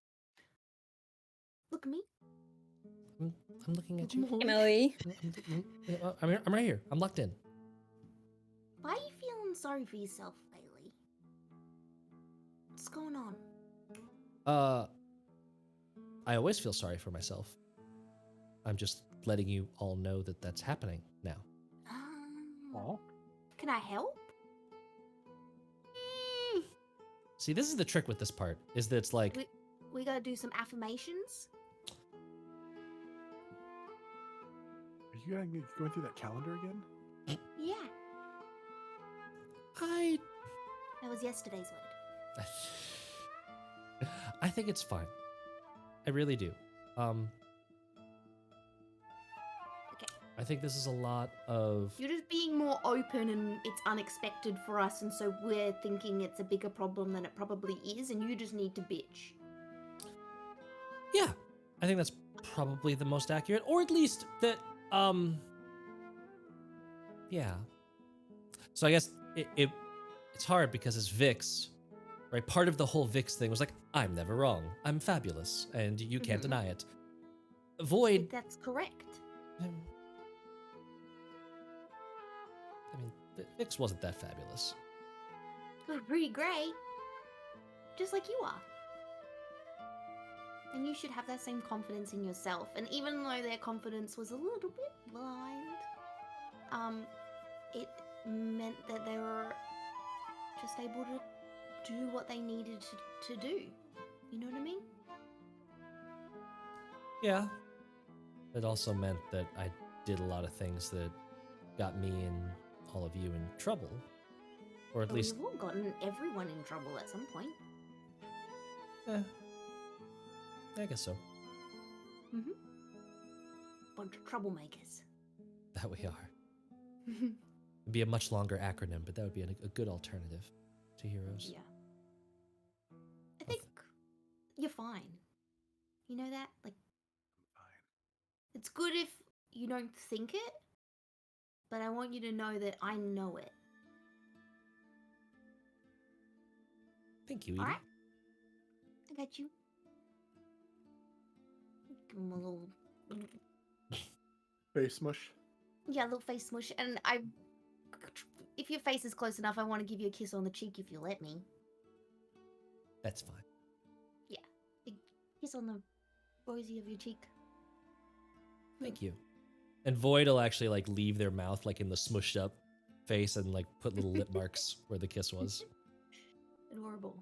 look at me. I'm looking at you. Emily. I'm right here. I'm locked in. Why are you feeling sorry for yourself lately? What's going on? I always feel sorry for myself. I'm just letting you all know that that's happening now. Oh, Can I help? See, this is the trick with this part, is that it's like, We gotta do some affirmations. are you going through that calendar again? Yeah, that was yesterday's word. I think it's fine. I really do. Okay. I think this is a lot of. You're just being more open and it's unexpected for us, and so we're thinking it's a bigger problem than it probably is, and you just need to bitch. Yeah, I think that's probably the most accurate, or at least that. Yeah. So I guess it's hard because it's Vix, right? Part of the whole Vix thing was like, I'm never wrong. I'm fabulous, and you can't Mhm. deny it. I Void. think that's correct. I mean, Vix wasn't that fabulous. You're pretty great. Just like you are. And you should have that same confidence in yourself. And even though their confidence was a little bit blind, it meant that they were just able to do what they needed to do. You know what I mean? Yeah. It also meant that I did a lot of things that got me and all of you in trouble. Or at Well, least, you've all gotten everyone in trouble at some point. I guess so. Mm-hmm. Bunch of troublemakers. That we are. It'd be a much longer acronym, but that would be a good alternative to heroes. Yeah. I think you're fine. You know that? Like, It's good if you don't think it, but I want you to know that I know it. Thank you, Edie. All right? I got you. Give him a little, Face smush. yeah, a little face smush. And if your face is close enough, I want to give you a kiss on the cheek if you let me. That's fine. A kiss on the rosy of your cheek. Thank you. And Void will actually like leave their mouth like in the smushed up face and like put little lip marks where the kiss was. Adorable.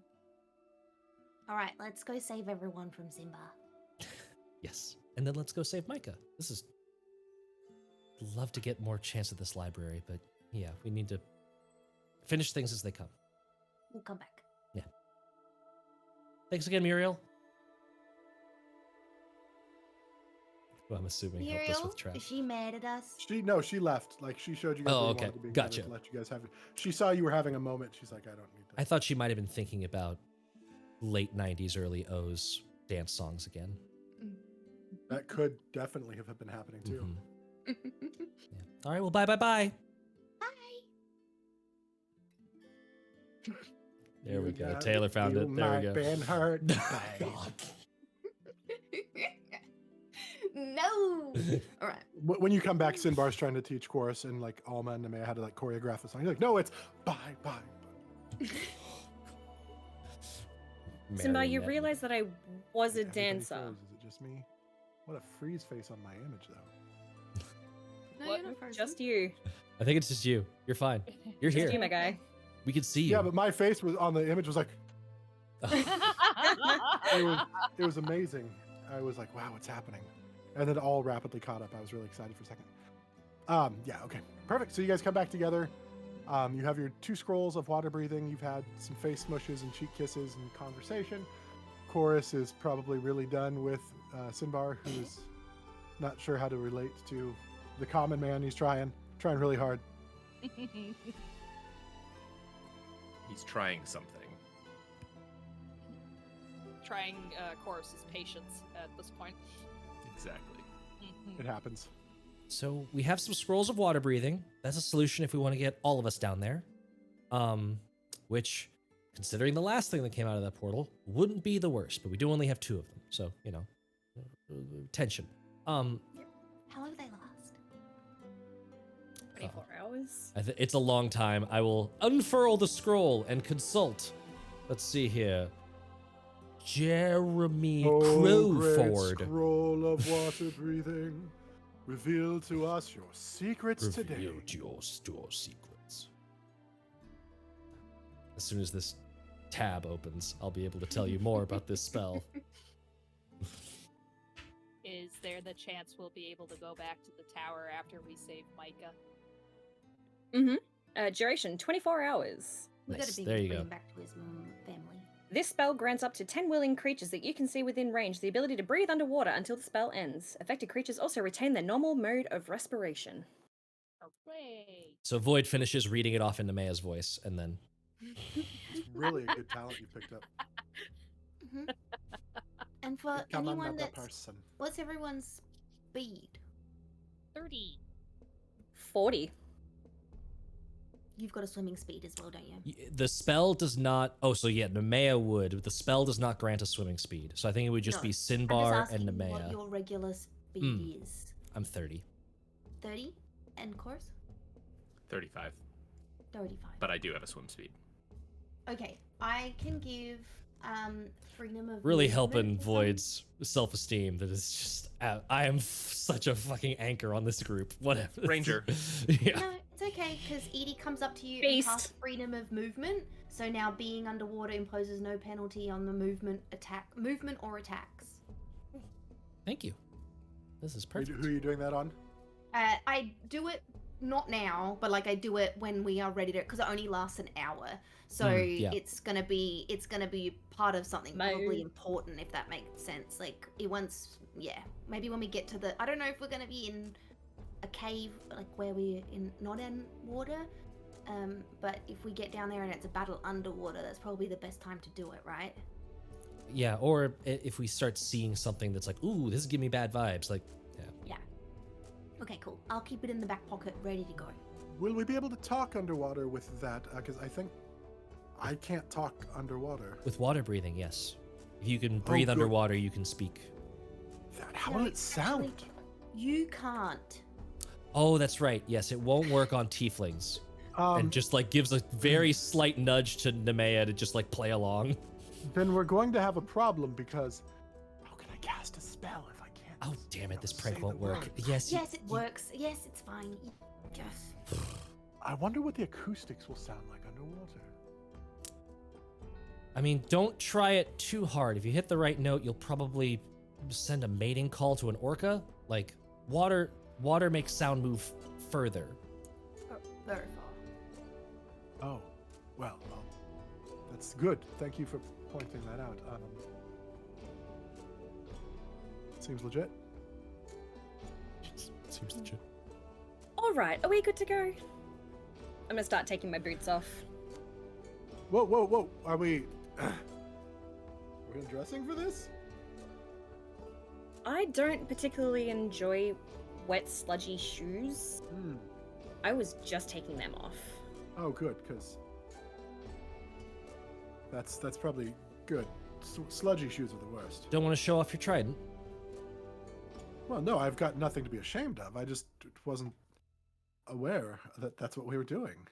All right, let's go save everyone from Simba. Yes. And then let's go save Micah. This is... Love to get more chance at this library, but yeah, we need to finish things as they come. We'll come back. Thanks again, Muriel. Who I'm assuming helped us Muriel, with trap. is she mad at us? She left. Like she showed you guys Oh, where you okay. wanted to be. Gotcha. To let you guys have it. She saw you were having a moment. She's like, I don't need to. I thought she might have been thinking about late 90s, early O's dance songs again. That could definitely have been happening too. Mhm. Yeah. All right, well, bye. Bye. There we You go. got Taylor it. found You it. There we might go. been hurt. No. All right. When you come back, Sinbar's trying to teach chorus, and like Alma and Nemea had to like choreograph the song. You're like, no, it's bye, bye. Simba, you Marionette. realize that I was a Everybody dancer. froze. Is it just me? What a freeze face on my image, though. No, What? you're not frozen. Just you. I think it's just you. You're fine. You're Just here. you, my guy. We can see you. Yeah, but my face was on the image was like, it was amazing. I was like, wow, what's happening? And then it all rapidly caught up. I was really excited for a second. Yeah, okay. Perfect. So you guys come back together. You have your 2 scrolls of water breathing. You've had some face smushes and cheek kisses and conversation. Chorus is probably really done with Sinbar, who's not sure how to relate to the common man. He's trying really hard. He's trying something. Trying Chorus's patience at this point. Exactly. It happens. So we have some scrolls of water breathing. That's a solution if we want to get all of us down there. Which, considering the last thing that came out of that portal, wouldn't be the worst. But we do only have 2 of them, so you know, tension. How long do they last? 24 hours. It's a long time. I will unfurl the scroll and consult. Let's see here. Jeremy Oh, great Crowford. scroll of water breathing, reveal to us your secrets today. Revealed your secrets. As soon as this tab opens, I'll be able to tell you more about this spell. Is there the chance we'll be able to go back to the tower after we save Micah? Duration 24 hours. We Nice, gotta there you bring go. him back to his family. This spell grants up to 10 willing creatures that you can see within range the ability to breathe underwater until the spell ends. Affected creatures also retain their normal mode of respiration. Hooray! So Void finishes reading it off into Maya's voice, and then It's really a good talent you picked up. hmm And for Come on, anyone another that's... person. What's everyone's speed? 30. 40. You've got a swimming speed as well, don't you? the spell does not. Oh, so yeah, Nemea would. But the spell does not grant a swimming speed. So I think it would just No, be I'm just Sinbar asking and what Nemea. your regular speed is. I'm 30. 30? And course? 35. 35. But I do have a swim speed. Okay, I can give freedom of Really movement helping to some- Void's self-esteem. That is just. I am such a fucking anchor on this group. Whatever. Ranger. Yeah. No, it's okay, because Edie comes up to you Beast. and casts freedom of movement. So now being underwater imposes no penalty on the movement or attacks. Thank you. This is Who are perfect. you doing that on? I do it not now, but like I do it when we are ready to, because it only lasts an hour. So yeah. it's gonna be part of something probably Mode. important, if that makes sense. Like maybe when we get to the, I don't know if we're gonna be in a cave like where we're not in water. But if we get down there and it's a battle underwater, that's probably the best time to do it, right? Yeah, or if we start seeing something that's like, ooh, this is giving me bad vibes. Like, yeah. Yeah. I'll keep it in the back pocket, ready to go. Will we be able to talk underwater with that? Because I think I can't talk underwater. With water breathing, yes. If you can breathe good. underwater, you can speak. How No, will it sound? actually, you can't. Oh, that's right. Yes, it won't work on tieflings. And just like gives a very slight nudge to Nemea to just like play along. Then we're going to have a problem because how can I cast a spell if I can't? Oh, damn it, this prank say won't the work. word? Yes, Yes, it works. Yes, it's fine. Yes. I wonder what the acoustics will sound like underwater. I mean, don't try it too hard. If you hit the right note, you'll probably send a mating call to an orca. Like, water makes sound move further. Very far. Oh, well, that's good. Thank you for pointing that out. Seems legit. Seems legit. All right, are we good to go? I'm gonna start taking my boots off. Whoa! Are we? We're dressing for this? I don't particularly enjoy wet, sludgy shoes. I was just taking them off. Oh, good, because that's probably good. Sludgy shoes are the worst. Don't want to show off your trident? Well, no, I've got nothing to be ashamed of. I just wasn't aware that that's what we were doing.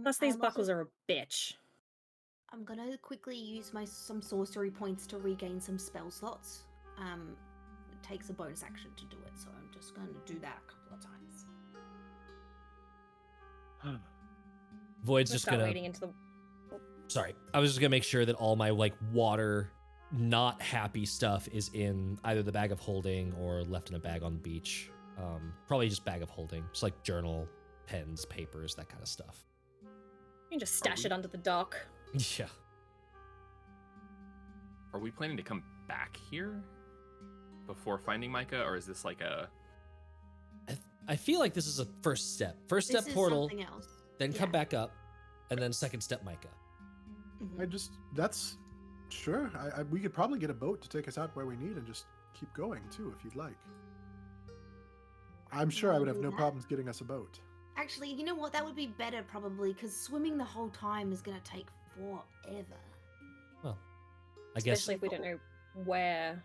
Plus, these buckles are a bitch. I'm gonna quickly use some sorcery points to regain some spell slots. It takes a bonus action to do it, so I'm just going to do that a couple of times. Void's Let's just start gonna. wading into the. Sorry, I was just gonna make sure that all my like water, not happy stuff is in either the bag of holding or left in a bag on the beach. Probably just bag of holding, just like journal, pens, papers, that kind of stuff. You can just stash it under the dock. Yeah. Are we planning to come back here before finding Micah, or is this like a? I feel like this is a first step. First This step is portal, something else. then come Yeah. back up, and then second step Micah. Mhm. That's sure. We could probably get a boat to take us out where we need and just keep going too, if you'd like. I'm sure I would have do no that? problems getting us a boat. Actually, you know what? That would be better probably, because swimming the whole time is going to take forever. Well, I guess Especially if we don't know where.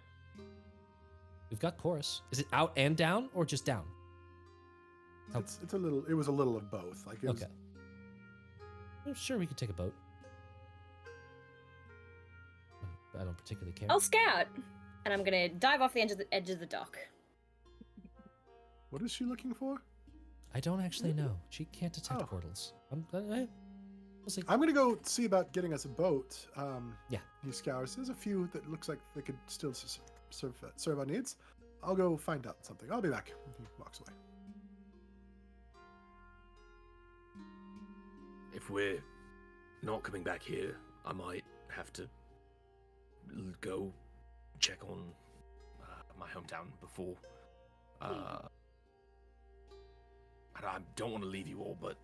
we've got chorus. Is it out and down, or just down? Oh. It's a little. It was a little of both. Like it was, Okay. I'm sure we could take a boat. I don't particularly care. I'll scout, and I'm gonna dive off the edge of the dock. What is she looking for? I don't actually know. She can't detect Oh. portals. We'll see. I'm gonna go see about getting us a boat. Yeah. He scours. There's a few that looks like they could still serve our needs. I'll go find out something. I'll be back. He walks away. If we're not coming back here, I might have to go check on my hometown before. And I don't want to leave you all, but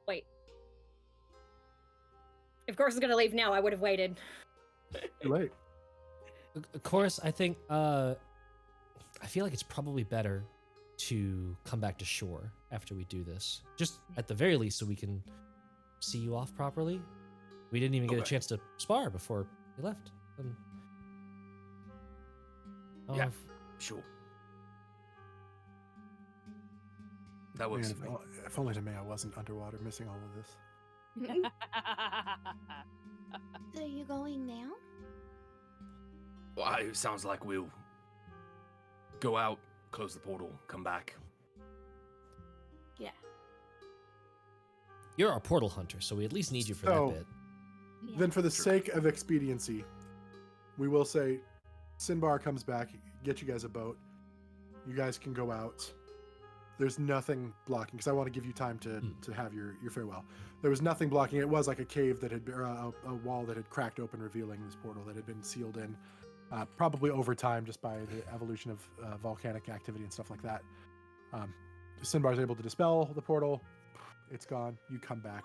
Wait. If Chorus is gonna leave now, I would have waited. Too late. Of course, I think I feel like it's probably better to come back to shore after we do this. Just at the very least so we can see you off properly. We didn't even get a Okay. chance to spar before we left. And I don't Yeah. know if- sure. That works for me. If only Nemea wasn't underwater, missing all of this. So you're going now? Well, it sounds like we'll go out, close the portal, come back. Yeah. You're our portal hunter, so we at least need you for So- that bit. Yeah. Then, for the Sure. sake of expediency, we will say Sinbar comes back, get you guys a boat. You guys can go out. There's nothing blocking, because I want to give you time to have your farewell. There was nothing blocking. It was like a cave that had been, a wall that had cracked open, revealing this portal that had been sealed in, probably over time, just by the evolution of volcanic activity and stuff like that. Sinbar's able to dispel the portal. It's gone. You come back.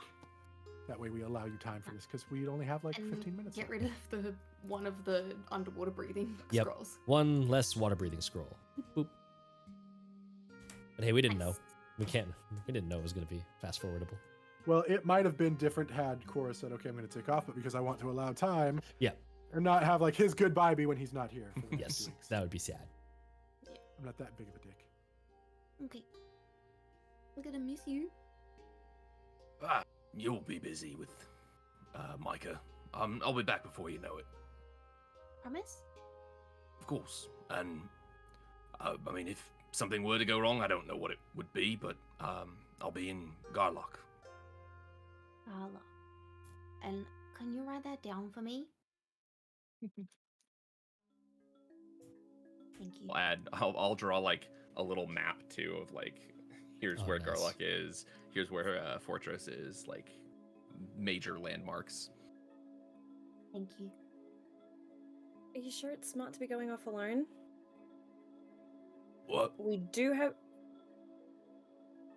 That way we allow you time for this, because we only have like And 15 minutes Get left. rid of the one of the underwater breathing Yep. scrolls. One less water breathing scroll. Boop. But hey, we didn't know. Nice. We didn't know it was going to be fast forwardable. Well, it might have been different had Cora said, "Okay, I'm going to take off," but because I want to allow time, Yeah. and not have like his goodbye be when he's not here. For the next 2 Yes, weeks. that would be sad. I'm not that big of a dick. Okay. We're gonna miss you. You'll be busy with Micah. I'll be back before you know it. Promise? Of course. And I mean, if something were to go wrong, I don't know what it would be, but I'll be in Garlock. Carla. And can you write that down for me? Thank you. I'll draw like a little map too of like here's Oh, where nice. Garlock is, here's where Fortress is, like major landmarks. Thank you. Are you sure it's smart to be going off alone? What? We do have.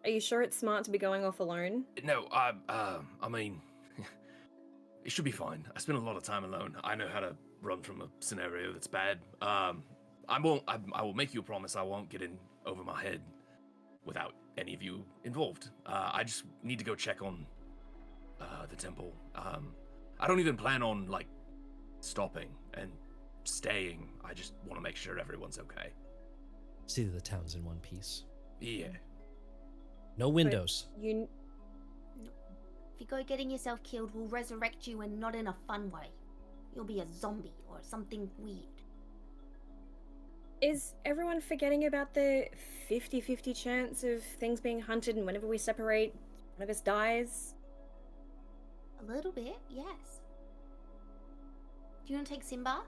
Are you sure it's smart to be going off alone? No, I mean, it should be fine. I spend a lot of time alone. I know how to run from a scenario that's bad. I will make you a promise I won't get in over my head without any of you involved. I just need to go check on the temple. I don't even plan on like stopping and staying. I just want to make sure everyone's okay. See that the town's in one piece. Yeah. No windows. You. If you go getting yourself killed, we'll resurrect you and not in a fun way. You'll be a zombie or something weird. Is everyone forgetting about the 50-50 chance of things being hunted and whenever we separate, one of us dies? A little bit, yes. Do you want to take Simba?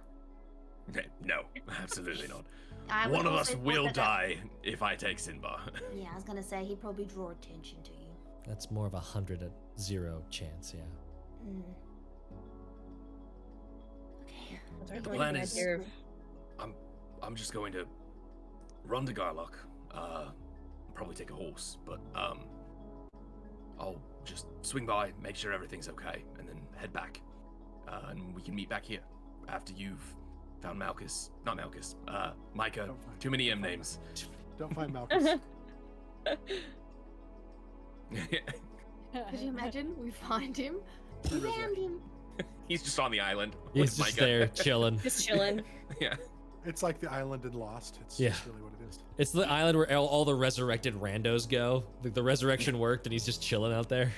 No, absolutely not. I would One of us also thought will that die if I take Sinbad. Yeah, I was gonna say he'd probably draw attention to you. That's more of 100-0 chance, yeah. Mm. Okay. I don't The like plan the is- idea of- I'm just going to run to Garlock. Probably take a horse, but I'll just swing by, make sure everything's okay, and then head back. And we can meet back here after you've found Malchus. Not Malchus. Micah. Don't find- Too many don't M find- names. Don't find Malchus. Could you imagine? We find him. We found him. He's just on the island. He's with just Micah. there chilling. Just chilling. Yeah. It's like the island in Lost. It's Yeah. just really what it is. It's the island where all the resurrected randos go. The resurrection worked and he's just chilling out there.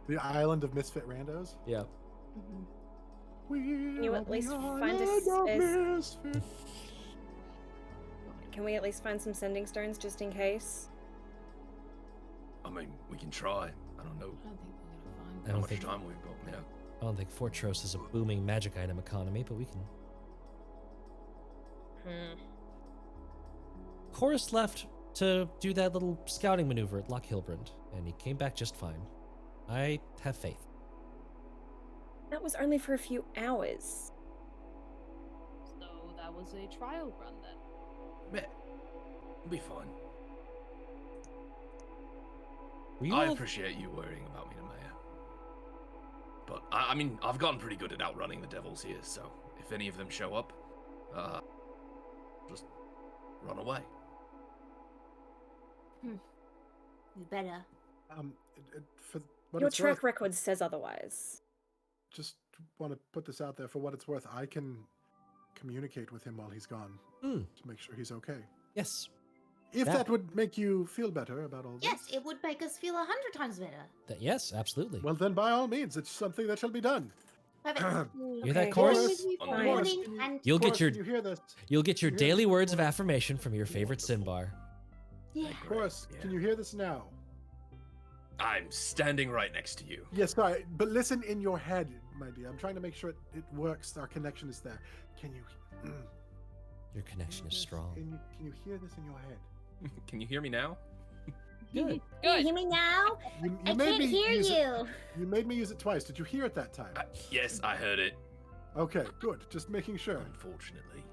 The island of misfit randos. Yeah. Can you at least find Can we at least find some sending stones just in case? I mean, we can try. I don't know I don't think we're gonna find I how don't much think time we've got now. I don't think Fortress is a booming magic item economy, but we can. Chorus left to do that little scouting maneuver at Loch Hilbrand, and he came back just fine. I have faith. That was only for a few hours. So that was a trial run then. Yeah, it'll be fine. Were you I all- appreciate you worrying about me, Maya. But I mean, I've gotten pretty good at outrunning the devils here, so if any of them show up, just run away. We better. For what Your it's track worth, record says otherwise. just want to put this out there for what it's worth. I can communicate with him while he's gone Hmm. to make sure he's okay. Yes. If Yeah. that would make you feel better about all Yes, this. it would make us feel 100 times better. Yes, absolutely. Well, then by all means, it's something that shall be done. Perfect. You hear that, Okay. Chorus? Going with you for Fine. morning Chorus, and You'll get Chorus, your can you hear this? you'll get your Yes, daily words of Chorus. affirmation from your favorite Simbar. yeah. Chorus, Yeah. can you hear this now? I'm standing right next to you. Yes, sorry, but listen in your head, my dear. I'm trying to make sure it works. Our connection is there. Can you? Your connection is Yes, strong. Can you hear this in your head? Can you hear me now? Good. Can you Good. hear me now? You I made can't me hear use it- you. You made me use it twice. Did you hear it that time? Yes, I heard it. Okay, good. Just making sure. Unfortunately.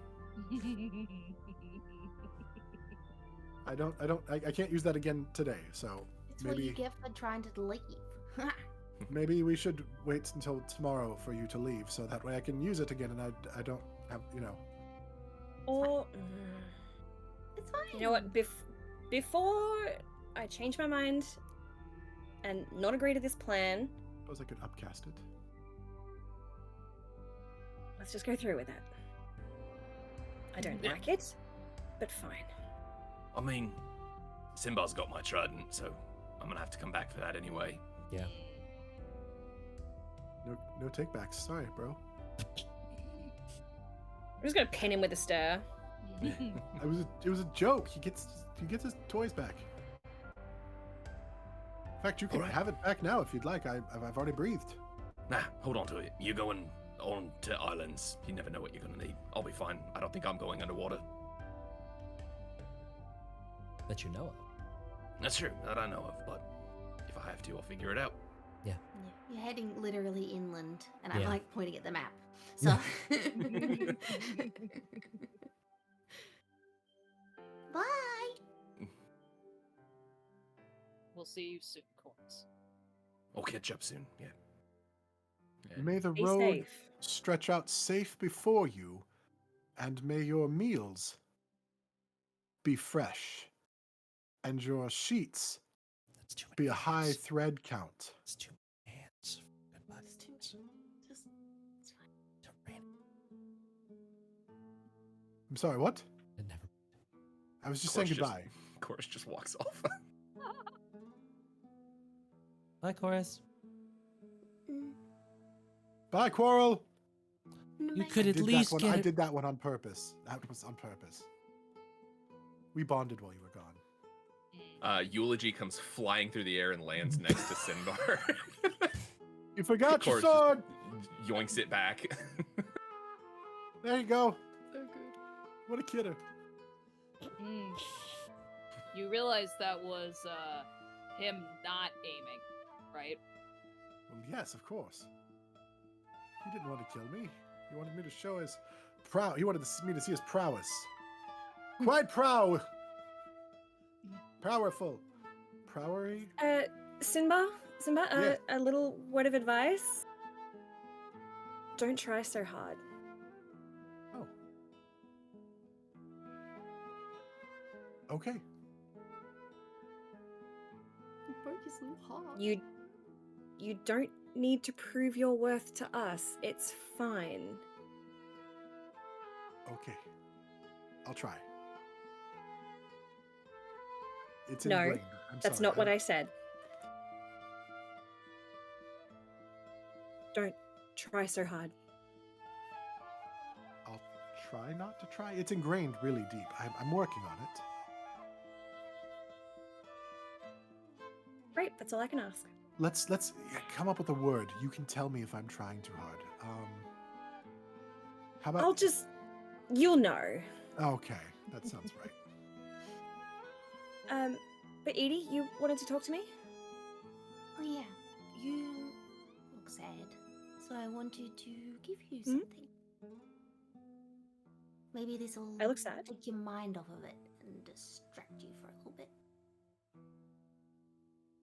I can't use that again today. So It's what you maybe get for trying to leave. maybe we should wait until tomorrow for you to leave, so that way I can use it again, and I don't have Or It's fine. you know what? before I change my mind and not agree to this plan, Suppose I could upcast it. let's just go through with it. I don't Yeah. like it, but fine. I mean, Simba's got my trident, so I'm gonna have to come back for that anyway. Yeah. No takebacks. Sorry, bro. I'm just gonna pin him with a stare. It was a joke. He gets his toys back. In fact, you can Alright. have it back now if you'd like. I've already breathed. Nah, hold on to it. You're going on to islands. You never know what you're gonna need. I'll be fine. I don't think I'm going underwater. That you know of. That's true. That I know of, but if I have to, I'll figure it out. Yeah, you're heading literally inland, and Yeah. I'm like pointing at the map. So. Bye. We'll see you soon, Corns. I'll catch up soon. Yeah. May the Be road safe. stretch out safe before you, and may your meals be fresh, and your sheets That's too many be a high hands. thread count. It's too many hands. Goodbye. It's too much. Just, it's fine. To rain. I'm sorry, what? It never. I was just Of course, saying goodbye. Chorus just walks off. Bye, chorus. Mm, Bye, Quarrel. no, You mate. could I at did least that one. get I it. did that one on purpose. That was on purpose. We bonded while you were gone. Eulogy comes flying through the air and lands next to Sinbar. You forgot your Chorus just sword. yoinks it back. There you go. So good. What a kidder. Mm. You realize that was him not aiming, right? Well, yes, of course. He didn't want to kill me. He wanted me to show his He wanted me to see his prowess. Quite powerful. Prowery? Simba, Yeah. a little word of advice. Don't try so hard. Oh. Okay. You broke his little heart. You don't need to prove your worth to us. It's fine. Okay. I'll try. It's No, ingrained. That's not what I said. Don't try so hard. I'll try not to try. It's ingrained really deep. I'm working on it. Great, that's all I can ask. Let's come up with a word. You can tell me if I'm trying too hard. How about? You'll know. Okay, that sounds right. But Edie, you wanted to talk to me? Oh yeah, you look sad, so I wanted to give you Mhm. something. Maybe this will I look sad. take your mind off of it and distract you for a little bit.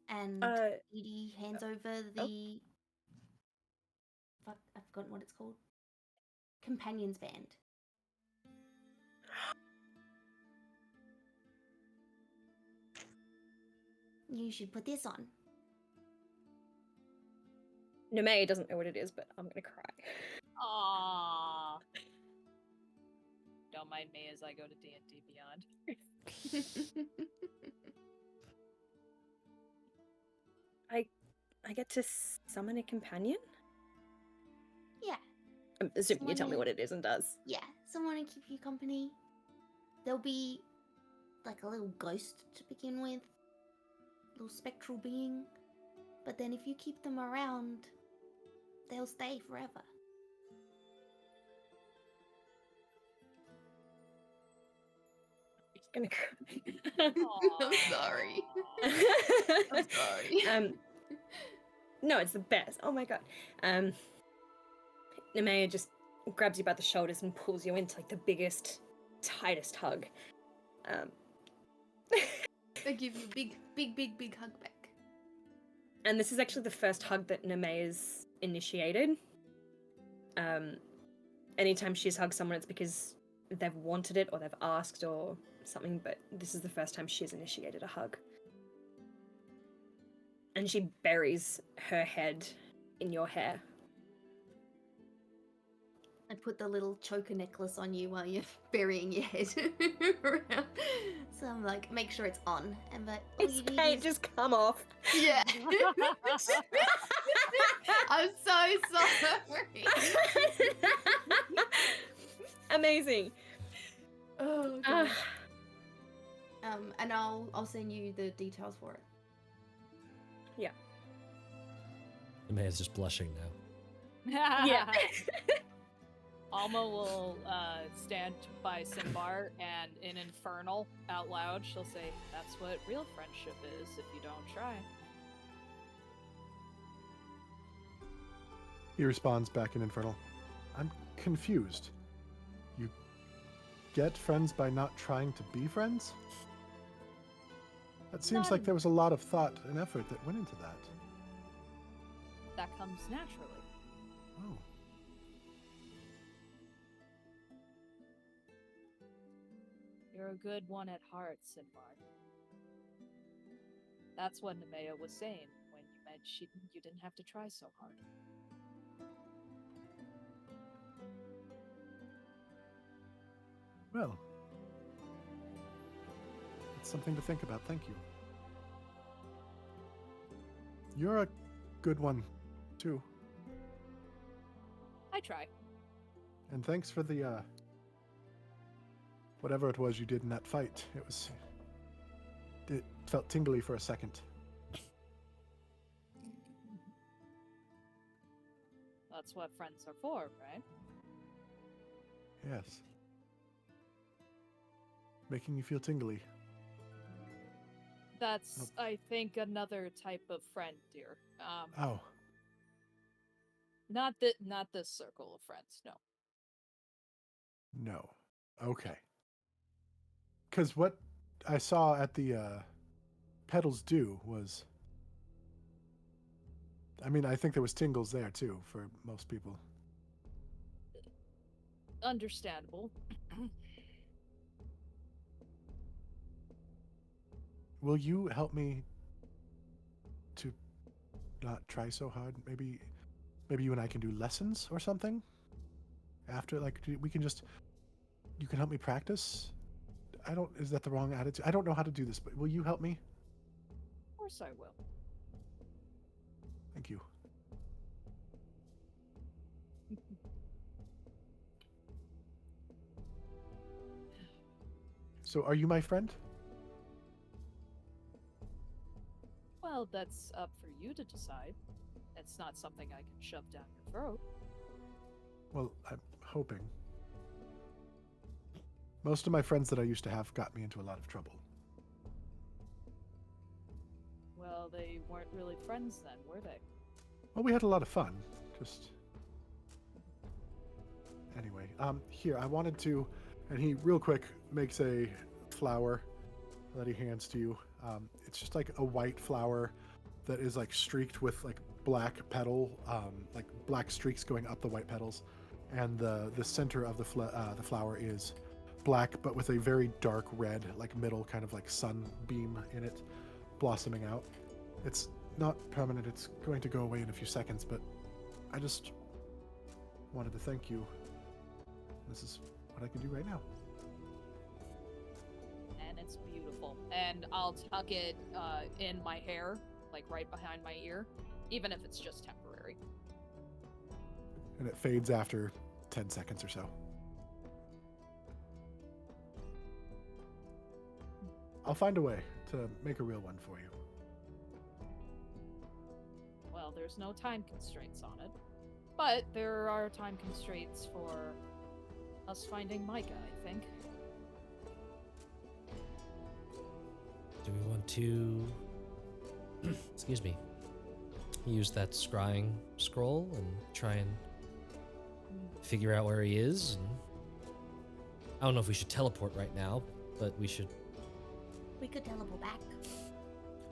And Edie hands over the fuck, I've forgotten what it's called. Companion's band. You should put this on. Nemea doesn't know what it is, but I'm gonna cry. Aww. Don't mind me as I go to D&D Beyond. I get to summon a companion? Yeah, I'm assuming you tell me Someone- what it is and does. yeah, someone to keep you company. There'll be like a little ghost to begin with, little spectral being. But then if you keep them around, they'll stay forever. I'm gonna cry. I'm sorry. I'm sorry. No, it's the best. Oh my god. Nemea just grabs you by the shoulders and pulls you into like the biggest, tightest hug. I give you a big hug back. And this is actually the first hug that Nemea's initiated. Anytime she's hugged someone, it's because they've wanted it or they've asked or something, but this is the first time she's initiated a hug. And she buries her head in your hair. I put the little choker necklace on you while you're burying your head around. So I'm like, make sure it's on. And but all It's you need can't is- just come off. Yeah. I'm so sorry. Amazing. Oh Ah, god. And I'll send you the details for it. The man's just blushing now. yeah. Alma will stand by Simbar and in Infernal out loud, she'll say, "That's what real friendship is if you don't try." He responds back in Infernal. I'm confused. You get friends by not trying to be friends? That seems like there was a lot of thought and effort that went into that. That comes naturally. Oh. You're a good one at heart, Simbar. That's what Nemea was saying when you meant you didn't have to try so hard. Well. It's something to think about, thank you. You're a good one, too. I try. And thanks for the, whatever it was you did in that fight. It felt tingly for a second. That's what friends are for, right? Yes. Making you feel tingly. That's, I think, another type of friend, dear. Oh. Not this circle of friends, no. No. Okay. Because what I saw at the Petals Do was... I mean, I think there was tingles there, too, for most people. Understandable. Will you help me to not try so hard? Maybe you and I can do lessons or something? After, like, we can just... You can help me practice? Is that the wrong attitude? I don't know how to do this, but will you help me? Of course I will. Thank you. So, are you my friend? Well, that's up for you to decide. It's not something I can shove down your throat. Well, I'm hoping. Most of my friends that I used to have got me into a lot of trouble. Well, they weren't really friends then, were they? Well, we had a lot of fun. Just... Anyway, here, I wanted to... And he, real quick, makes a flower that he hands to you. It's just like a white flower that is like streaked with like black petal, like black streaks going up the white petals. And the center of the flower is black, but with a very dark red, like middle kind of like sunbeam in it, blossoming out. It's not permanent, it's going to go away in a few seconds, but I just wanted to thank you. This is what I can do right now. And it's beautiful. And I'll tuck it in my hair, like right behind my ear, even if it's just temporary. And it fades after 10 seconds or so. I'll find a way to make a real one for you. Well, there's no time constraints on it. But there are time constraints for us finding Micah, I think. Do we want to, excuse me, use that scrying scroll and try and figure out where he is? And I don't know if we should teleport right now, but we should. We could teleport back.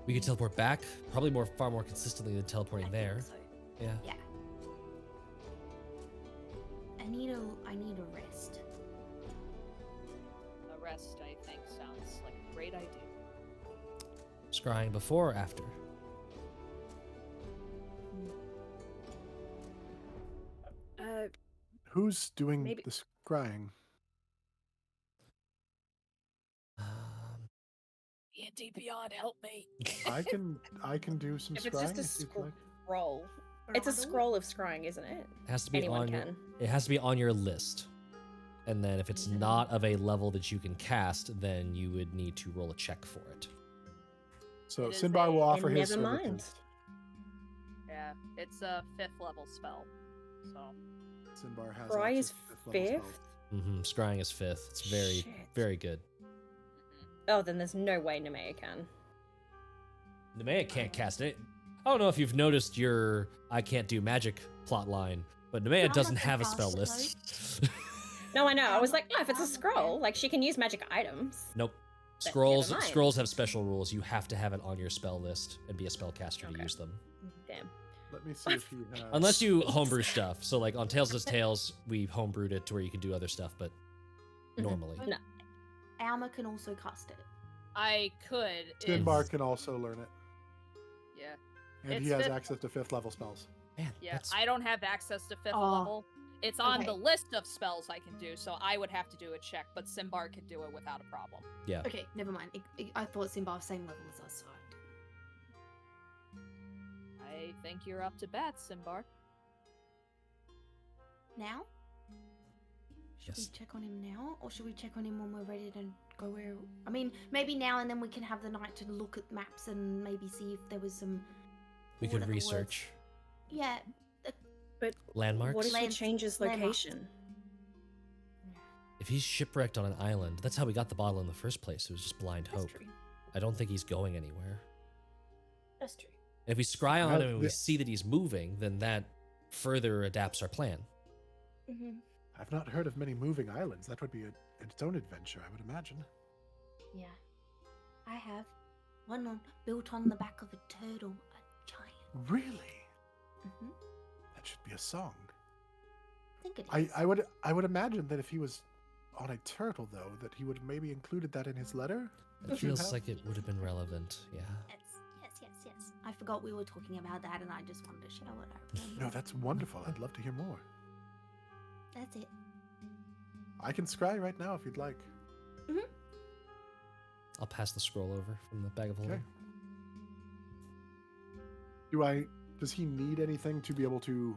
We could teleport back, probably far more consistently than teleporting I there. think so. Yeah. Yeah. I need a rest. The rest, I think, sounds scrying before or after? Who's doing Maybe- the scrying? D&D Beyond, help me. I can do some If it's just scrying a if you'd like. scroll, it's a scroll of scrying, isn't it? It has to be Anyone on your, can. it has to be on your list. And then if it's not of a level that you can cast, then you would need to roll a check for it. So It is Sinbar will a- offer And his never mind. services. Yeah, it's a 5th level spell. So Sinbar has Scry access is to fifth level fifth. spells. Scrying is 5th. It's very, Shit. very good. Oh, then there's no way Nemea can. Nemea can't cast it. I don't know if you've noticed your I can't do magic plot line, but Nemea Not doesn't like a have a spell caster, list. No, I know. I was Um, like, no, if it's a scroll, like she can use magic items. Nope. But Scrolls never mind. scrolls have special rules. You have to have it on your spell list and be a spellcaster to Okay. use them. Damn. Let me see if he has. Unless you homebrew stuff. So like on Tales of Tales, we homebrewed it to where you can do other stuff, but Mhm. normally. No. Alma can also cast it. I could. Sinbar it's- can also learn it, Yeah. and he It's has fifth- access to 5th level spells. Man, Yeah, that's I don't have access to 5th Oh, level. It's on okay. the list of spells I can do, so I would have to do a check, but Simbar could do it without a problem. yeah. Okay, never mind. I thought Simba was same level as us, so. I think you're up to bat, Simbar. Now? Should Yes. we check on him now, or should we check on him when we're ready to go where? I mean, maybe now and then we can have the night to look at maps and maybe see if there was some. We could whatever words. research Yeah. But landmarks. what if he Lands- changes landmarks. location? If he's shipwrecked on an island, that's how we got the bottle in the first place. It was just blind That's hope. true. I don't think he's going anywhere. That's true. If we scry on Well, him and we the- see that he's moving, then that further adapts our plan. Mm-hmm. I've not heard of many moving islands. That would be its own adventure, I would imagine. Yeah, I have one built on the back of a turtle, a giant. Really? Mm-hmm. That should be a song. I think it is. I would imagine that if he was on a turtle, though, that he would maybe included that in his letter. It If you feels have- like it would have been relevant. Yeah. Yes. I forgot we were talking about that, and I just wanted to share what I remember. No, that's wonderful. I'd love to hear more. That's it. I can scry right now if you'd like. I'll pass the scroll over from the bag of holding. Okay. Does he need anything to be able to?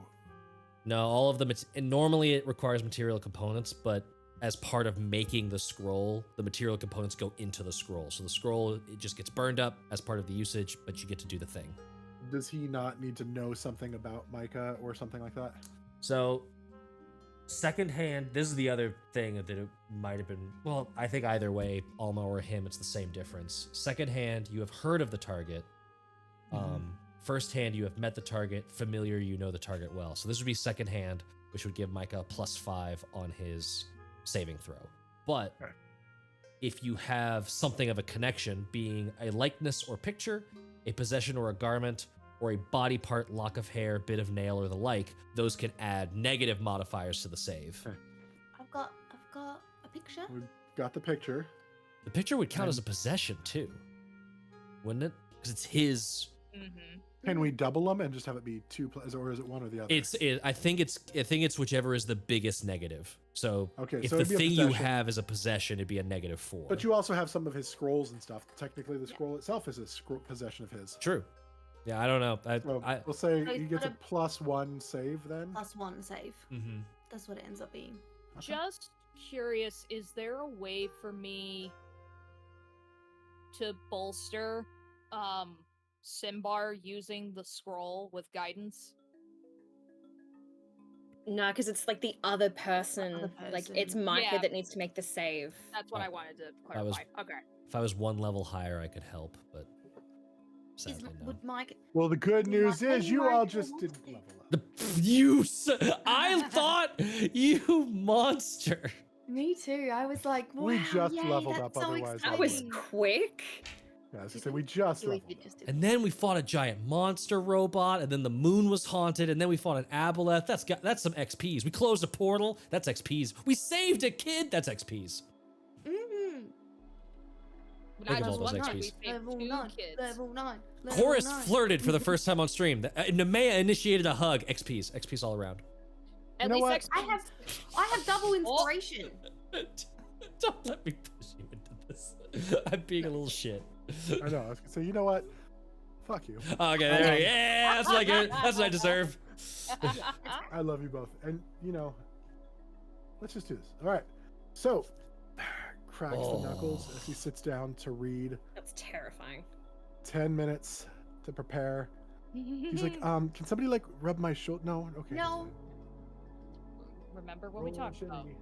No, all of them. And normally it requires material components, but as part of making the scroll, the material components go into the scroll. So the scroll, it just gets burned up as part of the usage, but you get to do the thing. Does he not need to know something about Micah or something like that? So, secondhand, this is the other thing that it might have been. Well, I think either way, Alma or him, it's the same difference. Secondhand, you have heard of the target. Firsthand, you have met the target. Familiar, you know the target well. So this would be secondhand, which would give Micah +5 on his saving throw. But Okay. if you have something of a connection, being a likeness or picture, a possession or a garment, or a body part, lock of hair, bit of nail, or the like, those can add negative modifiers to the save. Okay. I've got a picture. We've got the picture. The picture would count as a possession too, wouldn't it? Because it's his. Mm-hmm. Can we double them and just have it be two, or is it one or the other? I think it's whichever is the biggest negative. So Okay, if so the it'd be a thing you possession. have is a possession, it'd be a -4. But you also have some of his scrolls and stuff. Technically, the scroll itself is a possession of his. True. Yeah, I don't know. So I we'll say So he he's gets a got +1 save then. +1 save. Mhm. That's what it ends up being. Okay. Just curious, is there a way for me to bolster Simbar using the scroll with guidance? No, because it's like the other person. Like it's person. Micah Yeah. that needs to make the save. That's what Oh. I wanted to I was- clarify. Okay. If I was one level higher, I could help, but Is, sadly no. would Mike? Well, the good Would news Micah- is you Micah all just want didn't to? level up. I thought you monster. Me too. I was like, wow, We just yay, leveled that's up, so otherwise That was exciting. quick. Yeah, I was gonna say we just You leveled did up. just did. And then we fought a giant monster robot, and then the moon was haunted, and then we fought an aboleth. That's some XPs. We closed a portal. That's XPs. We saved a kid. That's XPs. Mhm. But Think I of all just those wonder if we XPs. saved Level 2 9. kids. Level 9. Chorus flirted for the first time on stream. Nemea initiated a hug. XPs all around. At You know least what? XPs. I have double inspiration. Don't let me push you into this. I'm being a little shit. I know. I was gonna say, you know what? Fuck you. Okay, there we go. Yeah, that's what I get. That's what I deserve. I love you both, and you know, let's just do this. All right. So, cracks the knuckles as he sits down to read. That's terrifying. 10 minutes to prepare. He's like, can somebody like rub my shoulder? No. Okay. No. Remember what we Roll talked about. infinity.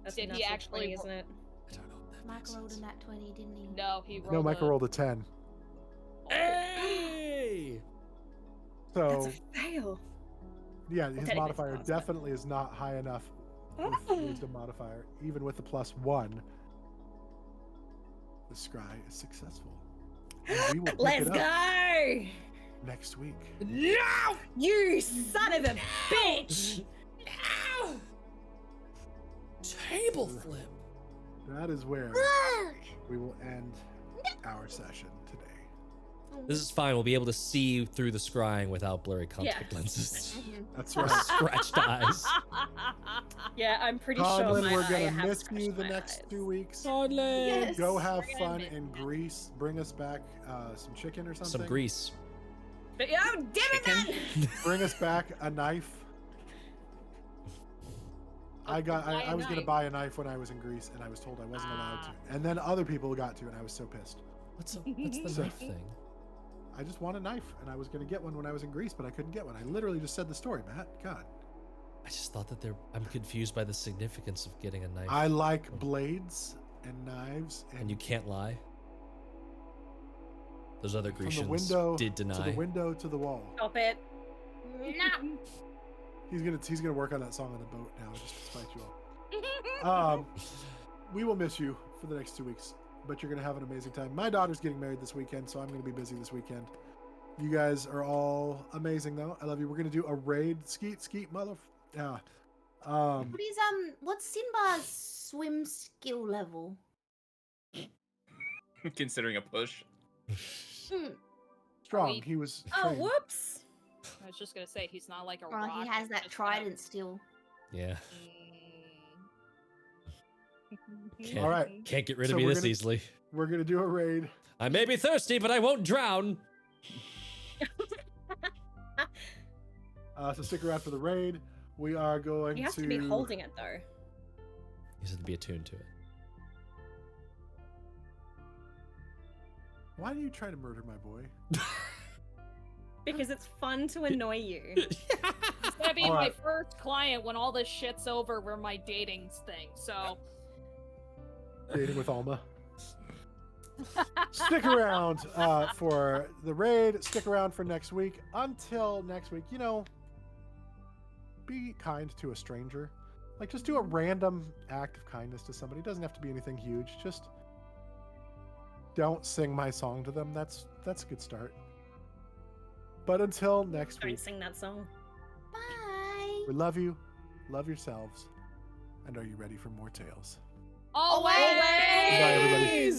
That's Did a he natural actually 20, ro- isn't it? I don't know what that Michael rolled a nat 20, didn't he? No, he rolled No, Michael a... rolled a 10. Hey! That's So a fail. yeah, Well, his technically modifier it's a plus, but- definitely is not high enough with the wisdom modifier, even with the +1. The scry is successful. And we will pick Let's it up go! next week. No! You son of a bitch! No! Table flip. That is where Look! we will end our session today. This is fine. We'll be able to see through the scrying without blurry contact Yeah. lenses. That's Or right. scratched eyes. Yeah, I'm pretty Conlon, sure my we're eye gonna has miss scratched you the my next eyes. 2 weeks. Conlon. Yes. Go have We're gonna fun miss in Greece. Bring us back some chicken or something. Some grease. But, oh, damn it, man! Bring us back a knife. I buy a was gonna knife. buy a knife when I was in Greece, and I was told I wasn't allowed to. And then other people got to, and I was so pissed. What's the So- knife thing? I just want a knife, and I was gonna get one when I was in Greece, but I couldn't get one. I literally just said the story, Matt. God. I just thought that I'm confused by the significance of getting a knife. I like blades and knives, and you can't lie. Those other from the Grecians window did to the deny. window to the wall. Stop it. No. He's gonna work on that song on the boat now, just to spite you all. We will miss you for the next 2 weeks, but you're gonna have an amazing time. My daughter's getting married this weekend, so I'm gonna be busy this weekend. You guys are all amazing, though. I love you. We're gonna do a raid. Skeet, mother. Yeah. What's Sinbad's swim skill level? Considering a push. Strong. we- He was. Oh, trained. woops. I was just gonna say he's not like a Well, rock. he has he's that just gonna- trident still. Yeah. Mm. Can't, All right. Can't get rid So of me we're this gonna- easily. We're gonna do a raid. I may be thirsty, but I won't drown. So stick around for the raid. We are going You have to be holding it, though. You just have to be attuned to it. Why do you try to murder my boy? Because it's fun to annoy you. He's gonna be All my right. first client when all this shit's over for my dating thing. So Dating with Alma. Stick around for the raid. Stick around for next week. Until next week, be kind to a stranger. Like, just do a random act of kindness to somebody. It doesn't have to be anything huge. Just don't sing my song to them. That's a good start. But until next Don't week, sing that song. Bye. we love you, love yourselves, and are you ready for more tales? always. Bye, everybody. Bye.